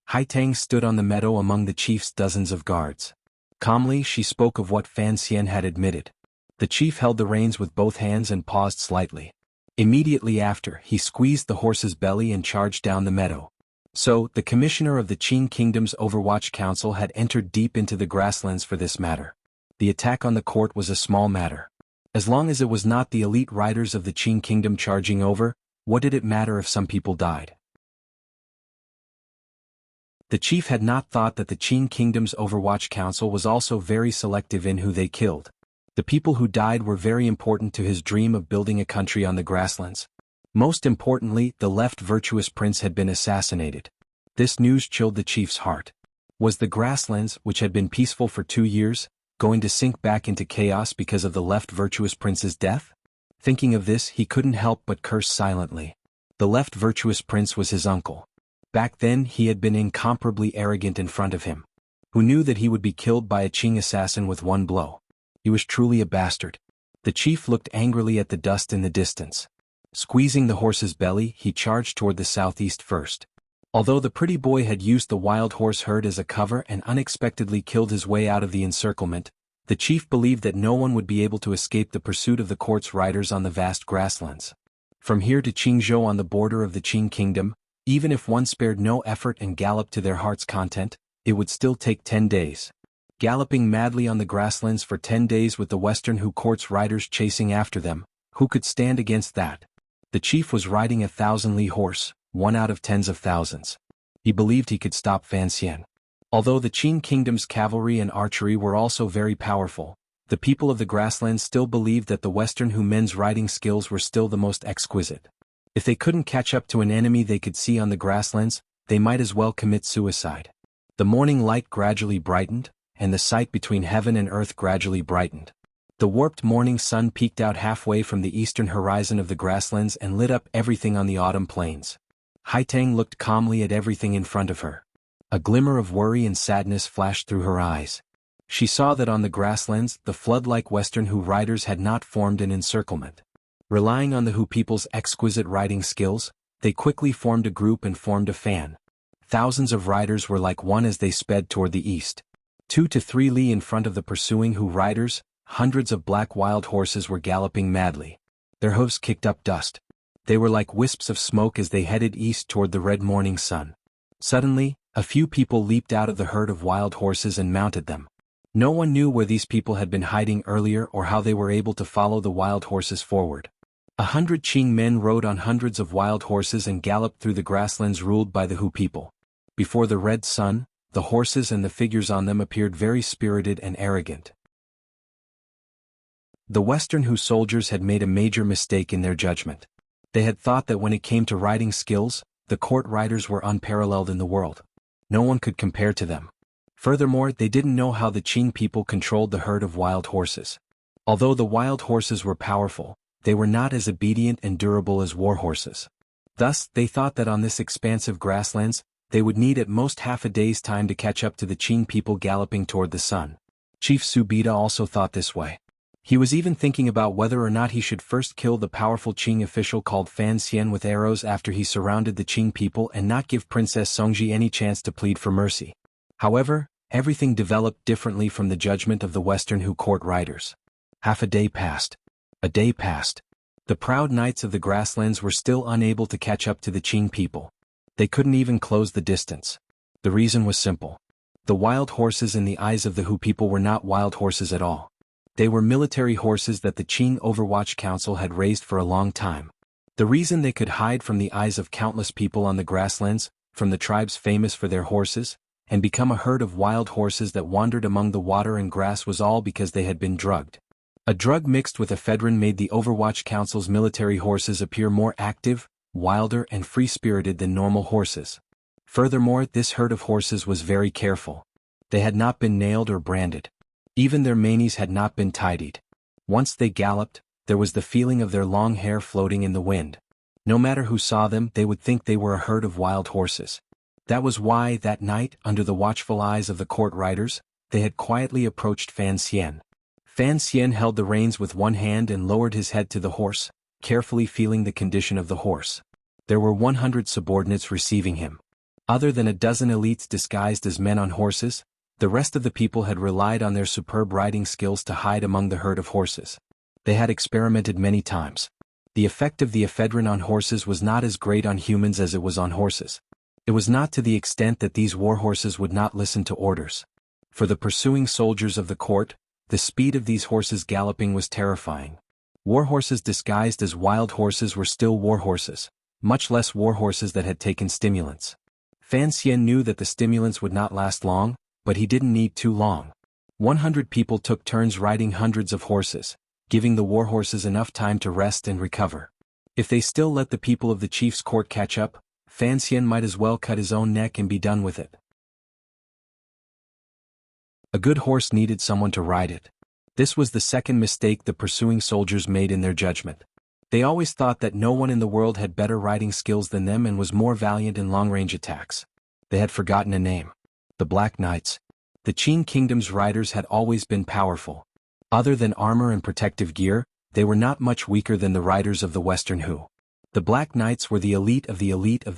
A: Haitang stood on the meadow among the chief's dozens of guards. Calmly she spoke of what Fan Xian had admitted. The chief held the reins with both hands and paused slightly. Immediately after, he squeezed the horse's belly and charged down the meadow. So, the commissioner of the Qing Kingdom's Overwatch Council had entered deep into the grasslands for this matter. The attack on the court was a small matter. As long as it was not the elite riders of the Qing kingdom charging over, what did it matter if some people died? The chief had not thought that the Qing kingdom's Overwatch Council was also very selective in who they killed. The people who died were very important to his dream of building a country on the grasslands. Most importantly, the left virtuous prince had been assassinated. This news chilled the chief's heart. Was the grasslands, which had been peaceful for 2 years, going to sink back into chaos because of the left virtuous prince's death? Thinking of this, he couldn't help but curse silently. The left virtuous prince was his uncle. Back then he had been incomparably arrogant in front of him. Who knew that he would be killed by a Qing assassin with one blow? He was truly a bastard. The chief looked angrily at the dust in the distance. Squeezing the horse's belly, he charged toward the southeast first. Although the pretty boy had used the wild horse herd as a cover and unexpectedly killed his way out of the encirclement, the chief believed that no one would be able to escape the pursuit of the court's riders on the vast grasslands. From here to Qingzhou on the border of the Qing kingdom, even if one spared no effort and galloped to their heart's content, it would still take 10 days. Galloping madly on the grasslands for 10 days with the Western Hu court's riders chasing after them, who could stand against that? The chief was riding a 1,000-li horse, one out of tens of thousands. He believed he could stop Fan Xian. Although the Qing kingdom's cavalry and archery were also very powerful, the people of the grasslands still believed that the Western Hu men's riding skills were still the most exquisite. If they couldn't catch up to an enemy they could see on the grasslands, they might as well commit suicide. The morning light gradually brightened, and the sight between heaven and earth gradually brightened. The warped morning sun peeked out halfway from the eastern horizon of the grasslands and lit up everything on the autumn plains. Haitang looked calmly at everything in front of her. A glimmer of worry and sadness flashed through her eyes. She saw that on the grasslands, the flood-like Western Hu riders had not formed an encirclement. Relying on the Hu people's exquisite riding skills, they quickly formed a group and formed a fan. Thousands of riders were like one as they sped toward the east. 2 to 3 li in front of the pursuing Hu riders, hundreds of black wild horses were galloping madly. Their hooves kicked up dust. They were like wisps of smoke as they headed east toward the red morning sun. Suddenly, a few people leaped out of the herd of wild horses and mounted them. No one knew where these people had been hiding earlier or how they were able to follow the wild horses forward. 100 Qing men rode on hundreds of wild horses and galloped through the grasslands ruled by the Hu people. Before the red sun, the horses and the figures on them appeared very spirited and arrogant. The Western Hu soldiers had made a major mistake in their judgment. They had thought that when it came to riding skills, the court riders were unparalleled in the world. No one could compare to them. Furthermore, they didn't know how the Qing people controlled the herd of wild horses. Although the wild horses were powerful, they were not as obedient and durable as war horses. Thus, they thought that on this expansive grasslands, they would need at most half a day's time to catch up to the Qing people galloping toward the sun. Chief Subida also thought this way. He was even thinking about whether or not he should first kill the powerful Qing official called Fan Xian with arrows after he surrounded the Qing people and not give Princess Songji any chance to plead for mercy. However, everything developed differently from the judgment of the Western Hu court riders. Half a day passed. A day passed. The proud knights of the grasslands were still unable to catch up to the Qing people. They couldn't even close the distance. The reason was simple. The wild horses in the eyes of the Hu people were not wild horses at all. They were military horses that the Qing Overwatch Council had raised for a long time. The reason they could hide from the eyes of countless people on the grasslands, from the tribes famous for their horses, and become a herd of wild horses that wandered among the water and grass was all because they had been drugged. A drug mixed with ephedrine made the Overwatch Council's military horses appear more active, wilder and free-spirited than normal horses. Furthermore, this herd of horses was very careful. They had not been nailed or branded. Even their manes had not been tidied. Once they galloped, there was the feeling of their long hair floating in the wind. No matter who saw them, they would think they were a herd of wild horses. That was why, that night, under the watchful eyes of the court riders, they had quietly approached Fan Xian. Fan Xian held the reins with one hand and lowered his head to the horse, carefully feeling the condition of the horse. There were 100 subordinates receiving him. Other than a dozen elites disguised as men on horses, the rest of the people had relied on their superb riding skills to hide among the herd of horses. They had experimented many times. The effect of the ephedrine on horses was not as great on humans as it was on horses. It was not to the extent that these war horses would not listen to orders. For the pursuing soldiers of the court, The speed of these horses galloping was terrifying. War horses disguised as wild horses were still war horses, much less war horses that had taken stimulants. Fan Xian knew that the stimulants would not last long, but he didn't need too long. 100 people took turns riding hundreds of horses, giving the war horses enough time to rest and recover. If they still let the people of the chief's court catch up, Fan Xian might as well cut his own neck and be done with it. A good horse needed someone to ride it. This was the second mistake the pursuing soldiers made in their judgment. They always thought that no one in the world had better riding skills than them and was more valiant in long-range attacks. They had forgotten a name. The Black Knights. The Qin Kingdom's riders had always been powerful. Other than armor and protective gear, they were not much weaker than the riders of the Western Hu. The Black Knights were the elite of the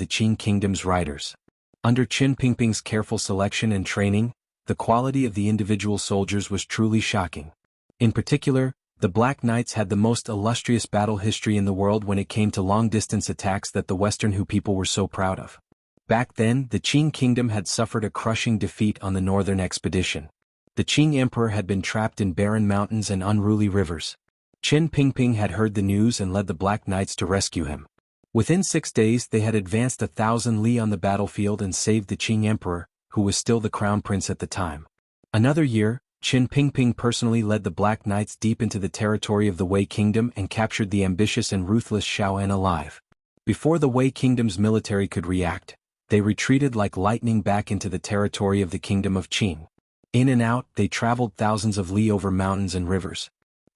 A: Qin Kingdom's riders. Under Qin Pingping's careful selection and training, the quality of the individual soldiers was truly shocking. In particular, the Black Knights had the most illustrious battle history in the world when it came to long-distance attacks that the Western Hu people were so proud of. Back then, the Qin Kingdom had suffered a crushing defeat on the northern expedition. The Qing Emperor had been trapped in barren mountains and unruly rivers. Qin Pingping had heard the news and led the Black Knights to rescue him. Within 6 days they had advanced 1,000 li on the battlefield and saved the Qing Emperor, who was still the crown prince at the time. Another year, Qin Pingping personally led the Black Knights deep into the territory of the Wei Kingdom and captured the ambitious and ruthless Xiao En alive. Before the Wei Kingdom's military could react, they retreated like lightning back into the territory of the Kingdom of Qin. In and out, they traveled thousands of li over mountains and rivers.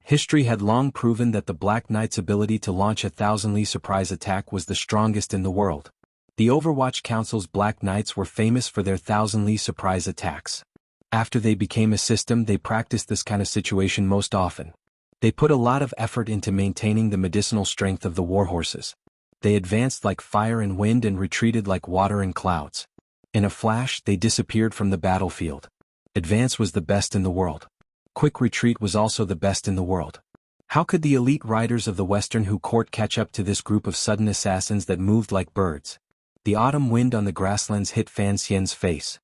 A: History had long proven that the Black Knight's ability to launch a 1,000 li surprise attack was the strongest in the world. The Overwatch Council's Black Knights were famous for their 1,000 li surprise attacks. After they became a system, they practiced this kind of situation most often. They put a lot of effort into maintaining the medicinal strength of the war horses. They advanced like fire and wind and retreated like water and clouds. In a flash, they disappeared from the battlefield. Advance was the best in the world. Quick retreat was also the best in the world. How could the elite riders of the Western Hu court catch up to this group of sudden assassins that moved like birds? The autumn wind on the grasslands hit Fan Xian's face.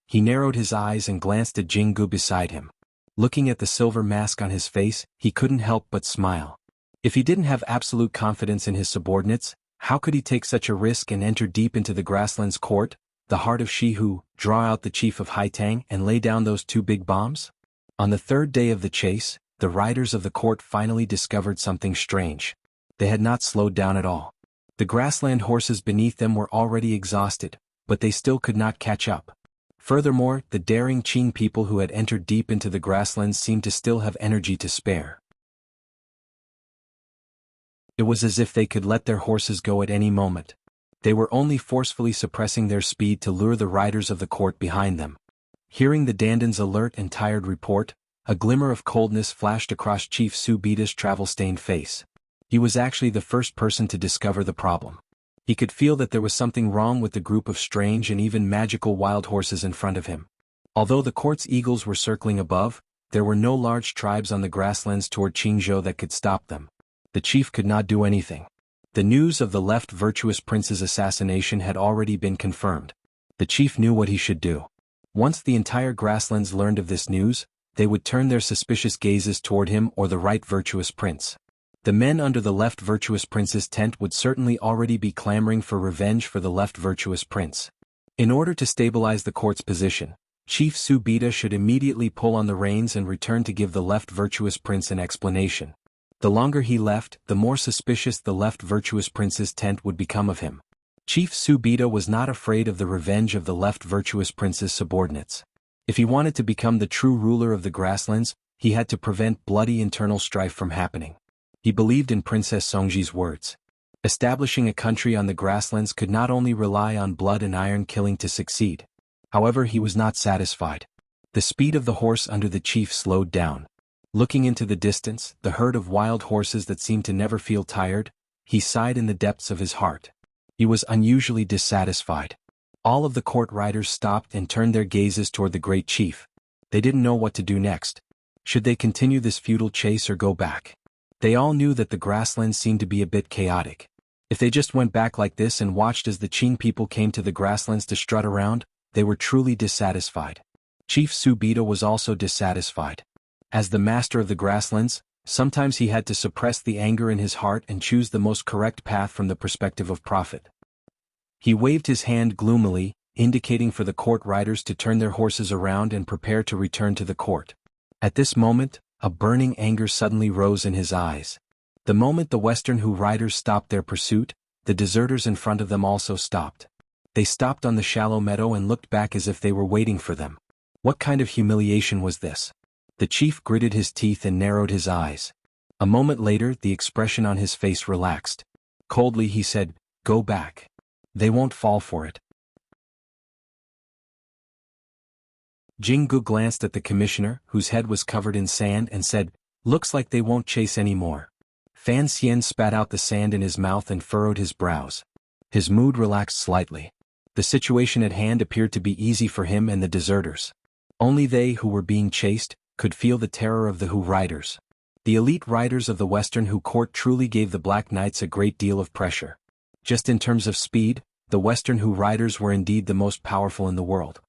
A: He narrowed his eyes and glanced at Jinggu beside him. Looking at the silver mask on his face, he couldn't help but smile. If he didn't have absolute confidence in his subordinates, how could he take such a risk and enter deep into the grasslands court, the heart of Shihu, draw out the chief of Haitang and lay down those 2 big bombs? On the 3rd day of the chase, the riders of the court finally discovered something strange. They had not slowed down at all. The grassland horses beneath them were already exhausted, but they still could not catch up. Furthermore, the daring Qin people who had entered deep into the grasslands seemed to still have energy to spare. It was as if they could let their horses go at any moment. They were only forcefully suppressing their speed to lure the riders of the court behind them. Hearing the Dandan's alert and tired report, a glimmer of coldness flashed across Chief Su Bida's travel-stained face. He was actually the first person to discover the problem. He could feel that there was something wrong with the group of strange and even magical wild horses in front of him. Although the court's eagles were circling above, there were no large tribes on the grasslands toward Qingzhou that could stop them. The chief could not do anything. The news of the left virtuous prince's assassination had already been confirmed. The chief knew what he should do. Once the entire grasslands learned of this news, they would turn their suspicious gazes toward him or the right virtuous prince. The men under the left virtuous prince's tent would certainly already be clamoring for revenge for the left virtuous prince. In order to stabilize the court's position, Chief Su Bida should immediately pull on the reins and return to give the left virtuous prince an explanation. The longer he left, the more suspicious the left virtuous prince's tent would become of him. Chief Su Bida was not afraid of the revenge of the left virtuous prince's subordinates. If he wanted to become the true ruler of the grasslands, he had to prevent bloody internal strife from happening. He believed in Princess Songji's words. Establishing a country on the grasslands could not only rely on blood and iron killing to succeed. However, he was not satisfied. The speed of the horse under the chief slowed down. Looking into the distance, the herd of wild horses that seemed to never feel tired, he sighed in the depths of his heart. He was unusually dissatisfied. All of the court riders stopped and turned their gazes toward the great chief. They didn't know what to do next. Should they continue this futile chase or go back? They all knew that the grasslands seemed to be a bit chaotic. If they just went back like this and watched as the Qing people came to the grasslands to strut around, they were truly dissatisfied. Chief Su Bida was also dissatisfied. As the master of the grasslands, sometimes he had to suppress the anger in his heart and choose the most correct path from the perspective of profit. He waved his hand gloomily, indicating for the court riders to turn their horses around and prepare to return to the court. At this moment, a burning anger suddenly rose in his eyes. The moment the Western Hu riders stopped their pursuit, the deserters in front of them also stopped. They stopped on the shallow meadow and looked back as if they were waiting for them. What kind of humiliation was this? The chief gritted his teeth and narrowed his eyes. A moment later, the expression on his face relaxed. Coldly he said, "Go back. They won't fall for it." Jinggu glanced at the commissioner, whose head was covered in sand, and said, "Looks like they won't chase any more." Fan Xian spat out the sand in his mouth and furrowed his brows. His mood relaxed slightly. The situation at hand appeared to be easy for him and the deserters. Only they who were being chased could feel the terror of the Hu riders. The elite riders of the Western Hu court truly gave the Black Knights a great deal of pressure. Just in terms of speed, the Western Hu riders were indeed the most powerful in the world.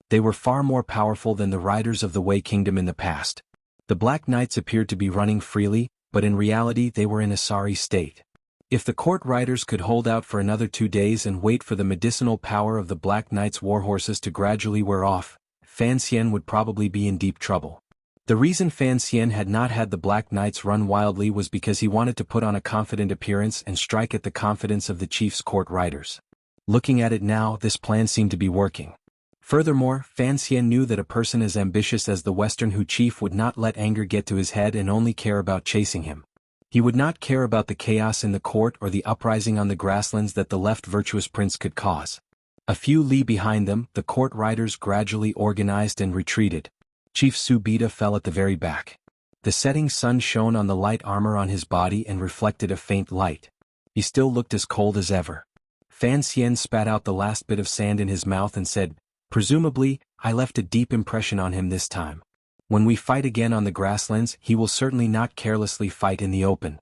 A: They were far more powerful than the riders of the Wei Kingdom in the past. The Black Knights appeared to be running freely, but in reality they were in a sorry state. If the court riders could hold out for another 2 days and wait for the medicinal power of the Black Knights' warhorses to gradually wear off, Fan Xian would probably be in deep trouble. The reason Fan Xian had not had the Black Knights run wildly was because he wanted to put on a confident appearance and strike at the confidence of the chief's court riders. Looking at it now, this plan seemed to be working. Furthermore, Fan Xian knew that a person as ambitious as the Western Hu chief would not let anger get to his head and only care about chasing him. He would not care about the chaos in the court or the uprising on the grasslands that the left virtuous prince could cause. A few li behind them, the court riders gradually organized and retreated. Chief Su Bida fell at the very back. The setting sun shone on the light armor on his body and reflected a faint light. He still looked as cold as ever. Fan Xian spat out the last bit of sand in his mouth and said, "Presumably, I left a deep impression on him this time. When we fight again on the grasslands, he will certainly not carelessly fight in the open.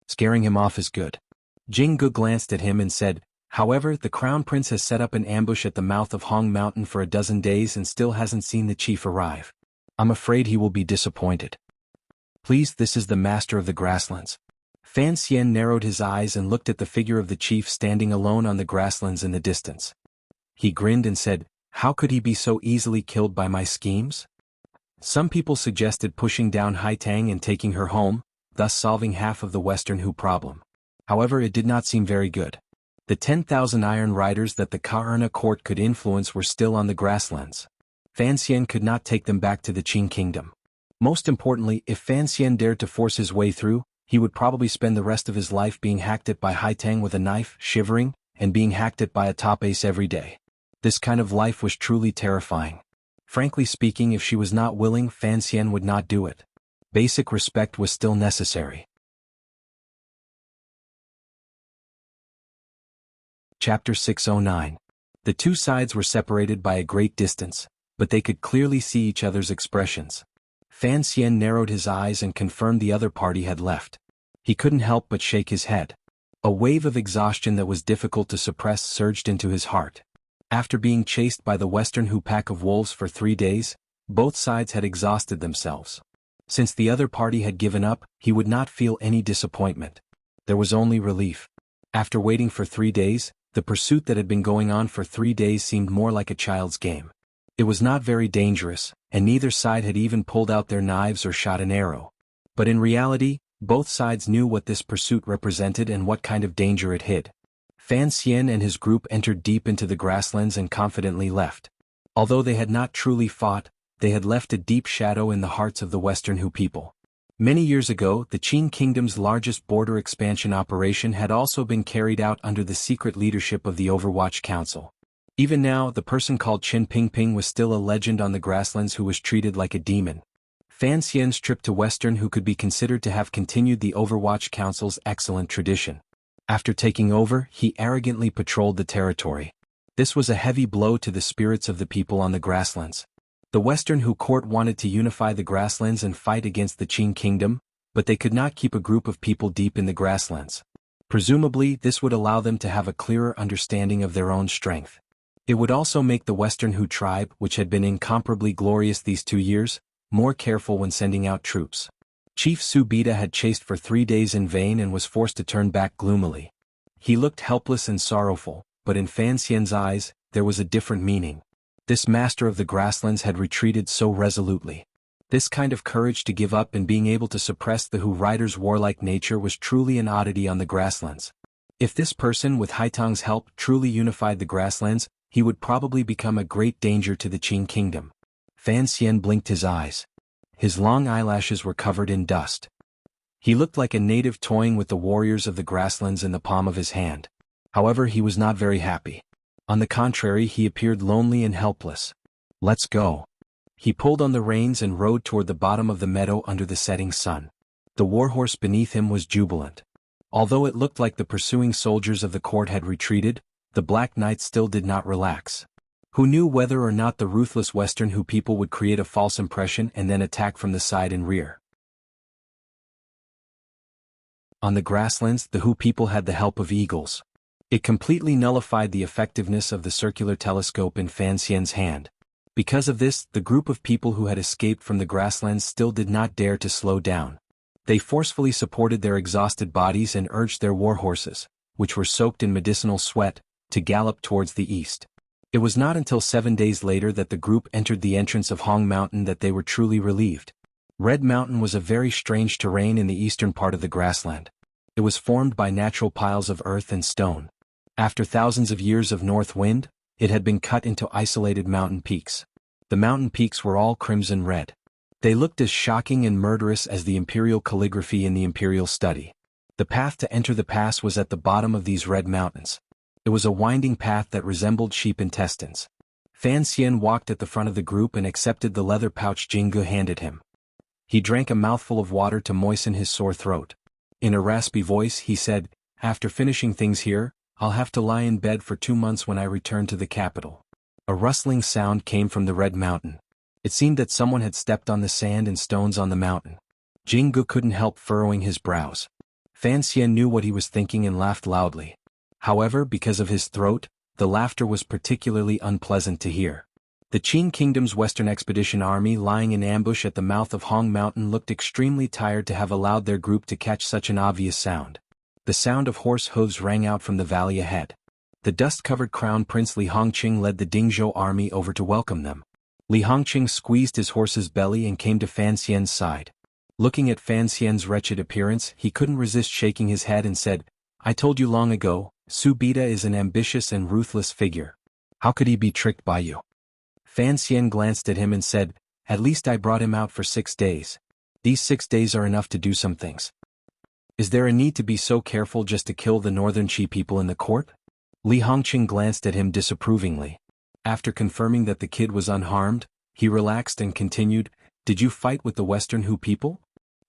A: Scaring him off is good." Jinggu glanced at him and said, "However, the Crown Prince has set up an ambush at the mouth of Hong Mountain for a dozen days and still hasn't seen the chief arrive. I'm afraid he will be disappointed. Please, this is the master of the grasslands." Fan Xian narrowed his eyes and looked at the figure of the chief standing alone on the grasslands in the distance. He grinned and said, "How could he be so easily killed by my schemes?" Some people suggested pushing down Haitang and taking her home, thus solving half of the Western Hu problem. However, it did not seem very good. The 10,000 iron riders that the Kaurna court could influence were still on the grasslands. Fan Xian could not take them back to the Qing kingdom. Most importantly, if Fan Xian dared to force his way through, he would probably spend the rest of his life being hacked at by Haitang with a knife, shivering, and being hacked at by a top ace every day. This kind of life was truly terrifying. Frankly speaking, if she was not willing, Fan Xian would not do it. Basic respect was still necessary. Chapter 609. The two sides were separated by a great distance, but they could clearly see each other's expressions. Fan Xian narrowed his eyes and confirmed the other party had left. He couldn't help but shake his head. A wave of exhaustion that was difficult to suppress surged into his heart. After being chased by the Western Hu pack of wolves for 3 days, both sides had exhausted themselves. Since the other party had given up, he would not feel any disappointment. There was only relief. After waiting for 3 days, the pursuit that had been going on for 3 days seemed more like a child's game. It was not very dangerous, and neither side had even pulled out their knives or shot an arrow. But in reality, both sides knew what this pursuit represented and what kind of danger it hid. Fan Xian and his group entered deep into the grasslands and confidently left. Although they had not truly fought, they had left a deep shadow in the hearts of the Western Hu people. Many years ago, the Qing Kingdom's largest border expansion operation had also been carried out under the secret leadership of the Overwatch Council. Even now, the person called Qin Pingping was still a legend on the grasslands who was treated like a demon. Fan Xian's trip to Western Hu could be considered to have continued the Overwatch Council's excellent tradition. After taking over, he arrogantly patrolled the territory. This was a heavy blow to the spirits of the people on the grasslands. The Western Hu court wanted to unify the grasslands and fight against the Qing kingdom, but they could not keep a group of people deep in the grasslands. Presumably, this would allow them to have a clearer understanding of their own strength. It would also make the Western Hu tribe, which had been incomparably glorious these 2 years, more careful when sending out troops. Chief Su Bida had chased for 3 days in vain and was forced to turn back gloomily. He looked helpless and sorrowful, but in Fan Xian's eyes, there was a different meaning. This master of the grasslands had retreated so resolutely. This kind of courage to give up and being able to suppress the Hu rider's warlike nature was truly an oddity on the grasslands. If this person with Haitang's help truly unified the grasslands, he would probably become a great danger to the Qing kingdom. Fan Xian blinked his eyes. His long eyelashes were covered in dust. He looked like a native toying with the warriors of the grasslands in the palm of his hand. However, he was not very happy. On the contrary, he appeared lonely and helpless. "Let's go." He pulled on the reins and rode toward the bottom of the meadow under the setting sun. The warhorse beneath him was jubilant. Although it looked like the pursuing soldiers of the court had retreated, the Black Knight still did not relax. Who knew whether or not the ruthless Western Hu people would create a false impression and then attack from the side and rear? On the grasslands, the Hu people had the help of eagles. It completely nullified the effectiveness of the circular telescope in Fan Xian's hand. Because of this, the group of people who had escaped from the grasslands still did not dare to slow down. They forcefully supported their exhausted bodies and urged their war horses, which were soaked in medicinal sweat, to gallop towards the east. It was not until 7 days later that the group entered the entrance of Hong Mountain that they were truly relieved. Red Mountain was a very strange terrain in the eastern part of the grassland. It was formed by natural piles of earth and stone. After thousands of years of north wind, it had been cut into isolated mountain peaks. The mountain peaks were all crimson red. They looked as shocking and murderous as the imperial calligraphy in the imperial study. The path to enter the pass was at the bottom of these red mountains. It was a winding path that resembled sheep intestines. Fan Xian walked at the front of the group and accepted the leather pouch Jingge handed him. He drank a mouthful of water to moisten his sore throat. In a raspy voice he said, "After finishing things here, I'll have to lie in bed for 2 months when I return to the capital." A rustling sound came from the red mountain. It seemed that someone had stepped on the sand and stones on the mountain. Jingge couldn't help furrowing his brows. Fan Xian knew what he was thinking and laughed loudly. However, because of his throat, the laughter was particularly unpleasant to hear. The Qing Kingdom's Western Expedition Army lying in ambush at the mouth of Hong Mountain looked extremely tired to have allowed their group to catch such an obvious sound. The sound of horse hooves rang out from the valley ahead. The dust-covered Crown Prince Li Hongqing led the Dingzhou army over to welcome them. Li Hongqing squeezed his horse's belly and came to Fan Xian's side. Looking at Fan Xian's wretched appearance, he couldn't resist shaking his head and said, "I told you long ago, Su Bida is an ambitious and ruthless figure. How could he be tricked by you?" Fan Xian glanced at him and said, "At least I brought him out for 6 days. These 6 days are enough to do some things. Is there a need to be so careful just to kill the northern Qi people in the court?" Li Hongqing glanced at him disapprovingly. After confirming that the kid was unharmed, he relaxed and continued, "Did you fight with the Western Hu people?"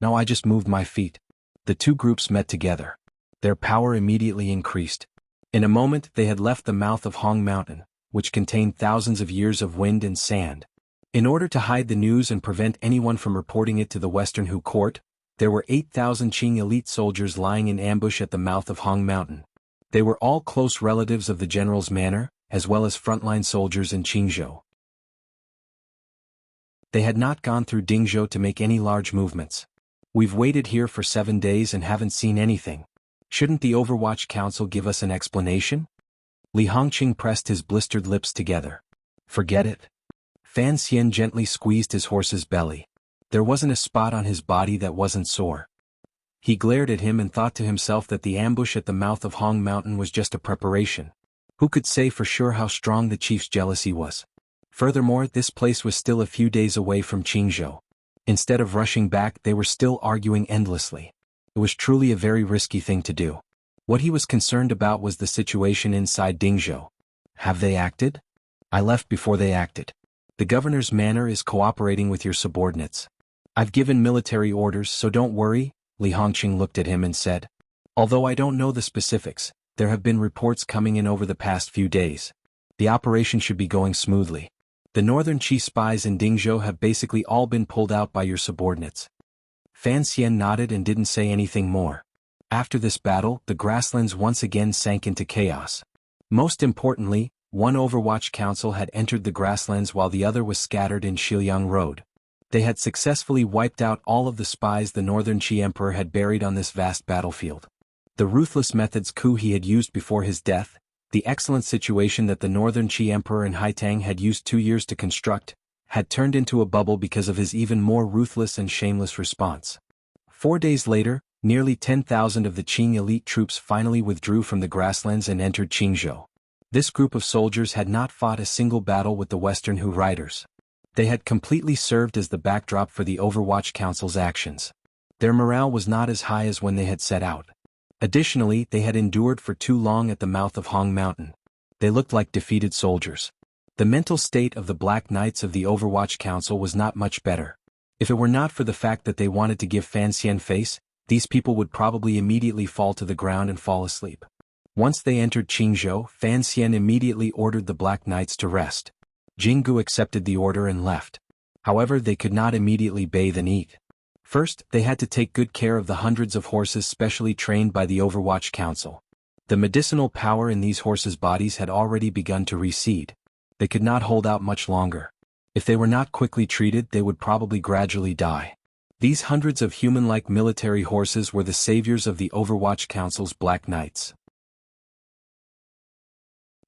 A: "No, I just moved my feet." The two groups met together. Their power immediately increased. In a moment they had left the mouth of Hong Mountain, which contained thousands of years of wind and sand. In order to hide the news and prevent anyone from reporting it to the Western Hu court, there were 8,000 Qing elite soldiers lying in ambush at the mouth of Hong Mountain. They were all close relatives of the general's manor, as well as frontline soldiers in Qingzhou. They had not gone through Dingzhou to make any large movements. "We've waited here for 7 days and haven't seen anything. Shouldn't the Overwatch Council give us an explanation?" Li Hongqing pressed his blistered lips together. "Forget it." Fan Xian gently squeezed his horse's belly. There wasn't a spot on his body that wasn't sore. He glared at him and thought to himself that the ambush at the mouth of Hong Mountain was just a preparation. Who could say for sure how strong the chief's jealousy was? Furthermore, this place was still a few days away from Qingzhou. Instead of rushing back, they were still arguing endlessly. It was truly a very risky thing to do. What he was concerned about was the situation inside Dingzhou. Have they acted? I left before they acted. The governor's manor is cooperating with your subordinates. I've given military orders, so don't worry, Li Hongqing looked at him and said. Although I don't know the specifics, there have been reports coming in over the past few days. The operation should be going smoothly. The northern Qi spies in Dingzhou have basically all been pulled out by your subordinates. Fan Xian nodded and didn't say anything more. After this battle, the grasslands once again sank into chaos. Most importantly, one Overwatch Council had entered the grasslands while the other was scattered in Shiliang Road. They had successfully wiped out all of the spies the Northern Qi Emperor had buried on this vast battlefield. The ruthless methods coup he had used before his death, the excellent situation that the Northern Qi Emperor in Haitang had used 2 years to construct, had turned into a bubble because of his even more ruthless and shameless response. 4 days later, nearly 10,000 of the Qing elite troops finally withdrew from the grasslands and entered Qingzhou. This group of soldiers had not fought a single battle with the Western Hu riders. They had completely served as the backdrop for the Overwatch Council's actions. Their morale was not as high as when they had set out. Additionally, they had endured for too long at the mouth of Hong Mountain. They looked like defeated soldiers. The mental state of the Black Knights of the Overwatch Council was not much better. If it were not for the fact that they wanted to give Fan Xian face, these people would probably immediately fall to the ground and fall asleep. Once they entered Qingzhou, Fan Xian immediately ordered the Black Knights to rest. Jinggu accepted the order and left. However, they could not immediately bathe and eat. First, they had to take good care of the hundreds of horses specially trained by the Overwatch Council. The medicinal power in these horses' bodies had already begun to recede. They could not hold out much longer. If they were not quickly treated, they would probably gradually die. These hundreds of human-like military horses were the saviors of the Overwatch Council's Black Knights.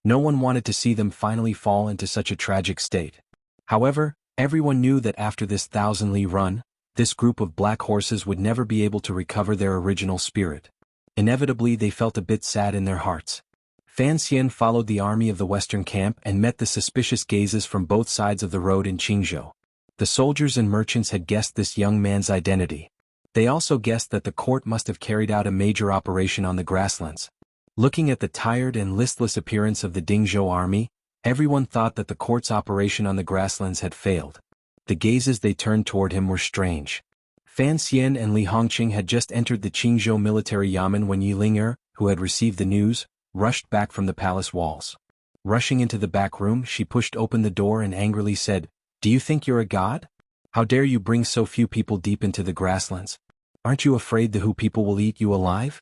A: No one wanted to see them finally fall into such a tragic state. However, everyone knew that after this 1,000-li run, this group of black horses would never be able to recover their original spirit. Inevitably, they felt a bit sad in their hearts. Fan Xian followed the army of the western camp and met the suspicious gazes from both sides of the road in Qingzhou. The soldiers and merchants had guessed this young man's identity. They also guessed that the court must have carried out a major operation on the grasslands. Looking at the tired and listless appearance of the Dingzhou army, everyone thought that the court's operation on the grasslands had failed. The gazes they turned toward him were strange. Fan Xian and Li Hongqing had just entered the Qingzhou military yamen when Yi Ling'er, who had received the news, rushed back from the palace walls. Rushing into the back room, she pushed open the door and angrily said, "Do you think you're a god? How dare you bring so few people deep into the grasslands? Aren't you afraid the Hu people will eat you alive?"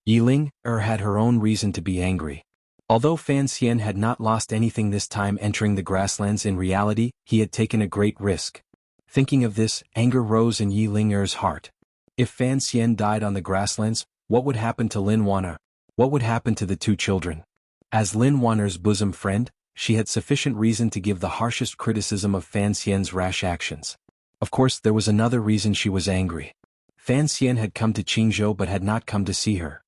A: Yi Ling'er had her own reason to be angry. Although Fan Xian had not lost anything this time entering the grasslands, in reality, he had taken a great risk. Thinking of this, anger rose in Yi Ling'er's heart. If Fan Xian died on the grasslands, what would happen to Lin Wan'er? What would happen to the 2 children? As Lin Wan'er's bosom friend, she had sufficient reason to give the harshest criticism of Fan Xian's rash actions. Of course, there was another reason she was angry. Fan Xian had come to Qingzhou but had not come to see her.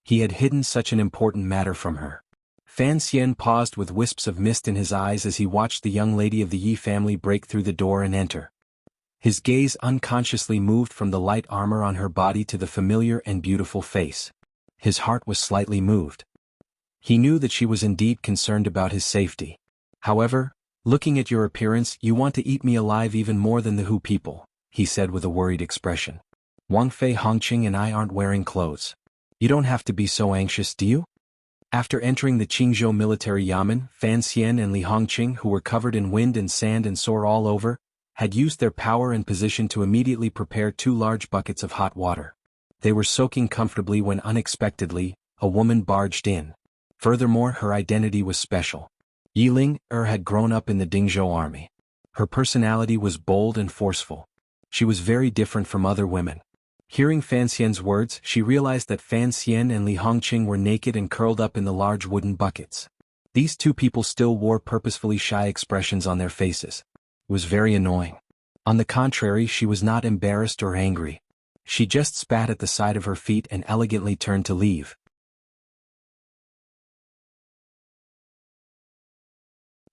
A: He had hidden such an important matter from her. Fan Xian paused with wisps of mist in his eyes as he watched the young lady of the Yi family break through the door and enter. His gaze unconsciously moved from the light armor on her body to the familiar and beautiful face. His heart was slightly moved. He knew that she was indeed concerned about his safety. However, looking at your appearance, you want to eat me alive even more than the Hu people, he said with a worried expression. Wang Fei, Hongqing and I aren't wearing clothes. You don't have to be so anxious, do you? After entering the Qingzhou military yamen, Fan Xian and Li Hongqing, who were covered in wind and sand and sore all over, had used their power and position to immediately prepare 2 large buckets of hot water. They were soaking comfortably when unexpectedly, a woman barged in. Furthermore, her identity was special. Yi Ling'er had grown up in the Dingzhou army. Her personality was bold and forceful. She was very different from other women. Hearing Fan Xian's words, she realized that Fan Xian and Li Hongqing were naked and curled up in the large wooden buckets. These 2 people still wore purposefully shy expressions on their faces. It was very annoying. On the contrary, she was not embarrassed or angry. She just spat at the side of her feet and elegantly turned to leave.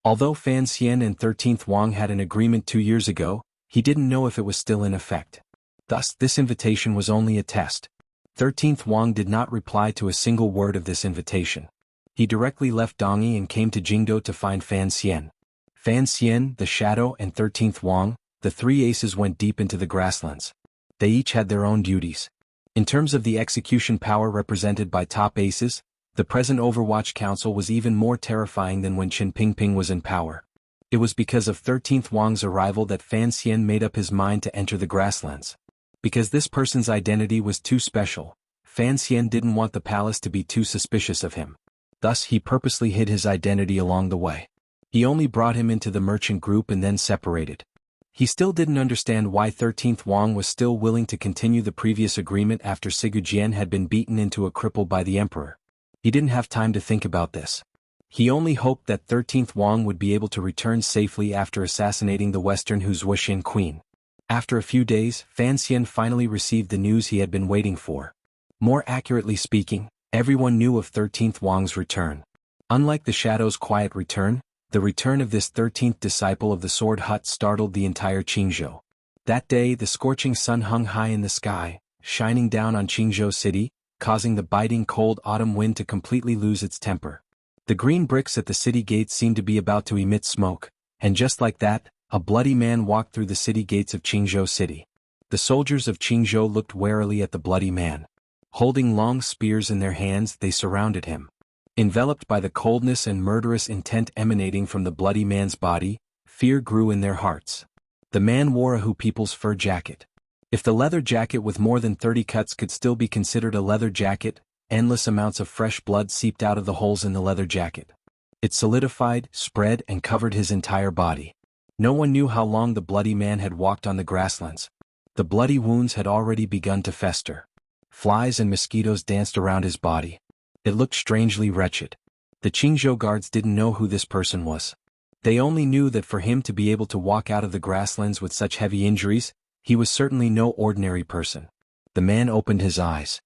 A: Although Fan Xian and 13th Wang had an agreement 2 years ago, he didn't know if it was still in effect. Thus, this invitation was only a test. 13th Wang did not reply to a single word of this invitation. He directly left Dongyi and came to Jingdou to find Fan Xian. Fan Xian, the Shadow, and 13th Wang, the 3 aces went deep into the grasslands. They each had their own duties. In terms of the execution power represented by top aces, the present Overwatch Council was even more terrifying than when Qin Pingping was in power. It was because of 13th Wang's arrival that Fan Xian made up his mind to enter the grasslands. Because this person's identity was too special, Fan Xian didn't want the palace to be too suspicious of him. Thus he purposely hid his identity along the way. He only brought him into the merchant group and then separated. He still didn't understand why 13th Wang was still willing to continue the previous agreement after Sigurjian had been beaten into a cripple by the emperor. He didn't have time to think about this. He only hoped that 13th Wang would be able to return safely after assassinating the Western Wuxia queen. After a few days, Fan Xian finally received the news he had been waiting for. More accurately speaking, everyone knew of 13th Wang's return. Unlike the Shadow's quiet return, the return of this 13th disciple of the Sword Hut startled the entire Qingzhou. That day the scorching sun hung high in the sky, shining down on Qingzhou city, causing the biting cold autumn wind to completely lose its temper. The green bricks at the city gates seemed to be about to emit smoke, and just like that, a bloody man walked through the city gates of Qingzhou city. The soldiers of Qingzhou looked warily at the bloody man. Holding long spears in their hands, they surrounded him. Enveloped by the coldness and murderous intent emanating from the bloody man's body, fear grew in their hearts. The man wore a Hu people's fur jacket. If the leather jacket with more than 30 cuts could still be considered a leather jacket, endless amounts of fresh blood seeped out of the holes in the leather jacket. It solidified, spread, and covered his entire body. No one knew how long the bloody man had walked on the grasslands. The bloody wounds had already begun to fester. Flies and mosquitoes danced around his body. It looked strangely wretched. The Qingzhou guards didn't know who this person was. They only knew that for him to be able to walk out of the grasslands with such heavy injuries, he was certainly no ordinary person. The man opened his eyes.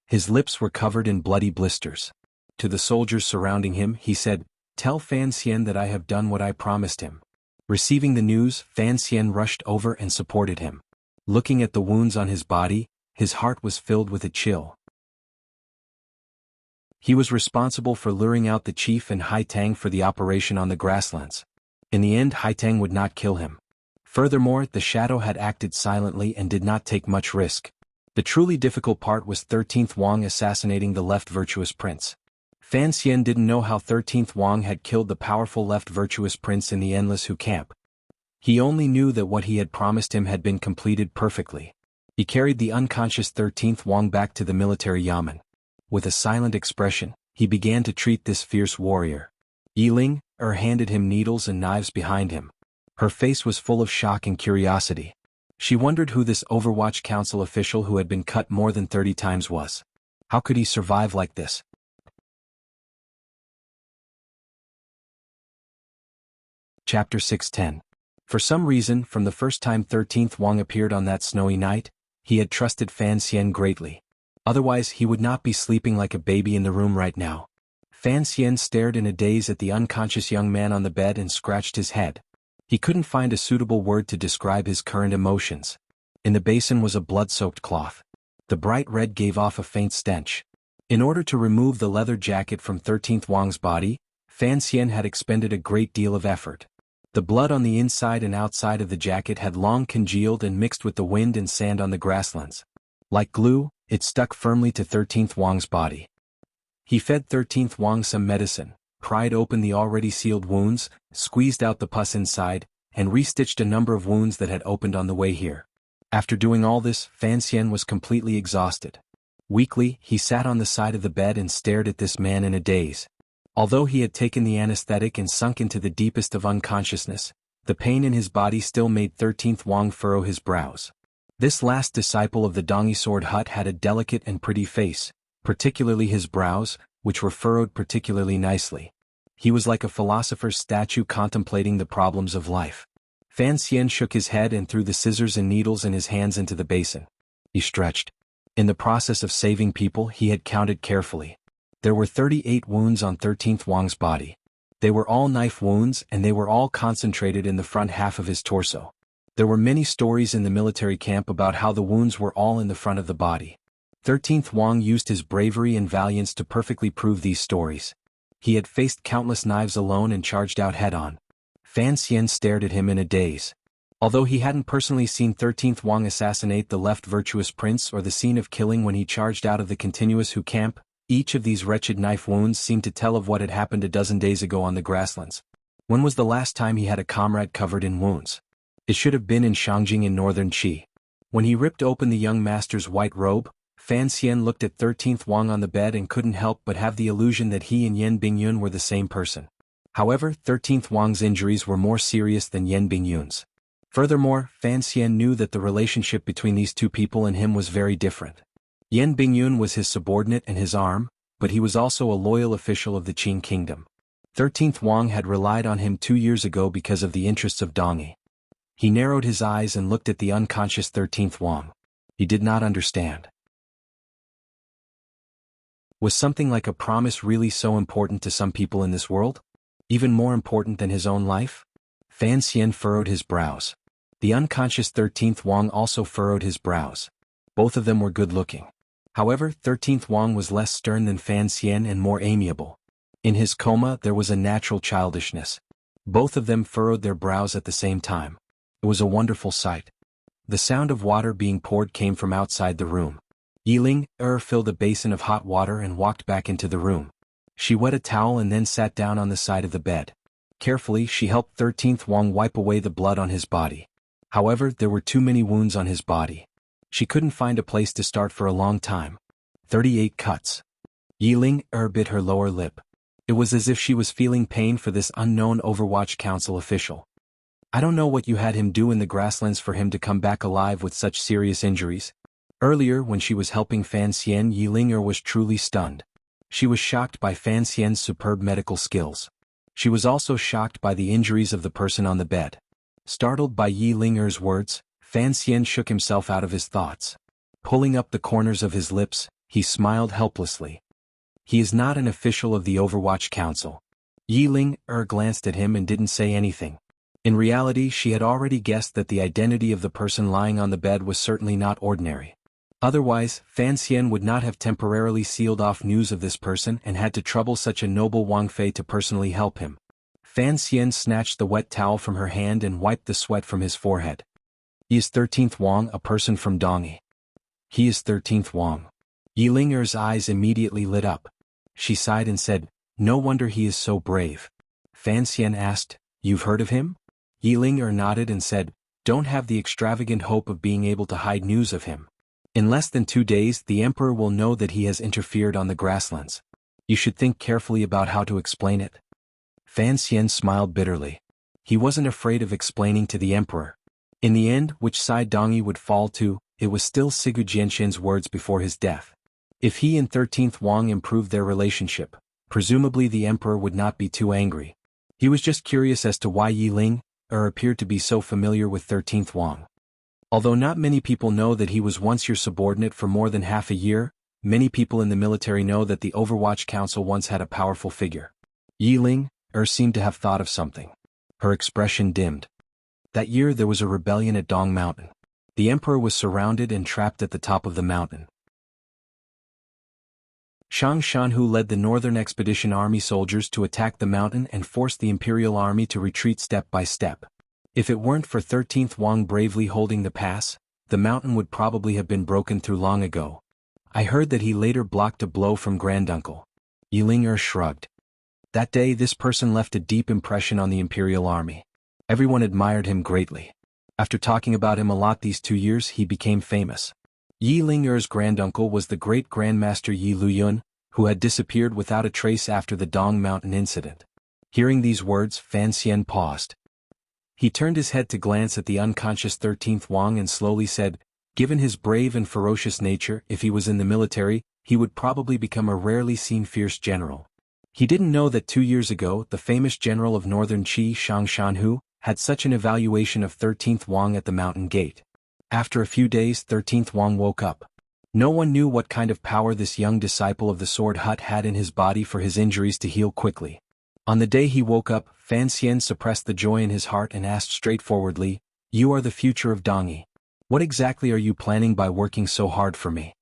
A: His lips were covered in bloody blisters. To the soldiers surrounding him, he said, "Tell Fan Xian that I have done what I promised him." Receiving the news, Fan Xian rushed over and supported him. Looking at the wounds on his body, his heart was filled with a chill. He was responsible for luring out the chief and Haitang for the operation on the grasslands. In the end, Haitang would not kill him. Furthermore, the Shadow had acted silently and did not take much risk. The truly difficult part was 13th Wang assassinating the left virtuous prince. Fan Xian didn't know how 13th Wang had killed the powerful left virtuous prince in the Endless Hu camp. He only knew that what he had promised him had been completed perfectly. He carried the unconscious 13th Wang back to the military yamen. With a silent expression, he began to treat this fierce warrior. Yiling handed him needles and knives behind him. Her face was full of shock and curiosity. She wondered who this Overwatch Council official who had been cut more than 30 times was. How could he survive like this? Chapter 610. For some reason, from the first time 13th Wang appeared on that snowy night, he had trusted Fan Xian greatly. Otherwise he would not be sleeping like a baby in the room right now. Fan Xian stared in a daze at the unconscious young man on the bed and scratched his head. He couldn't find a suitable word to describe his current emotions. In the basin was a blood-soaked cloth. The bright red gave off a faint stench. In order to remove the leather jacket from 13th Wang's body, Fan Xian had expended a great deal of effort. The blood on the inside and outside of the jacket had long congealed and mixed with the wind and sand on the grasslands. Like glue, it stuck firmly to 13th Wang's body. He fed 13th Wang some medicine, pried open the already sealed wounds, squeezed out the pus inside, and restitched a number of wounds that had opened on the way here. After doing all this, Fan Xian was completely exhausted. Weakly, he sat on the side of the bed and stared at this man in a daze. Although he had taken the anesthetic and sunk into the deepest of unconsciousness, the pain in his body still made 13th Wang furrow his brows. This last disciple of the Dongi Sword Hut had a delicate and pretty face, particularly his brows, which were furrowed particularly nicely. He was like a philosopher's statue contemplating the problems of life. Fan Xian shook his head and threw the scissors and needles in his hands into the basin. He stretched. In the process of saving people, he had counted carefully. There were 38 wounds on 13th Wang's body. They were all knife wounds and they were all concentrated in the front half of his torso. There were many stories in the military camp about how the wounds were all in the front of the body. 13th Wang used his bravery and valiance to perfectly prove these stories. He had faced countless knives alone and charged out head-on. Fan Xian stared at him in a daze. Although he hadn't personally seen 13th Wang assassinate the left virtuous prince or the scene of killing when he charged out of the continuous Hu camp, each of these wretched knife wounds seemed to tell of what had happened a dozen days ago on the grasslands. When was the last time he had a comrade covered in wounds? It should have been in Shangjing in northern Qi. When he ripped open the young master's white robe, Fan Xian looked at 13th Wang on the bed and couldn't help but have the illusion that he and Yan Bingyun were the same person. However, 13th Wang's injuries were more serious than Yan Bingyun's. Furthermore, Fan Xian knew that the relationship between these two people and him was very different. Yan Bingyun was his subordinate and his arm, but he was also a loyal official of the Qin kingdom. 13th Wang had relied on him 2 years ago because of the interests of Dongyi. He narrowed his eyes and looked at the unconscious 13th Wang. He did not understand. Was something like a promise really so important to some people in this world? Even more important than his own life? Fan Xian furrowed his brows. The unconscious 13th Wang also furrowed his brows. Both of them were good-looking. However, 13th Wang was less stern than Fan Xian and more amiable. In his coma there was a natural childishness. Both of them furrowed their brows at the same time. It was a wonderful sight. The sound of water being poured came from outside the room. Yiling filled a basin of hot water and walked back into the room. She wet a towel and then sat down on the side of the bed. Carefully she helped 13th Wang wipe away the blood on his body. However, there were too many wounds on his body. She couldn't find a place to start for a long time. 38 cuts. Yiling bit her lower lip. It was as if she was feeling pain for this unknown Overwatch Council official. I don't know what you had him do in the grasslands for him to come back alive with such serious injuries. Earlier when she was helping Fan Xian, Yiling was truly stunned. She was shocked by Fan Xian's superb medical skills. She was also shocked by the injuries of the person on the bed. Startled by Yiling's words, Fan Xian shook himself out of his thoughts. Pulling up the corners of his lips, he smiled helplessly. He is not an official of the Overwatch Council. Yiling glanced at him and didn't say anything. In reality, she had already guessed that the identity of the person lying on the bed was certainly not ordinary. Otherwise, Fan Xian would not have temporarily sealed off news of this person and had to trouble such a noble Wang Fei to personally help him. Fan Xian snatched the wet towel from her hand and wiped the sweat from his forehead. He is 13th Wang, a person from Dongyi. He is 13th Wang. Yiling's eyes immediately lit up. She sighed and said, no wonder he is so brave. Fan Xian asked, you've heard of him? Yiling nodded and said, don't have the extravagant hope of being able to hide news of him. In less than 2 days the emperor will know that he has interfered on the grasslands. You should think carefully about how to explain it. Fan Xian smiled bitterly. He wasn't afraid of explaining to the emperor. In the end, which side Dongyi would fall to, it was still Sigu Jianxin's words before his death. If he and 13th Wang improved their relationship, presumably the emperor would not be too angry. He was just curious as to why Yiling appeared to be so familiar with 13th Wang. Although not many people know that he was once your subordinate for more than half a year, many people in the military know that the Overwatch Council once had a powerful figure. Yiling seemed to have thought of something. Her expression dimmed. That year there was a rebellion at Dong Mountain. The emperor was surrounded and trapped at the top of the mountain. Shang Shanhu led the Northern Expedition Army soldiers to attack the mountain and forced the Imperial Army to retreat step by step. If it weren't for 13th Wang bravely holding the pass, the mountain would probably have been broken through long ago. I heard that he later blocked a blow from Granduncle. Yiling shrugged. That day this person left a deep impression on the Imperial Army. Everyone admired him greatly. After talking about him a lot these 2 years he became famous. Yiling's granduncle was the great Grandmaster Yi Luyun, who had disappeared without a trace after the Dong Mountain incident. Hearing these words, Fan Xian paused. He turned his head to glance at the unconscious 13th Wang and slowly said, given his brave and ferocious nature, if he was in the military, he would probably become a rarely seen fierce general. He didn't know that 2 years ago the famous general of Northern Qi, Shang Shanhu, had such an evaluation of 13th Wang at the mountain gate. After a few days 13th Wang woke up. No one knew what kind of power this young disciple of the Sword Hut had in his body for his injuries to heal quickly. On the day he woke up, Fan Xian suppressed the joy in his heart and asked straightforwardly, you are the future of Dongyi. What exactly are you planning by working so hard for me?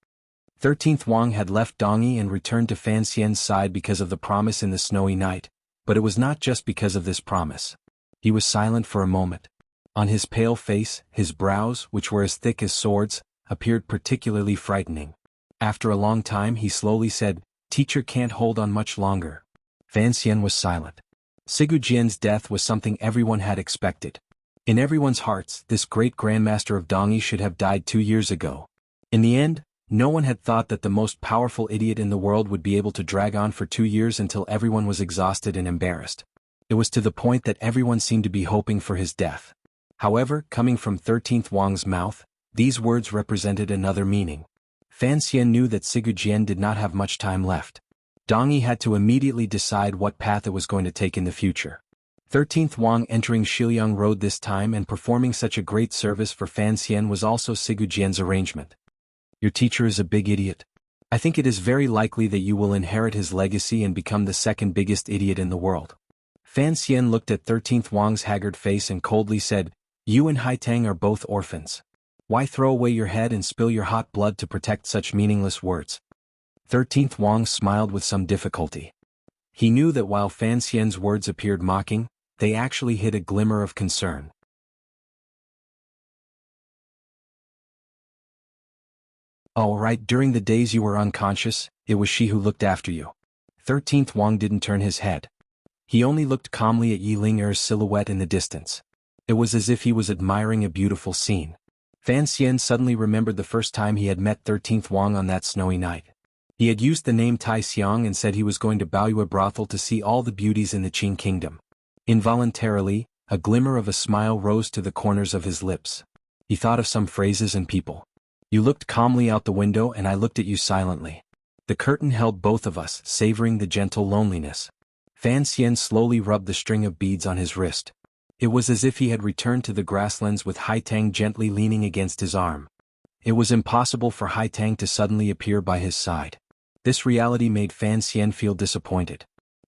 A: 13th Wang had left Dongyi and returned to Fan Xian's side because of the promise in the snowy night, but it was not just because of this promise. He was silent for a moment. On his pale face, his brows, which were as thick as swords, appeared particularly frightening. After a long time he slowly said, teacher can't hold on much longer. Fan Xian was silent. Sigu Jian's death was something everyone had expected. In everyone's hearts, this great grandmaster of Dongyi should have died 2 years ago. In the end, no one had thought that the most powerful idiot in the world would be able to drag on for 2 years until everyone was exhausted and embarrassed. It was to the point that everyone seemed to be hoping for his death. However, coming from 13th Wang's mouth, these words represented another meaning. Fan Xian knew that Sigurjian did not have much time left. Dong Yi had to immediately decide what path it was going to take in the future. 13th Wang entering Shiliang Road this time and performing such a great service for Fan Xian was also Sigurjian's arrangement. Your teacher is a big idiot. I think it is very likely that you will inherit his legacy and become the second biggest idiot in the world. Fan Xian looked at 13th Wang's haggard face and coldly said, You and Haitang are both orphans. Why throw away your head and spill your hot blood to protect such meaningless words? 13th Wang smiled with some difficulty. He knew that while Fan Xian's words appeared mocking, they actually hid a glimmer of concern. All right, during the days you were unconscious, it was she who looked after you. 13th Wang didn't turn his head. He only looked calmly at Yi Ling-er's silhouette in the distance. It was as if he was admiring a beautiful scene. Fan Xian suddenly remembered the first time he had met 13th Wang on that snowy night. He had used the name Tai Xiang and said he was going to Baoyue brothel to see all the beauties in the Qing kingdom. Involuntarily, a glimmer of a smile rose to the corners of his lips. He thought of some phrases and people. You looked calmly out the window and I looked at you silently. The curtain held both of us, savoring the gentle loneliness. Fan Xian slowly rubbed the string of beads on his wrist. It was as if he had returned to the grasslands with Haitang gently leaning against his arm. It was impossible for Haitang to suddenly appear by his side. This reality made Fan Xian feel disappointed.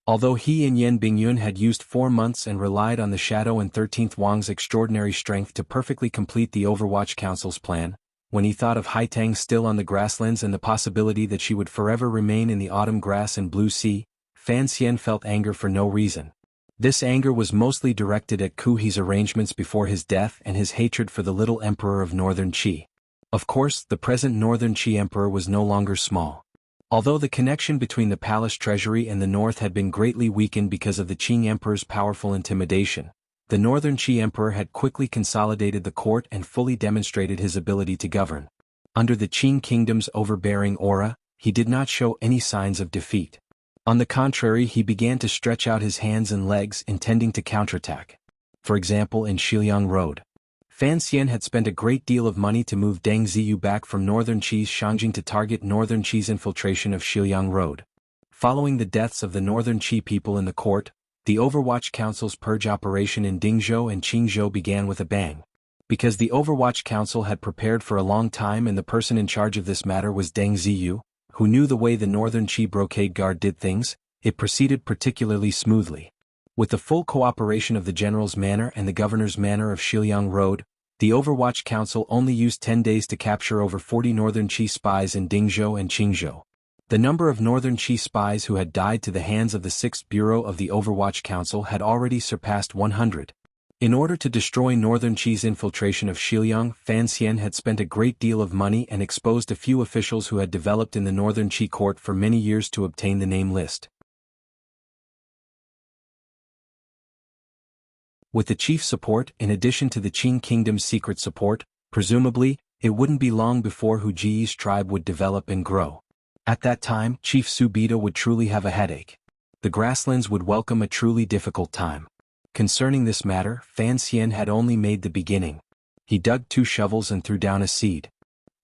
A: Although he and Yan Bingyun had used 4 months and relied on the Shadow and 13th Wang's extraordinary strength to perfectly complete the Overwatch Council's plan, when he thought of Haitang still on the grasslands and the possibility that she would forever remain in the autumn grass and blue sea, Fan Xian felt anger for no reason. This anger was mostly directed at Ku He's arrangements before his death and his hatred for the little emperor of Northern Qi. Of course, the present Northern Qi emperor was no longer small. Although the connection between the palace treasury and the north had been greatly weakened because of the Qing emperor's powerful intimidation, the Northern Qi emperor had quickly consolidated the court and fully demonstrated his ability to govern. Under the Qing kingdom's overbearing aura, he did not show any signs of defeat. On the contrary, he began to stretch out his hands and legs intending to counterattack. For example, in Shiliang Road, Fan Xian had spent a great deal of money to move Deng Ziyu back from Northern Qi's Shangjing to target Northern Qi's infiltration of Shiliang Road. Following the deaths of the Northern Qi people in the court, the Overwatch Council's purge operation in Dingzhou and Qingzhou began with a bang. Because the Overwatch Council had prepared for a long time and the person in charge of this matter was Deng Ziyu, who knew the way the Northern Qi Brocade Guard did things, it proceeded particularly smoothly. With the full cooperation of the General's Manor and the Governor's Manor of Shiliang Road, the Overwatch Council only used 10 days to capture over 40 Northern Qi spies in Dingzhou and Qingzhou. The number of Northern Qi spies who had died to the hands of the 6th Bureau of the Overwatch Council had already surpassed 100. In order to destroy Northern Qi's infiltration of Shiliang, Fan Xian had spent a great deal of money and exposed a few officials who had developed in the Northern Qi court for many years to obtain the name list. With the chief's support, in addition to the Qing kingdom's secret support, presumably, it wouldn't be long before Hu Ji's tribe would develop and grow. At that time, Chief Subida would truly have a headache. The grasslands would welcome a truly difficult time. Concerning this matter, Fan Xian had only made the beginning. He dug 2 shovels and threw down a seed.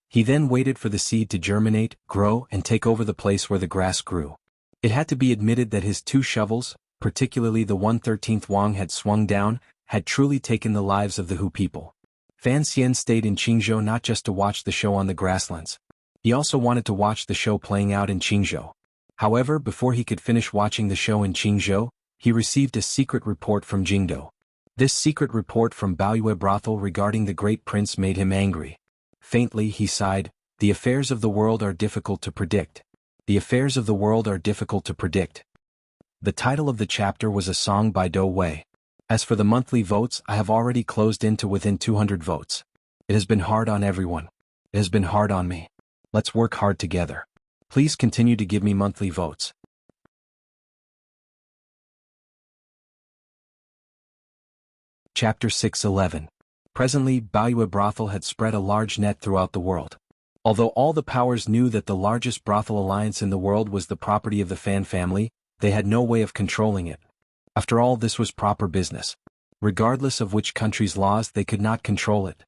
A: He then waited for the seed to germinate, grow, and take over the place where the grass grew. It had to be admitted that his 2 shovels, particularly the one 13th Wang had swung down, had truly taken the lives of the Hu people. Fan Xian stayed in Qingzhou not just to watch the show on the grasslands. He also wanted to watch the show playing out in Qingzhou. However, before he could finish watching the show in Qingzhou, he received a secret report from Jingdou. This secret report from Baoyue brothel regarding the great prince made him angry. Faintly he sighed, "The affairs of the world are difficult to predict. The affairs of the world are difficult to predict." The title of the chapter was a song by Do Wei. As for the monthly votes, I have already closed in to within 200 votes. It has been hard on everyone. It has been hard on me. Let's work hard together. Please continue to give me monthly votes. Chapter 6:11. Presently, Baoyue brothel had spread a large net throughout the world. Although all the powers knew that the largest brothel alliance in the world was the property of the Fan family, they had no way of controlling it. After all, this was proper business. Regardless of which country's laws, they could not control it.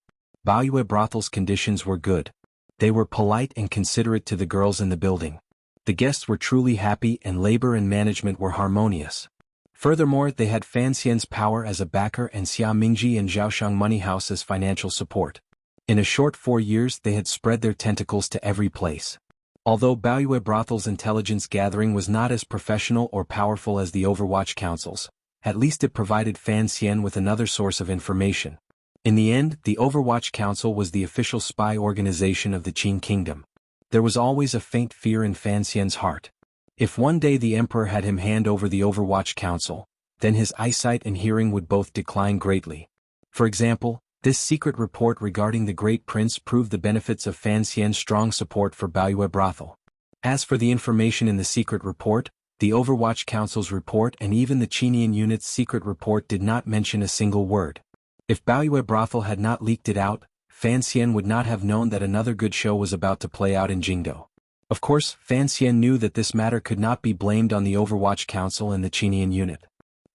A: Baoyue Brothel's conditions were good. They were polite and considerate to the girls in the building. The guests were truly happy and labor and management were harmonious. Furthermore, they had Fan Xian's power as a backer and Xia Mingji and Zhaoshang Money House as financial support. In a short 4 years they had spread their tentacles to every place. Although Baoyue Brothel's intelligence gathering was not as professional or powerful as the Overwatch Council's, at least it provided Fan Xian with another source of information. In the end, the Overwatch Council was the official spy organization of the Qin Kingdom. There was always a faint fear in Fan Xian's heart. If one day the Emperor had him hand over the Overwatch Council, then his eyesight and hearing would both decline greatly. For example, this secret report regarding the Great Prince proved the benefits of Fan Xian's strong support for Baoyue Brothel. As for the information in the secret report, the Overwatch Council's report and even the Qinian unit's secret report did not mention a single word. If Baoyue Brothel had not leaked it out, Fan Xian would not have known that another good show was about to play out in Jingdo. Of course, Fan Xian knew that this matter could not be blamed on the Overwatch Council and the Qinian unit.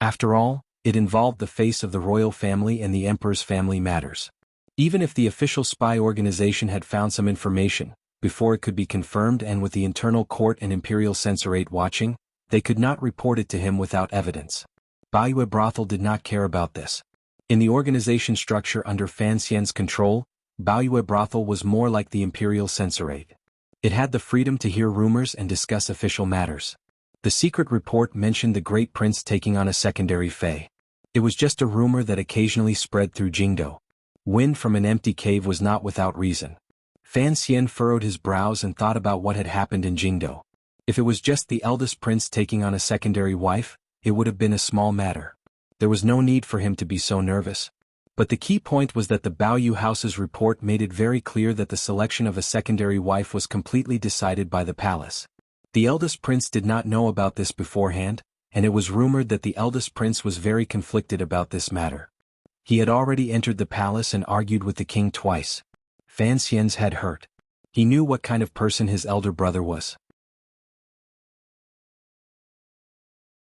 A: After all, it involved the face of the royal family and the emperor's family matters. Even if the official spy organization had found some information, before it could be confirmed and with the internal court and imperial censorate watching, they could not report it to him without evidence. Baoyue Brothel did not care about this. In the organization structure under Fan Xian's control, Baoyue Brothel was more like the imperial censorate. It had the freedom to hear rumors and discuss official matters. The secret report mentioned the Great Prince taking on a secondary fey. It was just a rumor that occasionally spread through Jingdo. Wind from an empty cave was not without reason. Fan Xian furrowed his brows and thought about what had happened in Jingdo. If it was just the eldest prince taking on a secondary wife, it would have been a small matter. There was no need for him to be so nervous. But the key point was that the Baoyu House's report made it very clear that the selection of a secondary wife was completely decided by the palace. The eldest prince did not know about this beforehand, and it was rumored that the eldest prince was very conflicted about this matter. He had already entered the palace and argued with the king twice. Fan Xian's head hurt. He knew what kind of person his elder brother was.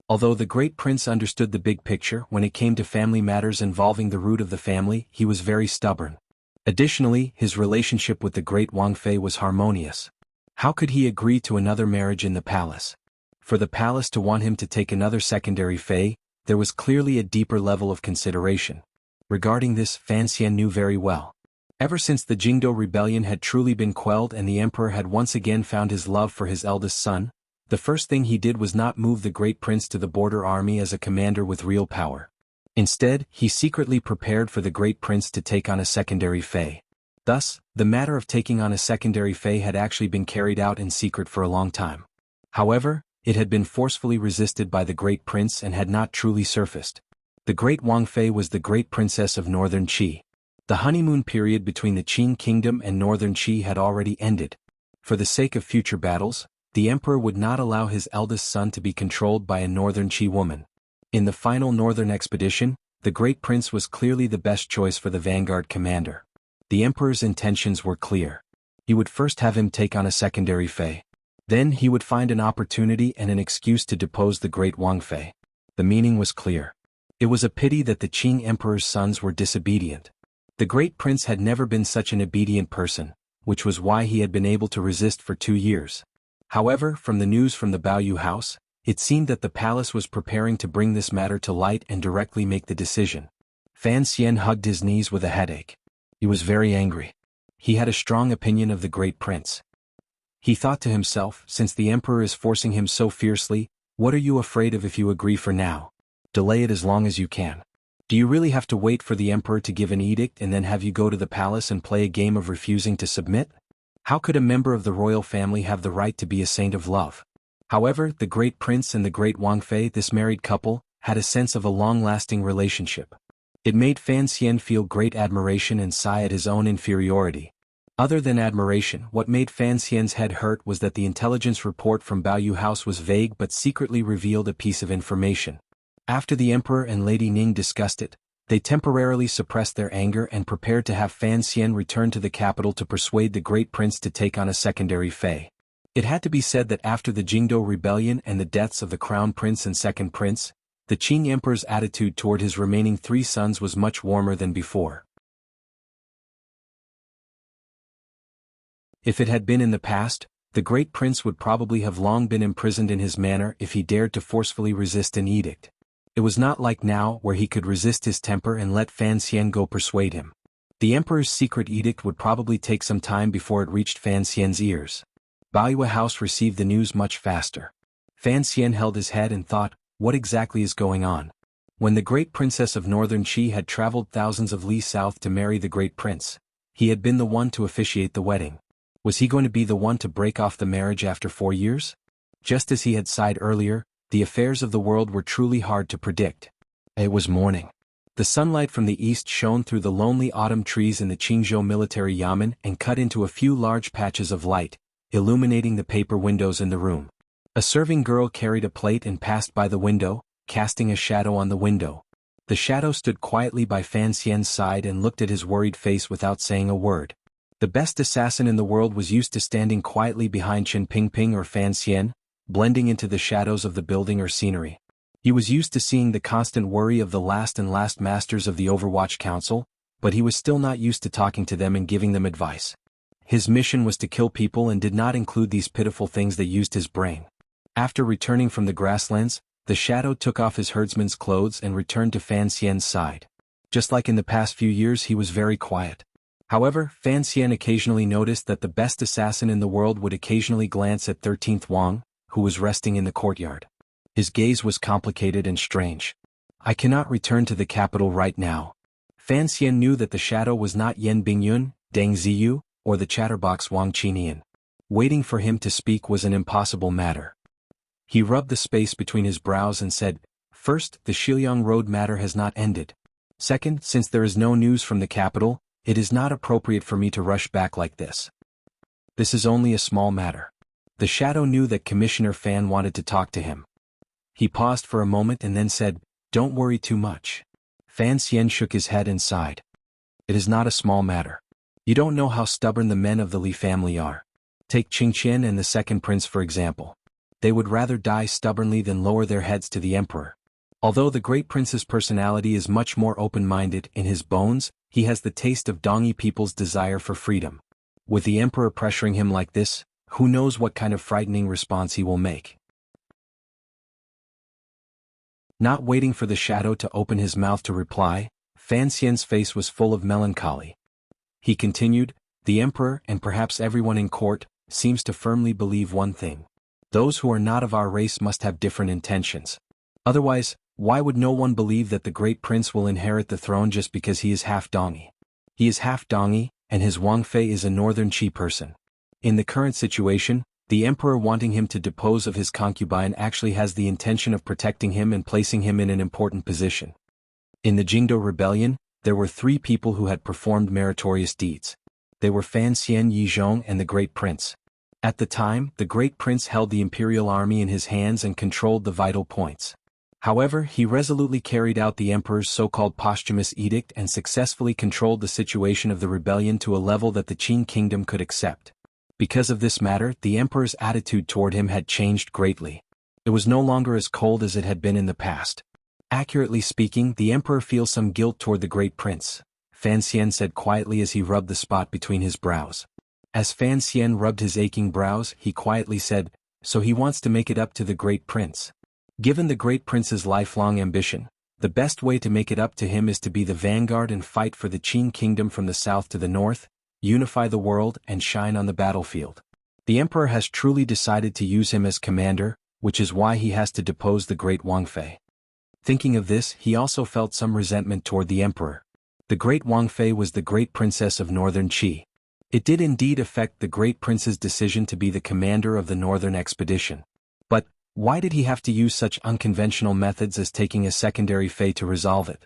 A: Although the great prince understood the big picture when it came to family matters involving the root of the family, he was very stubborn. Additionally, his relationship with the great Wang Fei was harmonious. How could he agree to another marriage in the palace? For the palace to want him to take another secondary fei, there was clearly a deeper level of consideration. Regarding this, Fan Xian knew very well. Ever since the Jingdo rebellion had truly been quelled and the emperor had once again found his love for his eldest son, the first thing he did was not move the great prince to the border army as a commander with real power. Instead, he secretly prepared for the great prince to take on a secondary fei. Thus, the matter of taking on a secondary fei had actually been carried out in secret for a long time. However, it had been forcefully resisted by the great prince and had not truly surfaced. The great Wang Fei was the great princess of northern Qi. The honeymoon period between the Qin kingdom and northern Qi had already ended. For the sake of future battles, the emperor would not allow his eldest son to be controlled by a northern Qi woman. In the final northern expedition, the great prince was clearly the best choice for the vanguard commander. The emperor's intentions were clear. He would first have him take on a secondary fei. Then he would find an opportunity and an excuse to depose the great Wang Fei. The meaning was clear. It was a pity that the Qing emperor's sons were disobedient. The great prince had never been such an obedient person, which was why he had been able to resist for 2 years. However, from the news from the Baoyu house, it seemed that the palace was preparing to bring this matter to light and directly make the decision. Fan Xian hugged his knees with a headache. He was very angry. He had a strong opinion of the great prince. He thought to himself, since the emperor is forcing him so fiercely, what are you afraid of if you agree for now? Delay it as long as you can. Do you really have to wait for the emperor to give an edict and then have you go to the palace and play a game of refusing to submit? How could a member of the royal family have the right to be a saint of love? However, the great prince and the great Wang Fei, this married couple, had a sense of a long-lasting relationship. It made Fan Xian feel great admiration and sigh at his own inferiority. Other than admiration, what made Fan Xian's head hurt was that the intelligence report from Baoyu House was vague but secretly revealed a piece of information. After the emperor and Lady Ning discussed it, they temporarily suppressed their anger and prepared to have Fan Xian return to the capital to persuade the great prince to take on a secondary fei. It had to be said that after the Jingdo rebellion and the deaths of the crown prince and second prince, The Qing emperor's attitude toward his remaining 3 sons was much warmer than before. If it had been in the past, the great prince would probably have long been imprisoned in his manor if he dared to forcefully resist an edict. It was not like now where he could resist his temper and let Fan Xian go persuade him. The emperor's secret edict would probably take some time before it reached Fan Xian's ears. Baoyue House received the news much faster. Fan Xian held his head and thought, what exactly is going on? When the great princess of northern Qi had traveled thousands of li south to marry the great prince, he had been the one to officiate the wedding. Was he going to be the one to break off the marriage after 4 years? Just as he had sighed earlier, the affairs of the world were truly hard to predict. It was morning. The sunlight from the east shone through the lonely autumn trees in the Qingzhou military yamen and cut into a few large patches of light, illuminating the paper windows in the room. A serving girl carried a plate and passed by the window, casting a shadow on the window. The shadow stood quietly by Fan Xian's side and looked at his worried face without saying a word. The best assassin in the world was used to standing quietly behind Qin Pingping or Fan Xian, blending into the shadows of the building or scenery. He was used to seeing the constant worry of the last masters of the Overwatch Council, but he was still not used to talking to them and giving them advice. His mission was to kill people and did not include these pitiful things that used his brain. After returning from the grasslands, the shadow took off his herdsman's clothes and returned to Fan Xian's side. Just like in the past few years, he was very quiet. However, Fan Xian occasionally noticed that the best assassin in the world would occasionally glance at 13th Wang, who was resting in the courtyard. His gaze was complicated and strange. I cannot return to the capital right now. Fan Xian knew that the shadow was not Yan Bingyun, Deng Ziyu, or the chatterbox Wang Qinian. Waiting for him to speak was an impossible matter. He rubbed the space between his brows and said, First, the Shiliang Road matter has not ended. Second, since there is no news from the capital, it is not appropriate for me to rush back like this. This is only a small matter. The shadow knew that Commissioner Fan wanted to talk to him. He paused for a moment and then said, Don't worry too much. Fan Xian shook his head and sighed. It is not a small matter. You don't know how stubborn the men of the Li family are. Take Qing Qian and the second prince for example. They would rather die stubbornly than lower their heads to the emperor. Although the great prince's personality is much more open-minded, in his bones, he has the taste of Dongyi people's desire for freedom. With the emperor pressuring him like this, who knows what kind of frightening response he will make. Not waiting for the shadow to open his mouth to reply, Fan Xian's face was full of melancholy. He continued, The emperor, and perhaps everyone in court, seems to firmly believe one thing. Those who are not of our race must have different intentions. Otherwise, why would no one believe that the great prince will inherit the throne just because he is half Dongyi? He is half Dongyi, and his Wang Fei is a northern Qi person. In the current situation, the emperor wanting him to depose of his concubine actually has the intention of protecting him and placing him in an important position. In the Jingdo rebellion, there were 3 people who had performed meritorious deeds. They were Fan Xian Yizhong and the great prince. At the time, the great prince held the imperial army in his hands and controlled the vital points. However, he resolutely carried out the emperor's so-called posthumous edict and successfully controlled the situation of the rebellion to a level that the Qin kingdom could accept. Because of this matter, the emperor's attitude toward him had changed greatly. It was no longer as cold as it had been in the past. Accurately speaking, the emperor feels some guilt toward the great prince, Fan Xian said quietly as he rubbed the spot between his brows. As Fan Xian rubbed his aching brows, he quietly said, So he wants to make it up to the great prince. Given the great prince's lifelong ambition, the best way to make it up to him is to be the vanguard and fight for the Qin kingdom from the south to the north, unify the world and shine on the battlefield. The emperor has truly decided to use him as commander, which is why he has to depose the great Wang Fei. Thinking of this, he also felt some resentment toward the emperor. The great Wang Fei was the great princess of northern Qi. It did indeed affect the great prince's decision to be the commander of the northern expedition. But, why did he have to use such unconventional methods as taking a secondary Fei to resolve it?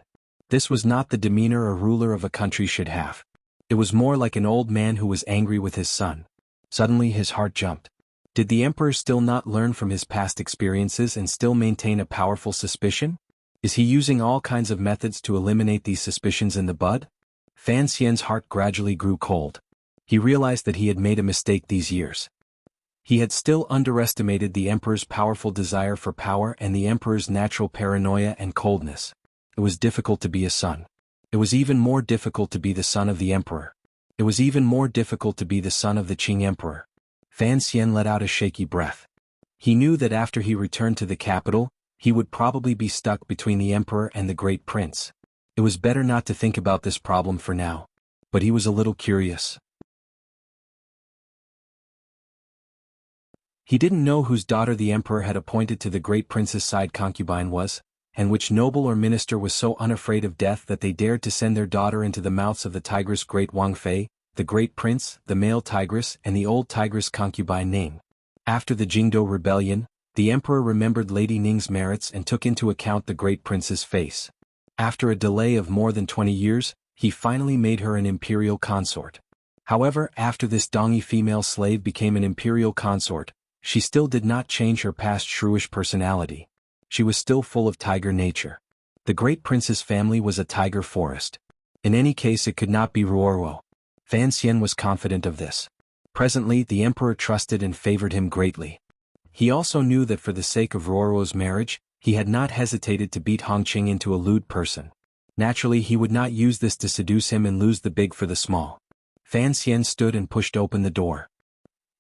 A: This was not the demeanor a ruler of a country should have. It was more like an old man who was angry with his son. Suddenly his heart jumped. Did the emperor still not learn from his past experiences and still maintain a powerful suspicion? Is he using all kinds of methods to eliminate these suspicions in the bud? Fan Xian's heart gradually grew cold. He realized that he had made a mistake these years. He had still underestimated the emperor's powerful desire for power and the emperor's natural paranoia and coldness. It was difficult to be a son. It was even more difficult to be the son of the emperor. It was even more difficult to be the son of the Qing emperor. Fan Xian let out a shaky breath. He knew that after he returned to the capital, he would probably be stuck between the emperor and the great prince. It was better not to think about this problem for now. But he was a little curious. He didn't know whose daughter the emperor had appointed to the great prince's side concubine was, and which noble or minister was so unafraid of death that they dared to send their daughter into the mouths of the tigress great Wang Fei, the great prince, the male tigress and the old tigress concubine Ning. After the Jingdo rebellion, the emperor remembered Lady Ning's merits and took into account the great prince's face. After a delay of more than 20 years, he finally made her an imperial consort. However, after this Dongi female slave became an imperial consort, she still did not change her past shrewish personality. She was still full of tiger nature. The great prince's family was a tiger forest. In any case it could not be Ruorwo. Fan Xian was confident of this. Presently the emperor trusted and favored him greatly. He also knew that for the sake of Ruorwo's marriage, he had not hesitated to beat Hongqing into a lewd person. Naturally he would not use this to seduce him and lose the big for the small. Fan Xian stood and pushed open the door.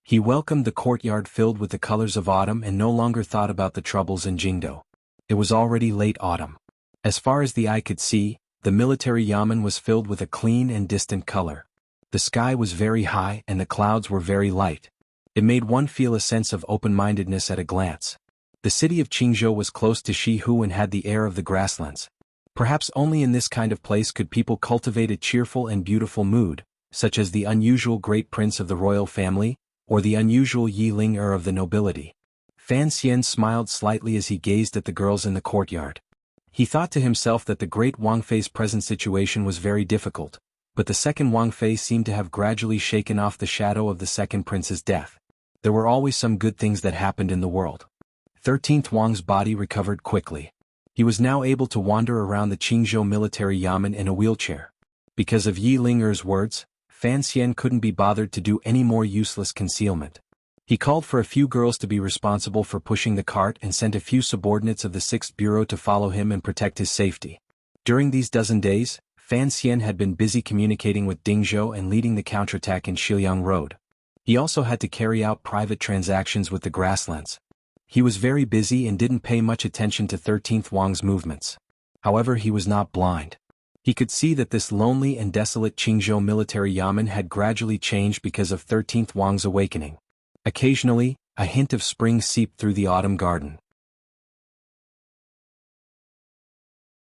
A: He welcomed the courtyard filled with the colors of autumn and no longer thought about the troubles in Jingdo. It was already late autumn. As far as the eye could see, the military yamen was filled with a clean and distant color. The sky was very high and the clouds were very light. It made one feel a sense of open-mindedness at a glance. The city of Qingzhou was close to Shihu and had the air of the grasslands. Perhaps only in this kind of place could people cultivate a cheerful and beautiful mood, such as the unusual great prince of the royal family, or the unusual Yi Ling-er of the nobility. Fan Xian smiled slightly as he gazed at the girls in the courtyard. He thought to himself that the great Wang Fei's present situation was very difficult, but the second Wang Fei seemed to have gradually shaken off the shadow of the second prince's death. There were always some good things that happened in the world. 13th Wang's body recovered quickly. He was now able to wander around the Qingzhou military yamen in a wheelchair. Because of Yi Ling-er's words, Fan Xian couldn't be bothered to do any more useless concealment. He called for a few girls to be responsible for pushing the cart and sent a few subordinates of the 6th Bureau to follow him and protect his safety. During these dozen days, Fan Xian had been busy communicating with Dingzhou and leading the counterattack in Shiliang Road. He also had to carry out private transactions with the grasslands. He was very busy and didn't pay much attention to 13th Wang's movements. However, he was not blind. He could see that this lonely and desolate Qingzhou military yamen had gradually changed because of 13th Wang's awakening. Occasionally, a hint of spring seeped through the autumn garden.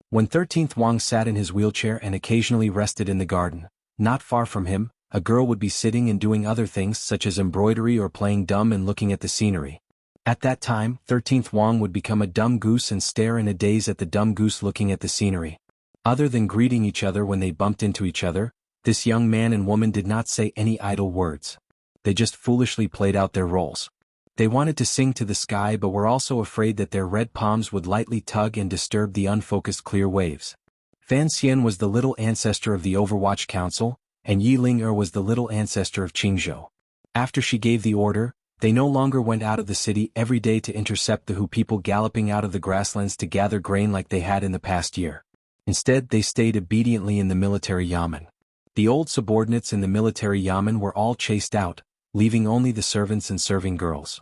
A: When 13th Wang sat in his wheelchair and occasionally rested in the garden, not far from him, a girl would be sitting and doing other things such as embroidery or playing dumb and looking at the scenery. At that time, 13th Wang would become a dumb goose and stare in a daze at the dumb goose looking at the scenery. Other than greeting each other when they bumped into each other, this young man and woman did not say any idle words. They just foolishly played out their roles. They wanted to sing to the sky but were also afraid that their red palms would lightly tug and disturb the unfocused clear waves. Fan Xian was the little ancestor of the Overwatch Council, and Yi Ling-er was the little ancestor of Qingzhou. After she gave the order, they no longer went out of the city every day to intercept the Hu people galloping out of the grasslands to gather grain like they had in the past year. Instead they stayed obediently in the military yamen. The old subordinates in the military yamen were all chased out, leaving only the servants and serving girls.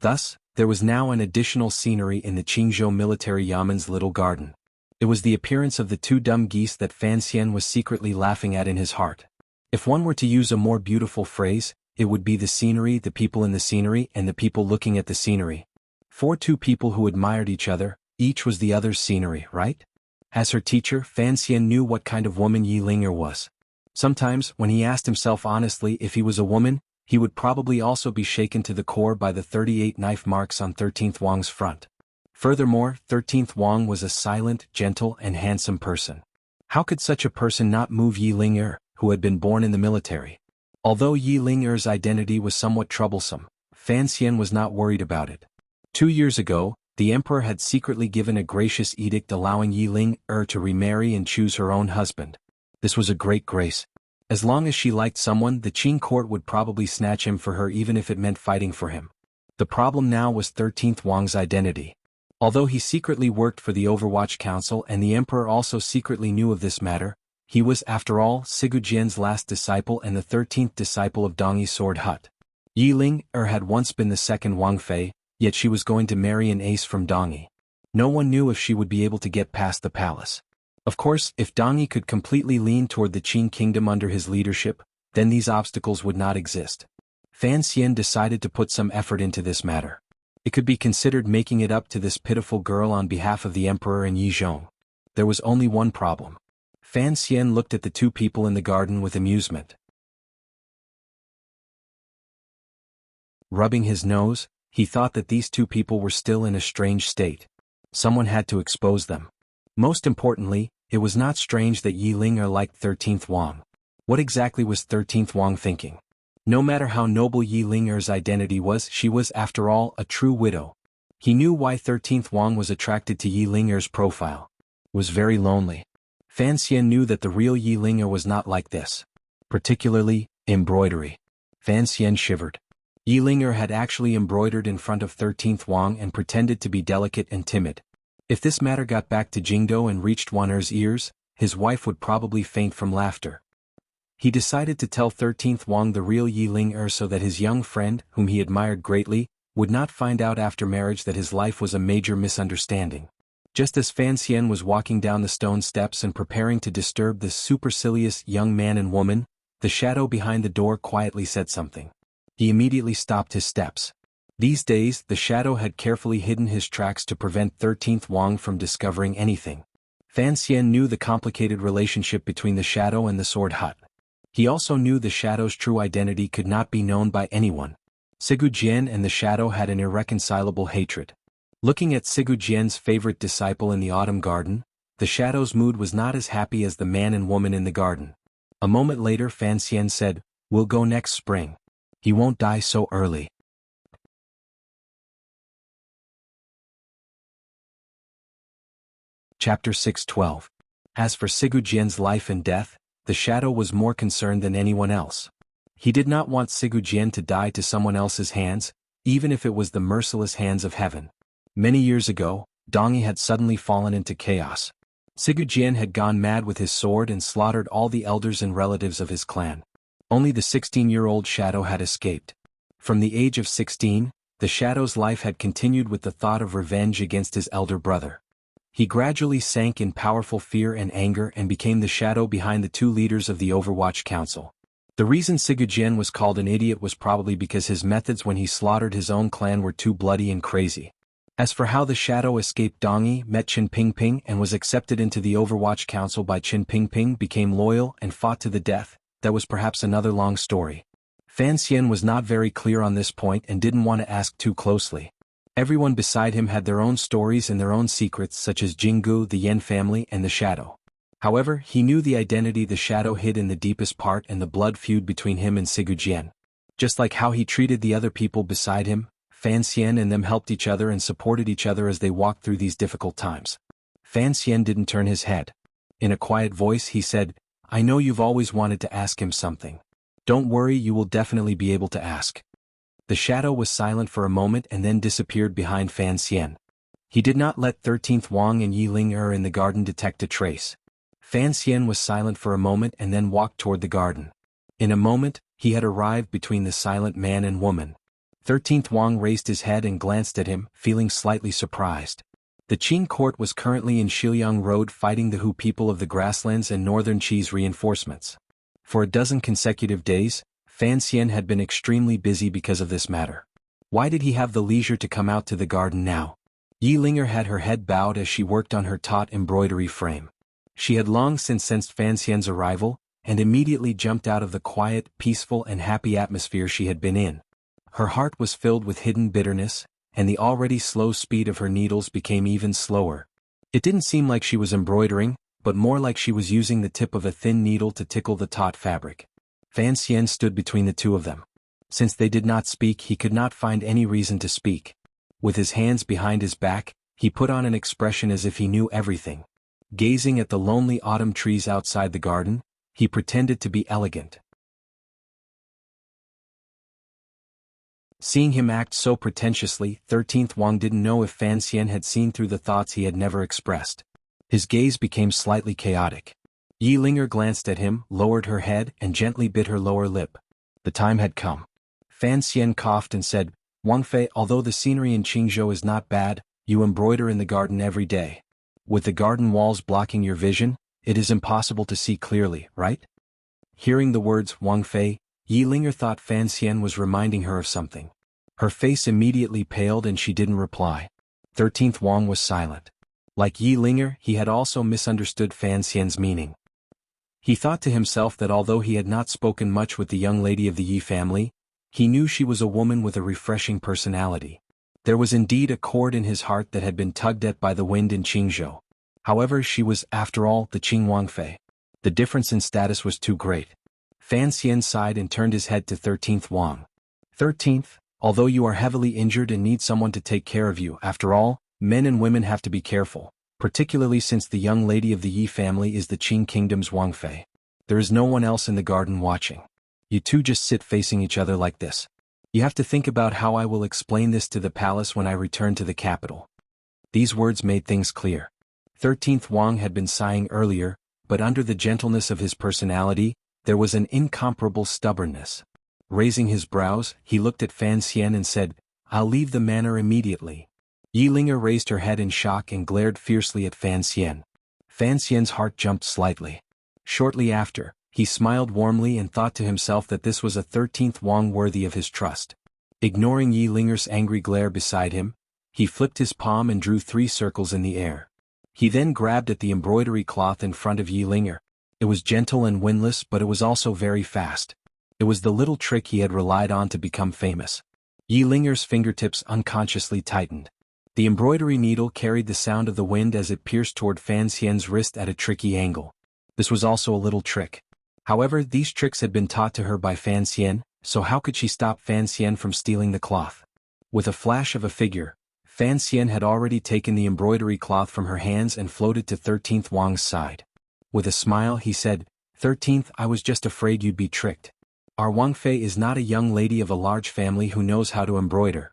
A: Thus, there was now an additional scenery in the Qingzhou military yamen's little garden. It was the appearance of the two dumb geese that Fan Xian was secretly laughing at in his heart. If one were to use a more beautiful phrase, it would be the scenery, the people in the scenery, and the people looking at the scenery. For two people who admired each other, each was the other's scenery, right? As her teacher, Fan Xian knew what kind of woman Yi Ling-er was. Sometimes, when he asked himself honestly if he was a woman, he would probably also be shaken to the core by the 38 knife marks on 13th Wang's front. Furthermore, 13th Wang was a silent, gentle, and handsome person. How could such a person not move Yi Ling-er, who had been born in the military? Although Yi Ling-er's identity was somewhat troublesome, Fan Xian was not worried about it. 2 years ago, the emperor had secretly given a gracious edict allowing Yi Ling-er to remarry and choose her own husband. This was a great grace. As long as she liked someone, the Qing court would probably snatch him for her even if it meant fighting for him. The problem now was 13th Wang's identity. Although he secretly worked for the Overwatch Council and the Emperor also secretly knew of this matter, he was, after all, Sigu Jian's last disciple and the 13th disciple of Dongyi's sword hut. Yi Ling-er had once been the second Wang Fei, yet she was going to marry an ace from Dongyi. No one knew if she would be able to get past the palace. Of course, if Dongyi could completely lean toward the Qing kingdom under his leadership, then these obstacles would not exist. Fan Xian decided to put some effort into this matter. It could be considered making it up to this pitiful girl on behalf of the emperor and Yi Zhong. There was only one problem. Fan Xian looked at the two people in the garden with amusement. Rubbing his nose, he thought that these two people were still in a strange state. Someone had to expose them. Most importantly, it was not strange that Yi Ling-er liked 13th Wang. What exactly was 13th Wang thinking? No matter how noble Yi Ling-er's identity was, she was, after all, a true widow. He knew why 13th Wang was attracted to Yi Ling-er's profile. Was very lonely. Fan Xian knew that the real Yi Ling-er was not like this. Particularly, embroidery. Fan Xian shivered. Yi Ling-er had actually embroidered in front of 13th Wang and pretended to be delicate and timid. If this matter got back to Jingdo and reached Wan'er's ears, his wife would probably faint from laughter. He decided to tell 13th Wang the real Yi Ling-er so that his young friend, whom he admired greatly, would not find out after marriage that his life was a major misunderstanding. Just as Fan Xian was walking down the stone steps and preparing to disturb this supercilious young man and woman, the shadow behind the door quietly said something. He immediately stopped his steps. These days, the shadow had carefully hidden his tracks to prevent 13th Wang from discovering anything. Fan Xian knew the complicated relationship between the shadow and the sword hut. He also knew the shadow's true identity could not be known by anyone. Sigu Jian and the shadow had an irreconcilable hatred. Looking at Sigu Jian's favorite disciple in the autumn garden, the shadow's mood was not as happy as the man and woman in the garden. A moment later Fan Xian said, "We'll go next spring. He won't die so early." Chapter 6:12. As for Sigu Jian's life and death, the shadow was more concerned than anyone else. He did not want Sigu Jian to die to someone else's hands, even if it was the merciless hands of heaven. Many years ago, Dongyi had suddenly fallen into chaos. Sigu Jian had gone mad with his sword and slaughtered all the elders and relatives of his clan. Only the 16-year-old shadow had escaped. From the age of 16, the shadow's life had continued with the thought of revenge against his elder brother. He gradually sank in powerful fear and anger and became the shadow behind the two leaders of the Overwatch Council. The reason Sigu Jian was called an idiot was probably because his methods when he slaughtered his own clan were too bloody and crazy. As for how the shadow escaped Dongyi, met Qin Pingping and was accepted into the Overwatch Council by Qin Pingping, became loyal and fought to the death, that was perhaps another long story. Fan Xian was not very clear on this point and didn't want to ask too closely. Everyone beside him had their own stories and their own secrets, such as Jinggu, the Yan family, and the shadow. However, he knew the identity the shadow hid in the deepest part and the blood feud between him and Sigu Jian. Just like how he treated the other people beside him, Fan Xian and them helped each other and supported each other as they walked through these difficult times. Fan Xian didn't turn his head. In a quiet voice he said, "I know you've always wanted to ask him something. Don't worry, you will definitely be able to ask." The shadow was silent for a moment and then disappeared behind Fan Xian. He did not let 13th Wang and Yi Ling-er in the garden detect a trace. Fan Xian was silent for a moment and then walked toward the garden. In a moment, he had arrived between the silent man and woman. 13th Wang raised his head and glanced at him, feeling slightly surprised. The Qing court was currently in Shiliang Road fighting the Hu people of the grasslands and northern Qi's reinforcements. For a dozen consecutive days, Fan Xian had been extremely busy because of this matter. Why did he have the leisure to come out to the garden now? Yi Ling-er had her head bowed as she worked on her taut embroidery frame. She had long since sensed Fan Xian's arrival, and immediately jumped out of the quiet, peaceful and happy atmosphere she had been in. Her heart was filled with hidden bitterness, and the already slow speed of her needles became even slower. It didn't seem like she was embroidering, but more like she was using the tip of a thin needle to tickle the taut fabric. Fan Xian stood between the two of them. Since they did not speak, he could not find any reason to speak. With his hands behind his back, he put on an expression as if he knew everything. Gazing at the lonely autumn trees outside the garden, He pretended to be elegant. Seeing him act so pretentiously, 13th Wang didn't know if Fan Xian had seen through the thoughts he had never expressed. His gaze became slightly chaotic. Yi Linger glanced at him, lowered her head, and gently bit her lower lip. The time had come. Fan Xian coughed and said, "Wang Fei, although the scenery in Qingzhou is not bad, you embroider in the garden every day. With the garden walls blocking your vision, it is impossible to see clearly, right?" Hearing the words Wang Fei, Yi Linger thought Fan Xian was reminding her of something. Her face immediately paled and she didn't reply. 13th Wang was silent. Like Yi Linger, he had also misunderstood Fan Xian's meaning. He thought to himself that although he had not spoken much with the young lady of the Yi family, he knew she was a woman with a refreshing personality. There was indeed a chord in his heart that had been tugged at by the wind in Qingzhou. However, she was, after all, the Qing Wangfei. The difference in status was too great. Fan Xian sighed and turned his head to 13th Wang. 13th, although you are heavily injured and need someone to take care of you, after all, men and women have to be careful, particularly since the young lady of the Yi family is the Qing kingdom's Wangfei. There is no one else in the garden watching. You two just sit facing each other like this. You have to think about how I will explain this to the palace when I return to the capital. These words made things clear. 13th Wang had been sighing earlier, but under the gentleness of his personality, there was an incomparable stubbornness. Raising his brows, he looked at Fan Xian and said, "I'll leave the manor immediately." Yi Linger raised her head in shock and glared fiercely at Fan Xian. Fan Xian's heart jumped slightly. Shortly after, he smiled warmly and thought to himself that this was a 13th Wang worthy of his trust. Ignoring Yi Linger's angry glare beside him, he flipped his palm and drew 3 circles in the air. He then grabbed at the embroidery cloth in front of Yi Linger. It was gentle and windless, but it was also very fast. It was the little trick he had relied on to become famous. Yi Linger's fingertips unconsciously tightened. The embroidery needle carried the sound of the wind as it pierced toward Fan Xian's wrist at a tricky angle. This was also a little trick. However, these tricks had been taught to her by Fan Xian, so how could she stop Fan Xian from stealing the cloth? With a flash of a figure, Fan Xian had already taken the embroidery cloth from her hands and floated to 13th Wang's side. With a smile he said, 13th, I was just afraid you'd be tricked. Our Wang Fei is not a young lady of a large family who knows how to embroider.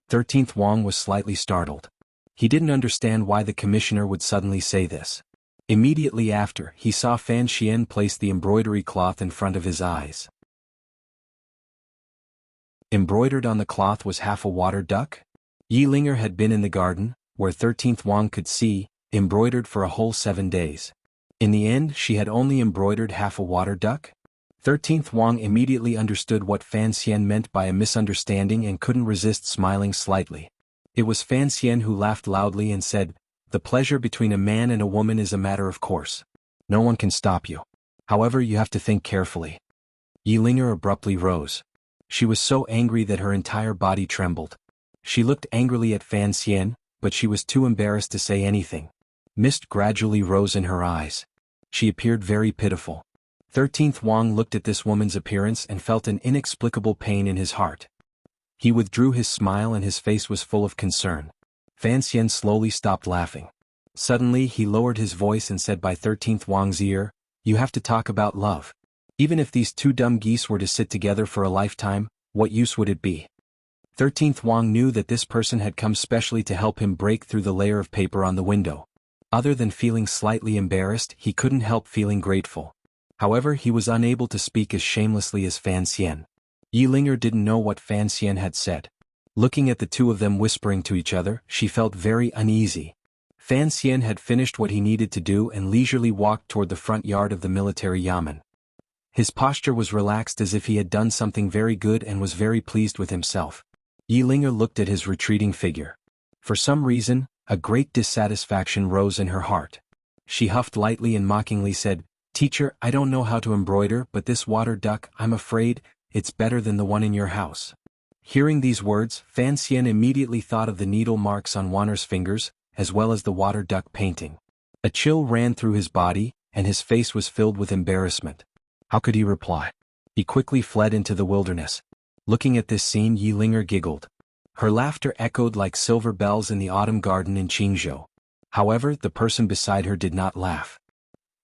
A: 13th Wang was slightly startled. He didn't understand why the commissioner would suddenly say this. Immediately after, he saw Fan Xian place the embroidery cloth in front of his eyes. Embroidered on the cloth was half a water duck? Yi Linger had been in the garden, where 13th Wang could see, embroidered for a whole 7 days. In the end, she had only embroidered half a water duck? 13th Wang immediately understood what Fan Xian meant by a misunderstanding and couldn't resist smiling slightly. It was Fan Xian who laughed loudly and said, "The pleasure between a man and a woman is a matter of course. No one can stop you. However, you have to think carefully." Yi Linger abruptly rose. She was so angry that her entire body trembled. She looked angrily at Fan Xian, but she was too embarrassed to say anything. Mist gradually rose in her eyes. She appeared very pitiful. 13th Wang looked at this woman's appearance and felt an inexplicable pain in his heart. He withdrew his smile and his face was full of concern. Fan Xian slowly stopped laughing. Suddenly he lowered his voice and said by 13th Wang's ear, "You have to talk about love. Even if these 2 dumb geese were to sit together for a lifetime, what use would it be?" 13th Wang knew that this person had come specially to help him break through the layer of paper on the window. Other than feeling slightly embarrassed, he couldn't help feeling grateful. However, he was unable to speak as shamelessly as Fan Xian. Yi Linger didn't know what Fan Xian had said. Looking at the 2 of them whispering to each other, she felt very uneasy. Fan Xian had finished what he needed to do and leisurely walked toward the front yard of the military yamen. His posture was relaxed as if he had done something very good and was very pleased with himself. Yi Linger looked at his retreating figure. For some reason, a great dissatisfaction rose in her heart. She huffed lightly and mockingly said, "Teacher, I don't know how to embroider, but this water duck, I'm afraid, it's better than the one in your house." Hearing these words, Fan Xian immediately thought of the needle marks on Wanner's fingers, as well as the water duck painting. A chill ran through his body, and his face was filled with embarrassment. How could he reply? He quickly fled into the wilderness. Looking at this scene, Yi Linger giggled. Her laughter echoed like silver bells in the autumn garden in Qingzhou. However, the person beside her did not laugh.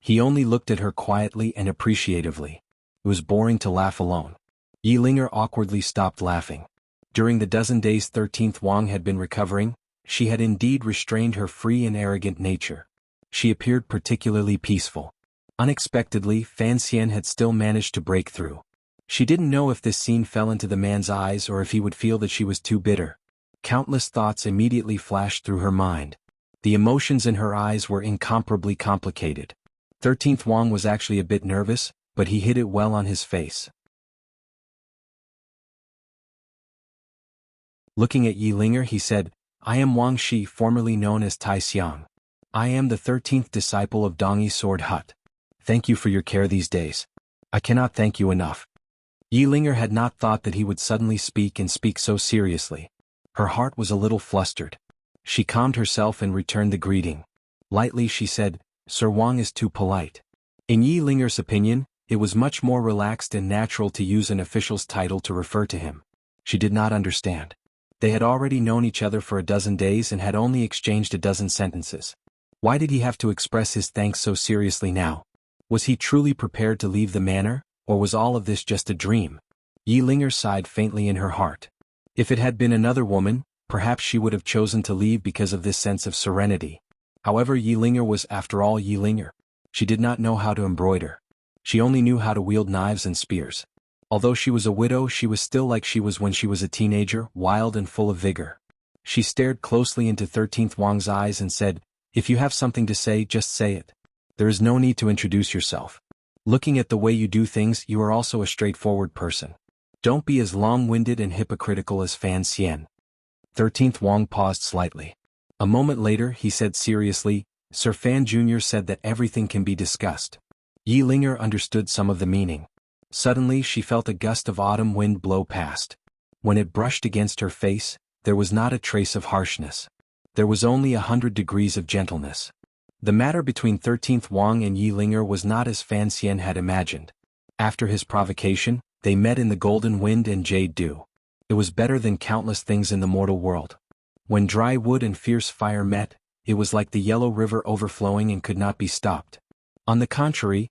A: He only looked at her quietly and appreciatively. It was boring to laugh alone. Yilinger awkwardly stopped laughing. During the dozen days 13th Wang had been recovering, she had indeed restrained her free and arrogant nature. She appeared particularly peaceful. Unexpectedly, Fan Xian had still managed to break through. She didn't know if this scene fell into the man's eyes or if he would feel that she was too bitter. Countless thoughts immediately flashed through her mind. The emotions in her eyes were incomparably complicated. 13th Wang was actually a bit nervous, but he hid it well on his face. Looking at Yilinger, he said, "I am Wang Shi, formerly known as Tai Xiang. I am the 13th disciple of Dongyi Sword Hut. Thank you for your care these days. I cannot thank you enough." Yilinger had not thought that he would suddenly speak so seriously. Her heart was a little flustered. She calmed herself and returned the greeting. Lightly she said, "Sir Wang is too polite." In Yilinger's opinion, it was much more relaxed and natural to use an official's title to refer to him. She did not understand. They had already known each other for a dozen days and had only exchanged a dozen sentences. Why did he have to express his thanks so seriously now? Was he truly prepared to leave the manor, or was all of this just a dream? Yilinger sighed faintly in her heart. If it had been another woman, perhaps she would have chosen to leave because of this sense of serenity. However, Yilinger was after all Yilinger. She did not know how to embroider. She only knew how to wield knives and spears. Although she was a widow, she was still like she was when she was a teenager, wild and full of vigor. She stared closely into 13th Wang's eyes and said, "If you have something to say, just say it. There is no need to introduce yourself. Looking at the way you do things, you are also a straightforward person. Don't be as long-winded and hypocritical as Fan Xian." 13th Wang paused slightly. A moment later he said seriously, "Sir Fan Jr. said that everything can be discussed." Yilinger understood some of the meaning. Suddenly she felt a gust of autumn wind blow past. When it brushed against her face, there was not a trace of harshness. There was only 100 degrees of gentleness. The matter between 13th Wang and Yilinger was not as Fan Xian had imagined. After his provocation, they met in the golden wind and jade dew. It was better than countless things in the mortal world. When dry wood and fierce fire met, it was like the yellow river overflowing and could not be stopped. On the contrary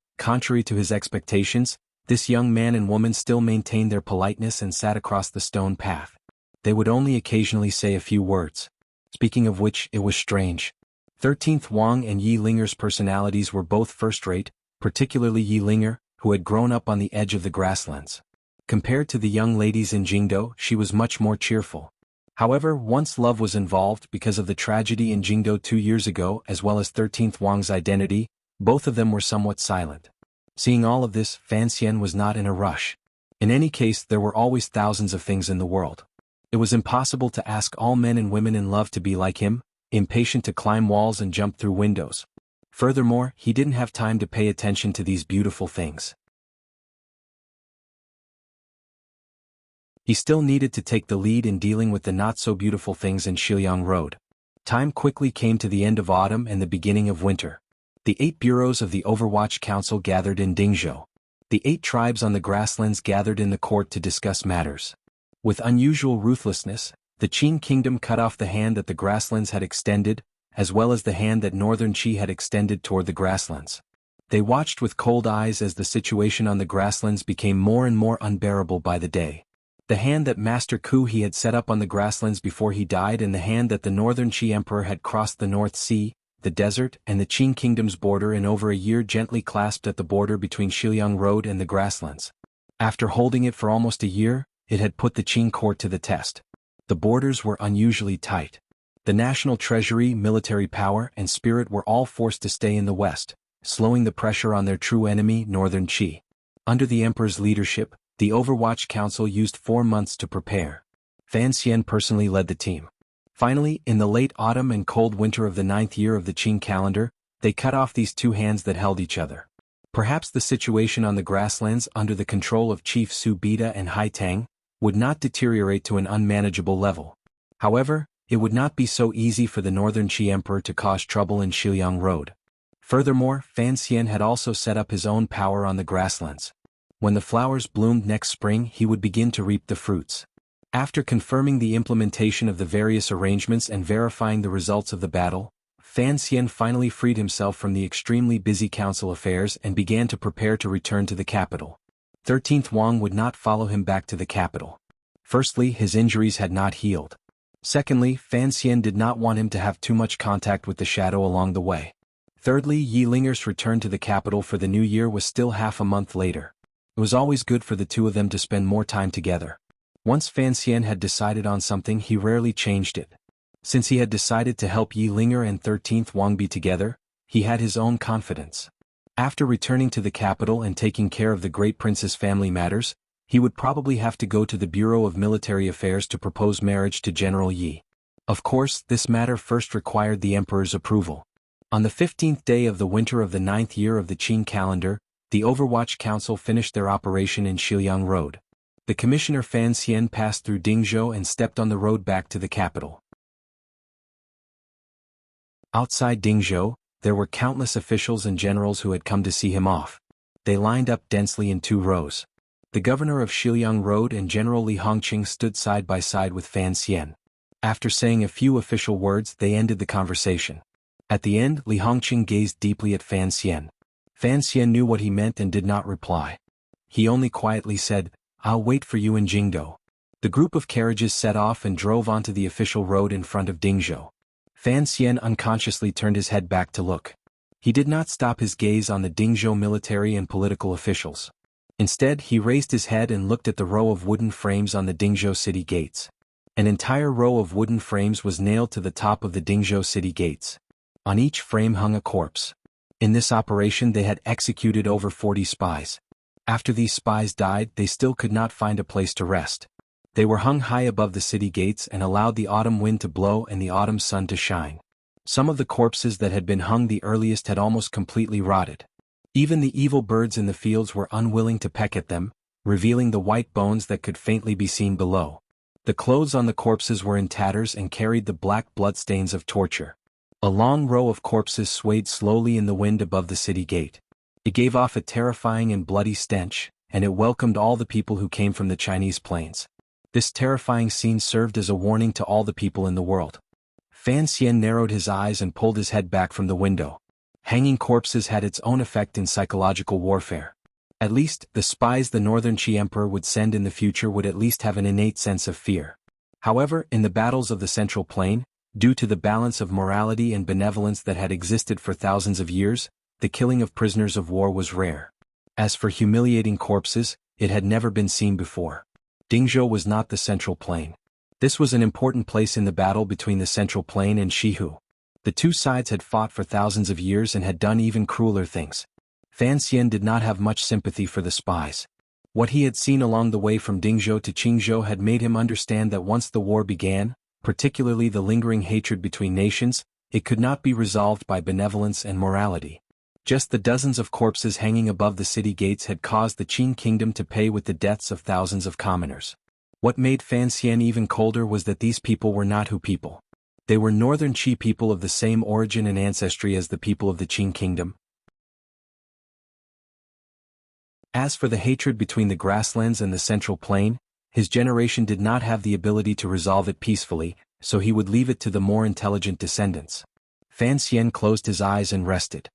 A: to his expectations, this young man and woman still maintained their politeness and sat across the stone path. They would only occasionally say a few words. Speaking of which, it was strange. 13th Wang and Yilinger's personalities were both first-rate, particularly Yilinger, who had grown up on the edge of the grasslands. Compared to the young ladies in Jingdo, she was much more cheerful. However, once love was involved because of the tragedy in Jingdo 2 years ago as well as 13th Wang's identity, both of them were somewhat silent. Seeing all of this, Fan Xian was not in a rush. In any case, there were always thousands of things in the world. It was impossible to ask all men and women in love to be like him, impatient to climb walls and jump through windows. Furthermore, he didn't have time to pay attention to these beautiful things. He still needed to take the lead in dealing with the not-so-beautiful things in Shiliang Road. Time quickly came to the end of autumn and the beginning of winter. The 8 bureaus of the Overwatch Council gathered in Dingzhou. The 8 tribes on the grasslands gathered in the court to discuss matters. With unusual ruthlessness, the Qin kingdom cut off the hand that the grasslands had extended, as well as the hand that northern Qi had extended toward the grasslands. They watched with cold eyes as the situation on the grasslands became more and more unbearable by the day. The hand that Master Ku He had set up on the grasslands before he died and the hand that the northern Qi emperor had crossed the North Sea, the desert and the Qin kingdom's border in over a year gently clasped at the border between Shiliang Road and the grasslands. After holding it for almost a year, it had put the Qin court to the test. The borders were unusually tight. The national treasury, military power, and spirit were all forced to stay in the west, slowing the pressure on their true enemy, northern Qi. Under the emperor's leadership, the Overwatch Council used 4 months to prepare. Fan Xian personally led the team. Finally, in the late autumn and cold winter of the 9th year of the Qin calendar, they cut off these 2 hands that held each other. Perhaps the situation on the grasslands under the control of Chief Su Bida and Hai Tang would not deteriorate to an unmanageable level. However, it would not be so easy for the northern Qi emperor to cause trouble in Shiliang Road. Furthermore, Fan Xian had also set up his own power on the grasslands. When the flowers bloomed next spring, he would begin to reap the fruits. After confirming the implementation of the various arrangements and verifying the results of the battle, Fan Xian finally freed himself from the extremely busy council affairs and began to prepare to return to the capital. 13th Wang would not follow him back to the capital. Firstly, his injuries had not healed. Secondly, Fan Xian did not want him to have too much contact with the shadow along the way. Thirdly, Yi Linger's return to the capital for the new year was still half a month later. It was always good for the two of them to spend more time together. Once Fan Xian had decided on something, he rarely changed it. Since he had decided to help Yi Linger and 13th Wang be together, he had his own confidence. After returning to the capital and taking care of the great prince's family matters, he would probably have to go to the Bureau of Military Affairs to propose marriage to General Yi. Of course, this matter first required the emperor's approval. On the 15th day of the winter of the 9th year of the Qin calendar, the Overwatch Council finished their operation in Shiliang Road. The commissioner Fan Xian passed through Dingzhou and stepped on the road back to the capital. Outside Dingzhou, there were countless officials and generals who had come to see him off. They lined up densely in 2 rows. The governor of Shiliang Road and General Li Hongqing stood side by side with Fan Xian. After saying a few official words, they ended the conversation. At the end, Li Hongqing gazed deeply at Fan Xian. Fan Xian knew what he meant and did not reply. He only quietly said, "I'll wait for you in Jingdou." The group of carriages set off and drove onto the official road in front of Dingzhou. Fan Xian unconsciously turned his head back to look. He did not stop his gaze on the Dingzhou military and political officials. Instead, he raised his head and looked at the row of wooden frames on the Dingzhou city gates. An entire row of wooden frames was nailed to the top of the Dingzhou city gates. On each frame hung a corpse. In this operation they had executed over 40 spies. After these spies died, they still could not find a place to rest. They were hung high above the city gates and allowed the autumn wind to blow and the autumn sun to shine. Some of the corpses that had been hung the earliest had almost completely rotted. Even the evil birds in the fields were unwilling to peck at them, revealing the white bones that could faintly be seen below. The clothes on the corpses were in tatters and carried the black bloodstains of torture. A long row of corpses swayed slowly in the wind above the city gate. It gave off a terrifying and bloody stench, and it welcomed all the people who came from the Chinese plains. This terrifying scene served as a warning to all the people in the world. Fan Xian narrowed his eyes and pulled his head back from the window. Hanging corpses had its own effect in psychological warfare. At least, the spies the Northern Qi Emperor would send in the future would at least have an innate sense of fear. However, in the battles of the Central Plain, due to the balance of morality and benevolence that had existed for thousands of years, the killing of prisoners of war was rare. As for humiliating corpses, it had never been seen before. Dingzhou was not the Central Plain. This was an important place in the battle between the Central Plain and Shihu. The two sides had fought for thousands of years and had done even crueler things. Fan Xian did not have much sympathy for the spies. What he had seen along the way from Dingzhou to Qingzhou had made him understand that once the war began, particularly the lingering hatred between nations, it could not be resolved by benevolence and morality. Just the dozens of corpses hanging above the city gates had caused the Qin kingdom to pay with the deaths of thousands of commoners. What made Fan Xian even colder was that these people were not Hu people. They were northern Qi people of the same origin and ancestry as the people of the Qin kingdom. As for the hatred between the grasslands and the Central Plain, his generation did not have the ability to resolve it peacefully, so he would leave it to the more intelligent descendants. Fan Xian closed his eyes and rested.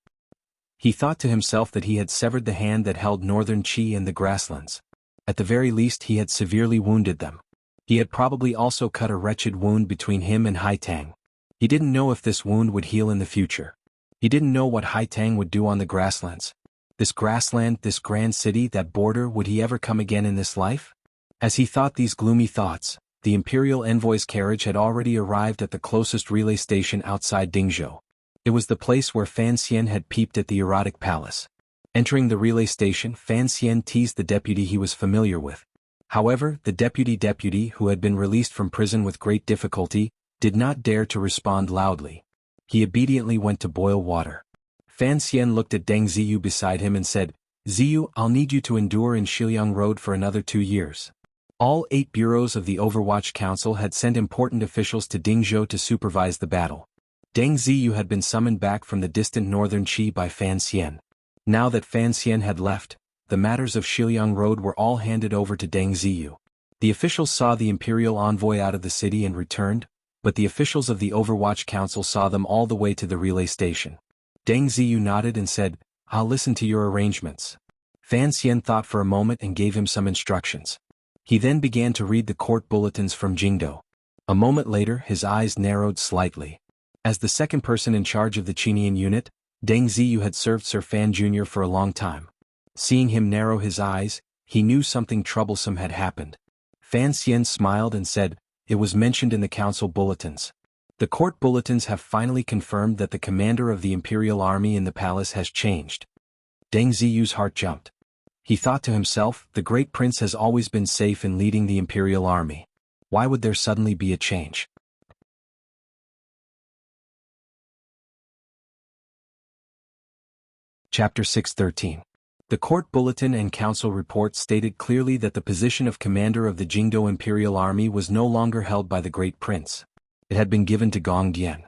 A: He thought to himself that he had severed the hand that held northern Qi and the grasslands. At the very least he had severely wounded them. He had probably also cut a wretched wound between him and Hai Tang. He didn't know if this wound would heal in the future. He didn't know what Hai Tang would do on the grasslands. This grassland, this grand city, that border, would he ever come again in this life? As he thought these gloomy thoughts, the imperial envoy's carriage had already arrived at the closest relay station outside Dingzhou. It was the place where Fan Xian had peeped at the erotic palace. Entering the relay station, Fan Xian teased the deputy he was familiar with. However, the deputy who had been released from prison with great difficulty, did not dare to respond loudly. He obediently went to boil water. Fan Xian looked at Deng Ziyu beside him and said, "Ziyu, I'll need you to endure in Shiliang Road for another 2 years." All 8 bureaus of the Overwatch Council had sent important officials to Dingzhou to supervise the battle. Deng Ziyu had been summoned back from the distant northern Qi by Fan Xian. Now that Fan Xian had left, the matters of Shiliang Road were all handed over to Deng Ziyu. The officials saw the imperial envoy out of the city and returned, but the officials of the Overwatch Council saw them all the way to the relay station. Deng Ziyu nodded and said, "I'll listen to your arrangements." Fan Xian thought for a moment and gave him some instructions. He then began to read the court bulletins from Jingdo. A moment later his eyes narrowed slightly. As the second person in charge of the Qinian unit, Deng Ziyu had served Sir Fan Jr. for a long time. Seeing him narrow his eyes, he knew something troublesome had happened. Fan Xian smiled and said, "It was mentioned in the council bulletins. The court bulletins have finally confirmed that the commander of the imperial army in the palace has changed." Deng Ziyu's heart jumped. He thought to himself, the great prince has always been safe in leading the imperial army. Why would there suddenly be a change? Chapter 613. The court bulletin and council report stated clearly that the position of commander of the Jingdo Imperial Army was no longer held by the great prince. It had been given to Gong Dian.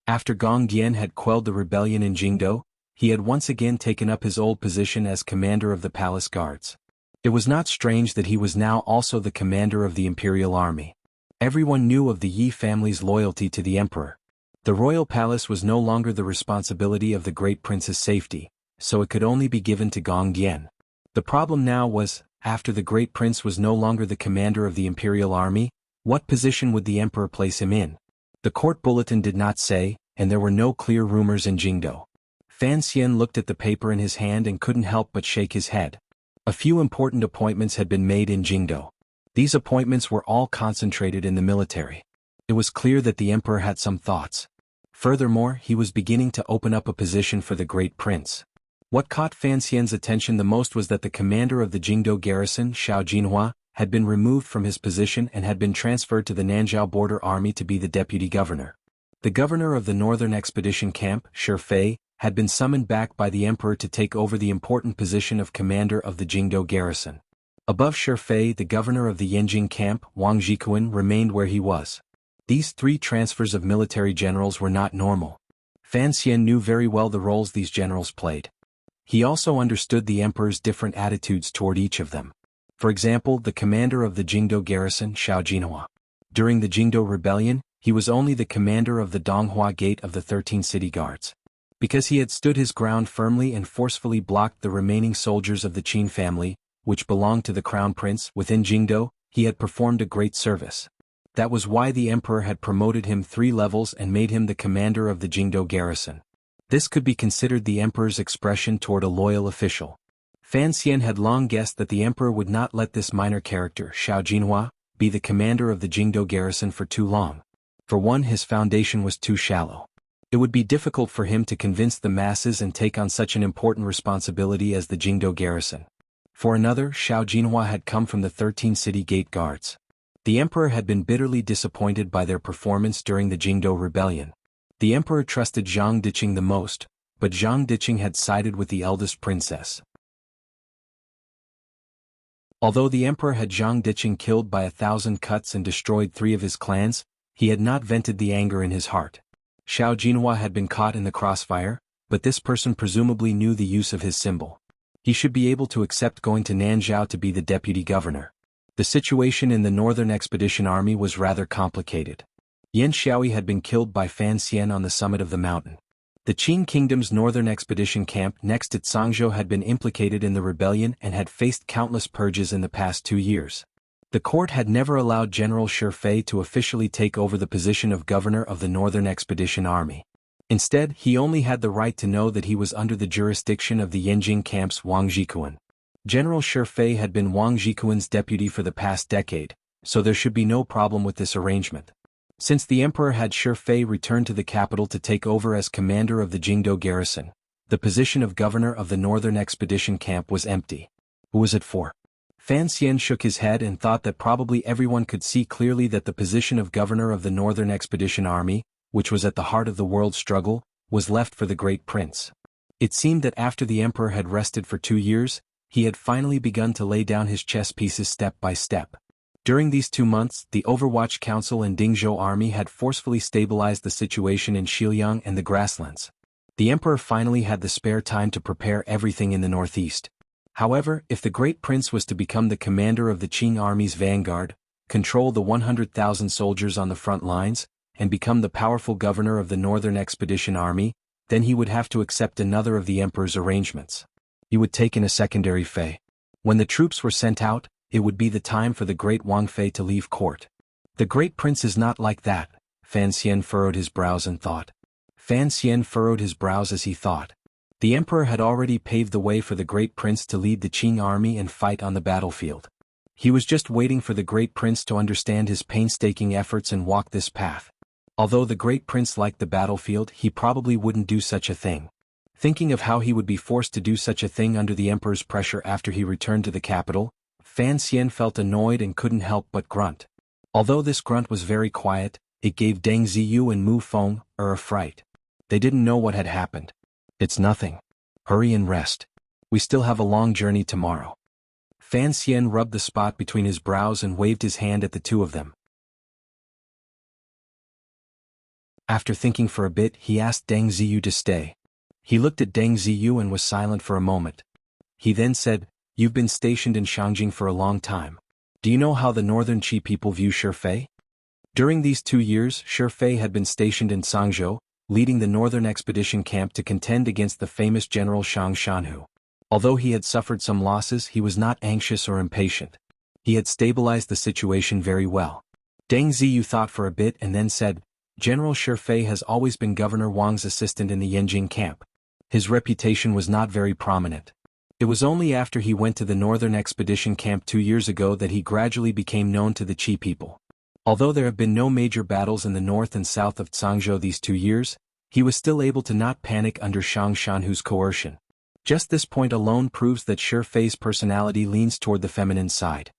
A: After Gong Dian had quelled the rebellion in Jingdo, he had once again taken up his old position as commander of the palace guards. It was not strange that he was now also the commander of the imperial army. Everyone knew of the Yi family's loyalty to the emperor. The royal palace was no longer the responsibility of the great prince's safety, so it could only be given to Gong Dian. The problem now was, after the great prince was no longer the commander of the imperial army, what position would the emperor place him in? The court bulletin did not say, and there were no clear rumors in Jingdo. Fan Xian looked at the paper in his hand and couldn't help but shake his head. A few important appointments had been made in Jingdo. These appointments were all concentrated in the military. It was clear that the emperor had some thoughts. Furthermore, he was beginning to open up a position for the great prince. What caught Fan Xian's attention the most was that the commander of the Jingdo garrison, Xiao Jinhua, had been removed from his position and had been transferred to the Nanzhao border army to be the deputy governor. The governor of the northern expedition camp, Shi Fei, had been summoned back by the emperor to take over the important position of commander of the Jingdo garrison. Above Shi Fei, the governor of the Yanjing camp, Wang Jikuan, remained where he was. These three transfers of military generals were not normal. Fan Xian knew very well the roles these generals played. He also understood the emperor's different attitudes toward each of them. For example, the commander of the Jingdo garrison, Xiao Jinhua. During the Jingdo rebellion, he was only the commander of the Donghua Gate of the 13 city guards. Because he had stood his ground firmly and forcefully blocked the remaining soldiers of the Qin family, which belonged to the crown prince, within Jingdo, he had performed a great service. That was why the emperor had promoted him 3 levels and made him the commander of the Jingdo garrison. This could be considered the emperor's expression toward a loyal official. Fan Xian had long guessed that the emperor would not let this minor character, Xiao Jinhua, be the commander of the Jingdo garrison for too long. For one, his foundation was too shallow. It would be difficult for him to convince the masses and take on such an important responsibility as the Jingdo garrison. For another, Xiao Jinhua had come from the 13 city gate guards. The emperor had been bitterly disappointed by their performance during the Jingdo rebellion. The emperor trusted Zhang Diqing the most, but Zhang Diqing had sided with the eldest princess. Although the emperor had Zhang Diqing killed by 1,000 cuts and destroyed 3 of his clans, he had not vented the anger in his heart. Xiao Jinhua had been caught in the crossfire, but this person presumably knew the use of his symbol. He should be able to accept going to Nanzhao to be the deputy governor. The situation in the Northern Expedition Army was rather complicated. Yan Xiaoyi had been killed by Fan Xian on the summit of the mountain. The Qin Kingdom's Northern Expedition camp next to Cangzhou had been implicated in the rebellion and had faced countless purges in the past 2 years. The court had never allowed General Shi Fei to officially take over the position of governor of the Northern Expedition Army. Instead, he only had the right to know that he was under the jurisdiction of the Yanjing camp's Wang Jikuan. General Shi Fei had been Wang Jikuan's deputy for the past decade, so there should be no problem with this arrangement. Since the emperor had Shi Fei return to the capital to take over as commander of the Jingdo garrison, the position of governor of the Northern Expedition camp was empty. Who was it for? Fan Xian shook his head and thought that probably everyone could see clearly that the position of governor of the Northern Expedition Army, which was at the heart of the world struggle, was left for the great prince. It seemed that after the emperor had rested for 2 years, he had finally begun to lay down his chess pieces step by step. During these 2 months, the Overwatch Council and Dingzhou Army had forcefully stabilized the situation in Xiliang and the grasslands. The emperor finally had the spare time to prepare everything in the northeast. However, if the great prince was to become the commander of the Qing army's vanguard, control the 100,000 soldiers on the front lines, and become the powerful governor of the Northern Expedition Army, then he would have to accept another of the emperor's arrangements. He would take in a secondary Fei. When the troops were sent out, it would be the time for the great Wang Fei to leave court. The great prince is not like that, Fan Xian furrowed his brows and thought. Fan Xian furrowed his brows as he thought. The emperor had already paved the way for the great prince to lead the Qing army and fight on the battlefield. He was just waiting for the great prince to understand his painstaking efforts and walk this path. Although the great prince liked the battlefield, he probably wouldn't do such a thing. Thinking of how he would be forced to do such a thing under the emperor's pressure after he returned to the capital, Fan Xian felt annoyed and couldn't help but grunt. Although this grunt was very quiet, it gave Deng Ziyu and Mu Feng a fright. They didn't know what had happened. It's nothing. Hurry and rest. We still have a long journey tomorrow. Fan Xian rubbed the spot between his brows and waved his hand at the two of them. After thinking for a bit, he asked Deng Ziyu to stay. He looked at Deng Ziyu and was silent for a moment. He then said, "You've been stationed in Shangjing for a long time. Do you know how the northern Qi people view Shi Fei?" During these 2 years, Shi Fei had been stationed in Sangzhou, leading the northern expedition camp to contend against the famous general Shang Shanhu. Although he had suffered some losses, he was not anxious or impatient. He had stabilized the situation very well. Deng Ziyu thought for a bit and then said, "General Shi Fei has always been Governor Wang's assistant in the Yanjing camp. His reputation was not very prominent. It was only after he went to the northern expedition camp 2 years ago that he gradually became known to the Qi people. Although there have been no major battles in the north and south of Zhangzhou these 2 years, he was still able to not panic under Shang Shanhu's coercion. Just this point alone proves that Shi Fei's personality leans toward the feminine side."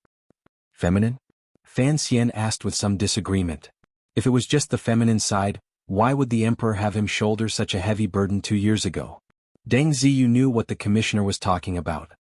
A: "Feminine?" Fan Xian asked with some disagreement. If it was just the feminine side, why would the emperor have him shoulder such a heavy burden 2 years ago? Deng Ziyu knew what the commissioner was talking about.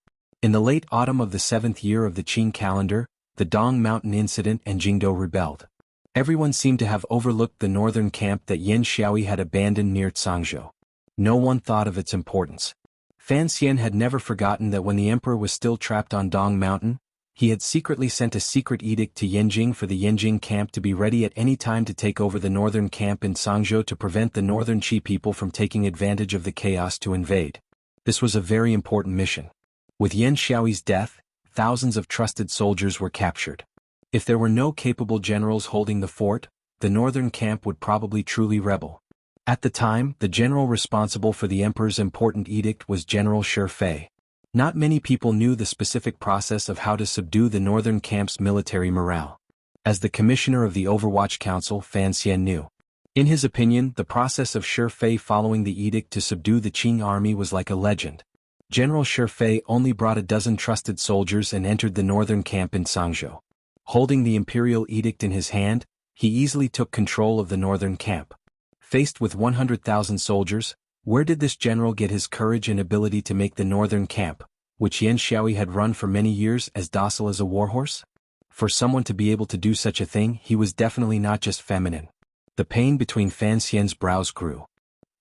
A: In the late autumn of the 7th year of the Qing calendar, the Dong Mountain incident and Jingdo rebelled. Everyone seemed to have overlooked the northern camp that Yan Xiaoyi had abandoned near Zhangzhou. No one thought of its importance. Fan Xian had never forgotten that when the emperor was still trapped on Dong Mountain, he had secretly sent a secret edict to Yanjing for the Yanjing camp to be ready at any time to take over the northern camp in Sangzhou to prevent the northern Qi people from taking advantage of the chaos to invade. This was a very important mission. With Yan Xiaoyi's death, thousands of trusted soldiers were captured. If there were no capable generals holding the fort, the northern camp would probably truly rebel. At the time, the general responsible for the emperor's important edict was General Shi Fei. Not many people knew the specific process of how to subdue the northern camp's military morale. As the commissioner of the Overwatch Council, Fan Xian knew. In his opinion, the process of Shi Fei following the edict to subdue the Qing army was like a legend. General Shi Fei only brought a dozen trusted soldiers and entered the northern camp in Sangzhou. Holding the imperial edict in his hand, he easily took control of the northern camp. Faced with 100,000 soldiers, where did this general get his courage and ability to make the northern camp, which Yan Xiaoyi had run for many years, as docile as a warhorse? For someone to be able to do such a thing, he was definitely not just feminine. The pain between Fan Xian's brows grew.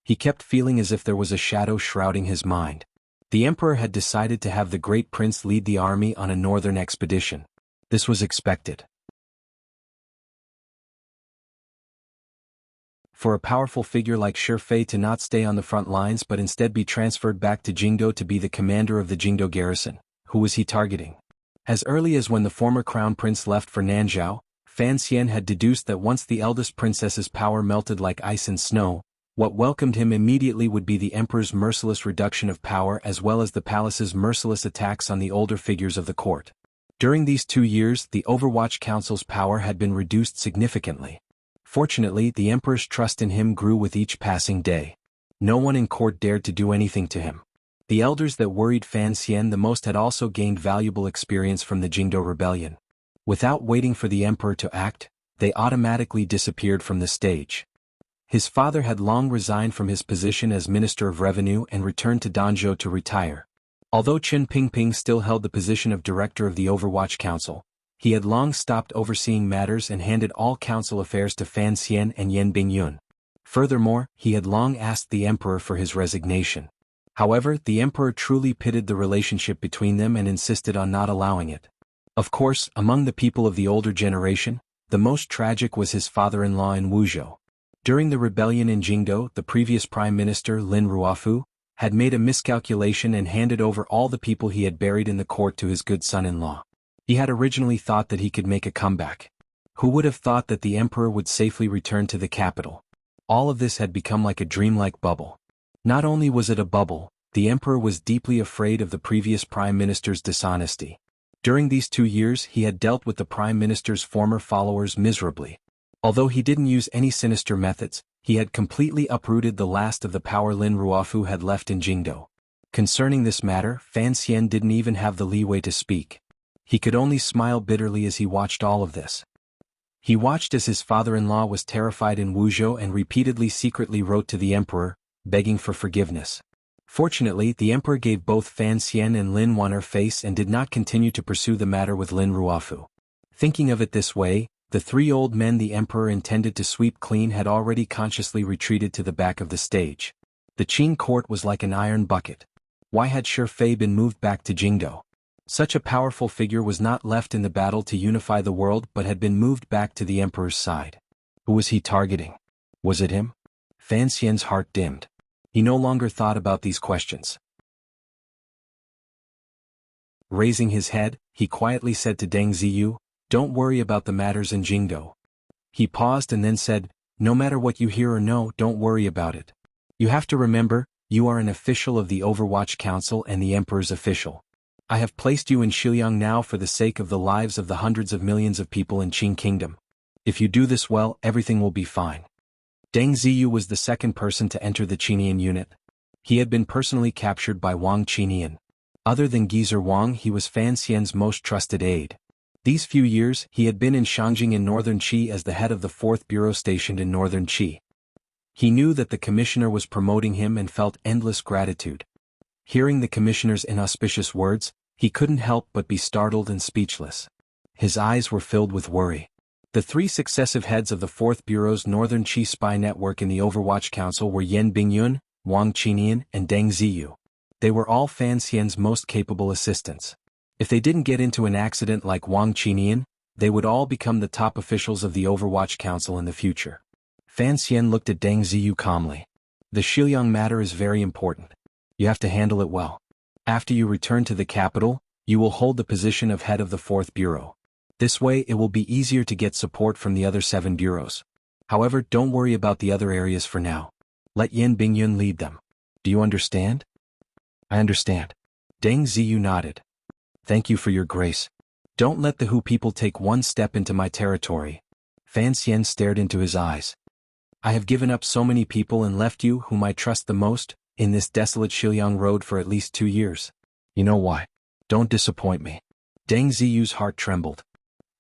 A: He kept feeling as if there was a shadow shrouding his mind. The emperor had decided to have the great prince lead the army on a northern expedition. This was expected. For a powerful figure like Shi Fei to not stay on the front lines but instead be transferred back to Jingdo to be the commander of the Jingdo garrison, who was he targeting? As early as when the former crown prince left for Nanzhao, Fan Xian had deduced that once the eldest princess's power melted like ice and snow, what welcomed him immediately would be the emperor's merciless reduction of power as well as the palace's merciless attacks on the older figures of the court. During these 2 years, the Overwatch Council's power had been reduced significantly. Fortunately, the emperor's trust in him grew with each passing day. No one in court dared to do anything to him. The elders that worried Fan Xian the most had also gained valuable experience from the Jingdo rebellion. Without waiting for the emperor to act, they automatically disappeared from the stage. His father had long resigned from his position as Minister of Revenue and returned to Danzhou to retire. Although Chen Pingping still held the position of director of the Overwatch Council, he had long stopped overseeing matters and handed all council affairs to Fan Xian and Yan Bingyun. Furthermore, he had long asked the emperor for his resignation. However, the emperor truly pitied the relationship between them and insisted on not allowing it. Of course, among the people of the older generation, the most tragic was his father-in-law in Wuzhou. During the rebellion in Jingdo, the previous Prime Minister Lin Ruofu had made a miscalculation and handed over all the people he had buried in the court to his good son-in-law. He had originally thought that he could make a comeback. Who would have thought that the emperor would safely return to the capital? All of this had become like a dreamlike bubble. Not only was it a bubble, the emperor was deeply afraid of the previous prime minister's dishonesty. During these 2 years he had dealt with the prime minister's former followers miserably. Although he didn't use any sinister methods, he had completely uprooted the last of the power Lin Ruofu had left in Jingdo. Concerning this matter, Fan Xian didn't even have the leeway to speak. He could only smile bitterly as he watched all of this. He watched as his father-in-law was terrified in Wuzhou and repeatedly secretly wrote to the emperor, begging for forgiveness. Fortunately, the emperor gave both Fan Xian and Lin Wan face and did not continue to pursue the matter with Lin Ruofu. Thinking of it this way, the 3 old men the emperor intended to sweep clean had already consciously retreated to the back of the stage. The Qin court was like an iron bucket. Why had Shi Fei been moved back to Jingdo? Such a powerful figure was not left in the battle to unify the world but had been moved back to the emperor's side. Who was he targeting? Was it him? Fan Xian's heart dimmed. He no longer thought about these questions. Raising his head, he quietly said to Deng Ziyu, "Don't worry about the matters in Jingdo." He paused and then said, "No matter what you hear or know, don't worry about it. You have to remember, you are an official of the Overwatch Council and the Emperor's official. I have placed you in Xiliang now for the sake of the lives of the hundreds of millions of people in Qin Kingdom. If you do this well, everything will be fine." Deng Ziyu was the second person to enter the Qinian unit. He had been personally captured by Wang Qinian. Other than Geezer Wang, he was Fan Xian's most trusted aide. These few years, he had been in Shangjing in northern Qi as the head of the 4th Bureau stationed in northern Qi. He knew that the commissioner was promoting him and felt endless gratitude. Hearing the commissioner's inauspicious words, he couldn't help but be startled and speechless. His eyes were filled with worry. The 3 successive heads of the 4th Bureau's Northern Qi spy network in the Overwatch Council were Yan Bingyun, Wang Qinian, and Deng Ziyu. They were all Fan Xian's most capable assistants. If they didn't get into an accident like Wang Qinian, they would all become the top officials of the Overwatch Council in the future. Fan Xian looked at Deng Ziyu calmly. "The Xiliang matter is very important. You have to handle it well. After you return to the capital, you will hold the position of head of the 4th Bureau. This way it will be easier to get support from the other 7 bureaus. However, don't worry about the other areas for now. Let Yan Bingyun lead them. Do you understand?" "I understand." Deng Ziyu nodded. "Thank you for your grace. Don't let the Hu people take one step into my territory." Fan Xian stared into his eyes. "I have given up so many people and left you whom I trust the most, in this desolate Xiliang road for at least 2 years. You know why. Don't disappoint me." Deng Ziyu's heart trembled.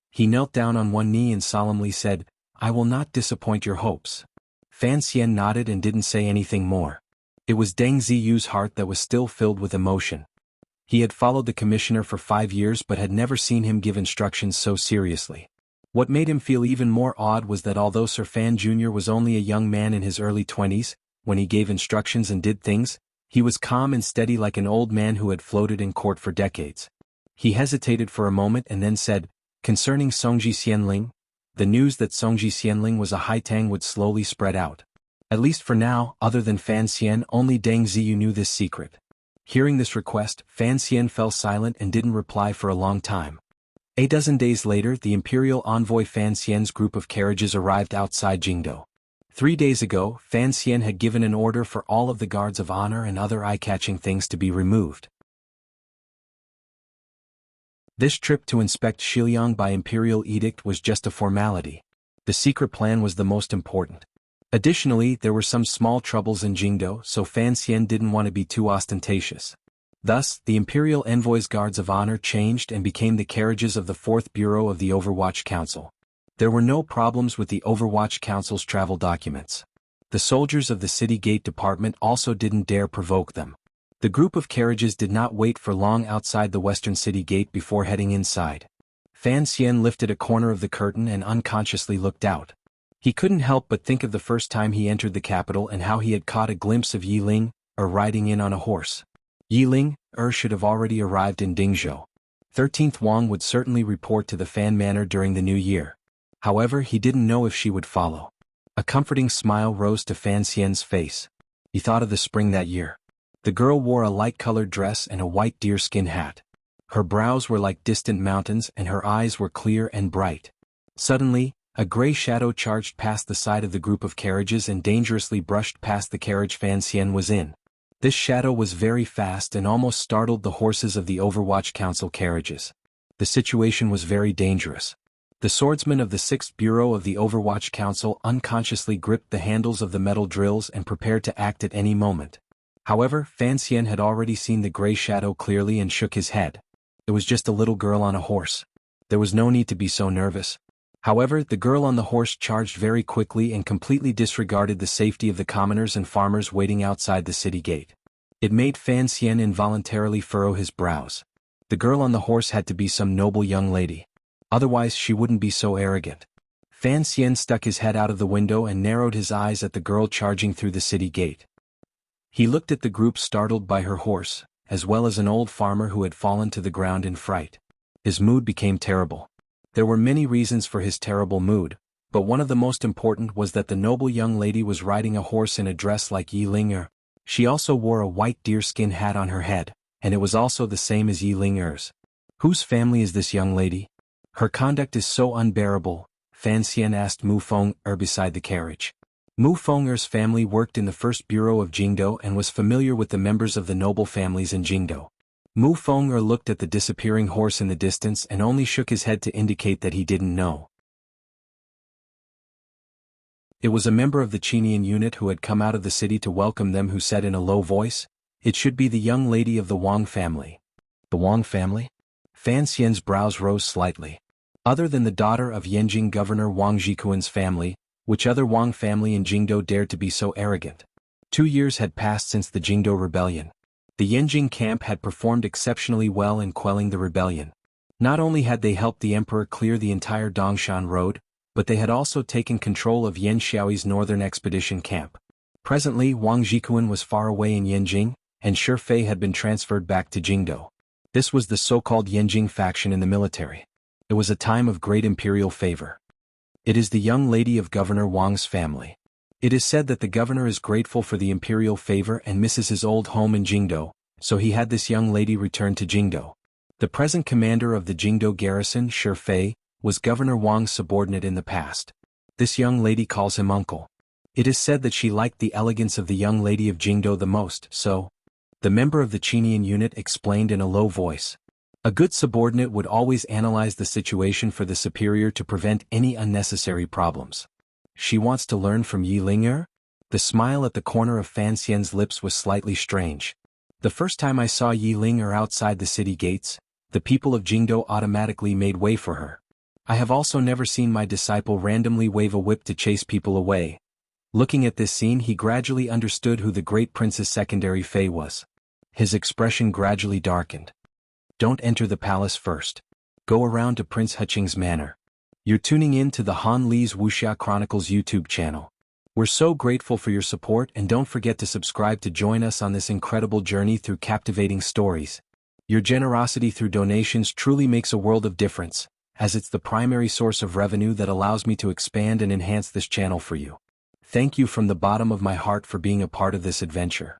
A: He knelt down on one knee and solemnly said, "I will not disappoint your hopes." Fan Xian nodded and didn't say anything more. It was Deng Ziyu's heart that was still filled with emotion. He had followed the commissioner for 5 years but had never seen him give instructions so seriously. What made him feel even more awed was that although Sir Fan Jr. was only a young man in his early 20s, when he gave instructions and did things, he was calm and steady like an old man who had floated in court for decades. He hesitated for a moment and then said, "Concerning Songji Xianling, the news that Songji Xianling was a Haitang would slowly spread out. At least for now, other than Fan Xian, only Deng Ziyu knew this secret." Hearing this request, Fan Xian fell silent and didn't reply for a long time. A dozen days later, the imperial envoy Fan Xian's group of carriages arrived outside Jingdo. 3 days ago, Fan Xian had given an order for all of the guards of honor and other eye-catching things to be removed. This trip to inspect Xiliang by imperial edict was just a formality. The secret plan was the most important. Additionally, there were some small troubles in Jingdo, so Fan Xian didn't want to be too ostentatious. Thus, the imperial envoy's guards of honor changed and became the carriages of the 4th Bureau of the Overwatch Council. There were no problems with the Overwatch Council's travel documents. The soldiers of the City Gate Department also didn't dare provoke them. The group of carriages did not wait for long outside the western city gate before heading inside. Fan Xian lifted a corner of the curtain and unconsciously looked out. He couldn't help but think of the first time he entered the capital and how he had caught a glimpse of Yi Ling, riding in on a horse. Yi Ling, should have already arrived in Dingzhou. 13th Wang would certainly report to the Fan Manor during the new year. However, he didn't know if she would follow. A comforting smile rose to Fan Xian's face. He thought of the spring that year. The girl wore a light-colored dress and a white deerskin hat. Her brows were like distant mountains and her eyes were clear and bright. Suddenly, a gray shadow charged past the side of the group of carriages and dangerously brushed past the carriage Fan Xian was in. This shadow was very fast and almost startled the horses of the Overwatch Council carriages. The situation was very dangerous. The swordsman of the 6th Bureau of the Overwatch Council unconsciously gripped the handles of the metal drills and prepared to act at any moment. However, Fan Xian had already seen the gray shadow clearly and shook his head. It was just a little girl on a horse. There was no need to be so nervous. However, the girl on the horse charged very quickly and completely disregarded the safety of the commoners and farmers waiting outside the city gate. It made Fan Xian involuntarily furrow his brows. The girl on the horse had to be some noble young lady. Otherwise she wouldn't be so arrogant. Fan Xian stuck his head out of the window and narrowed his eyes at the girl charging through the city gate. He looked at the group startled by her horse, as well as an old farmer who had fallen to the ground in fright. His mood became terrible. There were many reasons for his terrible mood, but one of the most important was that the noble young lady was riding a horse in a dress like Yi Ling. She also wore a white deerskin hat on her head, and it was also the same as Yi Ling's. Whose family is this young lady? Her conduct is so unbearable, Fan Xian asked Mu Feng beside the carriage. Mu Feng's family worked in the 1st Bureau of Jingdo and was familiar with the members of the noble families in Jingdo. Mu Feng looked at the disappearing horse in the distance and only shook his head to indicate that he didn't know. It was a member of the Qinian unit who had come out of the city to welcome them who said in a low voice, "It should be the young lady of the Wang family." The Wang family? Fan Xian's brows rose slightly. Other than the daughter of Yanjing Governor Wang Zhikuan's family, which other Wang family in Jingdo dared to be so arrogant? 2 years had passed since the Jingdo rebellion. The Yanjing camp had performed exceptionally well in quelling the rebellion. Not only had they helped the emperor clear the entire Dongshan road, but they had also taken control of Yan Xiaoyi's northern expedition camp. Presently Wang Zhikuan was far away in Yanjing, and Shi Fei had been transferred back to Jingdo. This was the so-called Yanjing faction in the military. It was a time of great imperial favor. It is the young lady of Governor Wang's family. It is said that the governor is grateful for the imperial favor and misses his old home in Jingdo, so he had this young lady return to Jingdo. The present commander of the Jingdo garrison, Shi Fei, was Governor Wang's subordinate in the past. This young lady calls him uncle. It is said that she liked the elegance of the young lady of Jingdo the most, so the member of the Qinian unit explained in a low voice. A good subordinate would always analyze the situation for the superior to prevent any unnecessary problems. She wants to learn from Yi Ling? The smile at the corner of Fan Xian's lips was slightly strange. The first time I saw Yi Ling outside the city gates, the people of Jingdo automatically made way for her. I have also never seen my disciple randomly wave a whip to chase people away. Looking at this scene, he gradually understood who the great Princess Secondary Fei was. His expression gradually darkened. Don't enter the palace first. Go around to Prince Huqing's manor. You're tuning in to the Han Li's Wuxia Chronicles YouTube channel. We're so grateful for your support, and don't forget to subscribe to join us on this incredible journey through captivating stories. Your generosity through donations truly makes a world of difference, as it's the primary source of revenue that allows me to expand and enhance this channel for you. Thank you from the bottom of my heart for being a part of this adventure.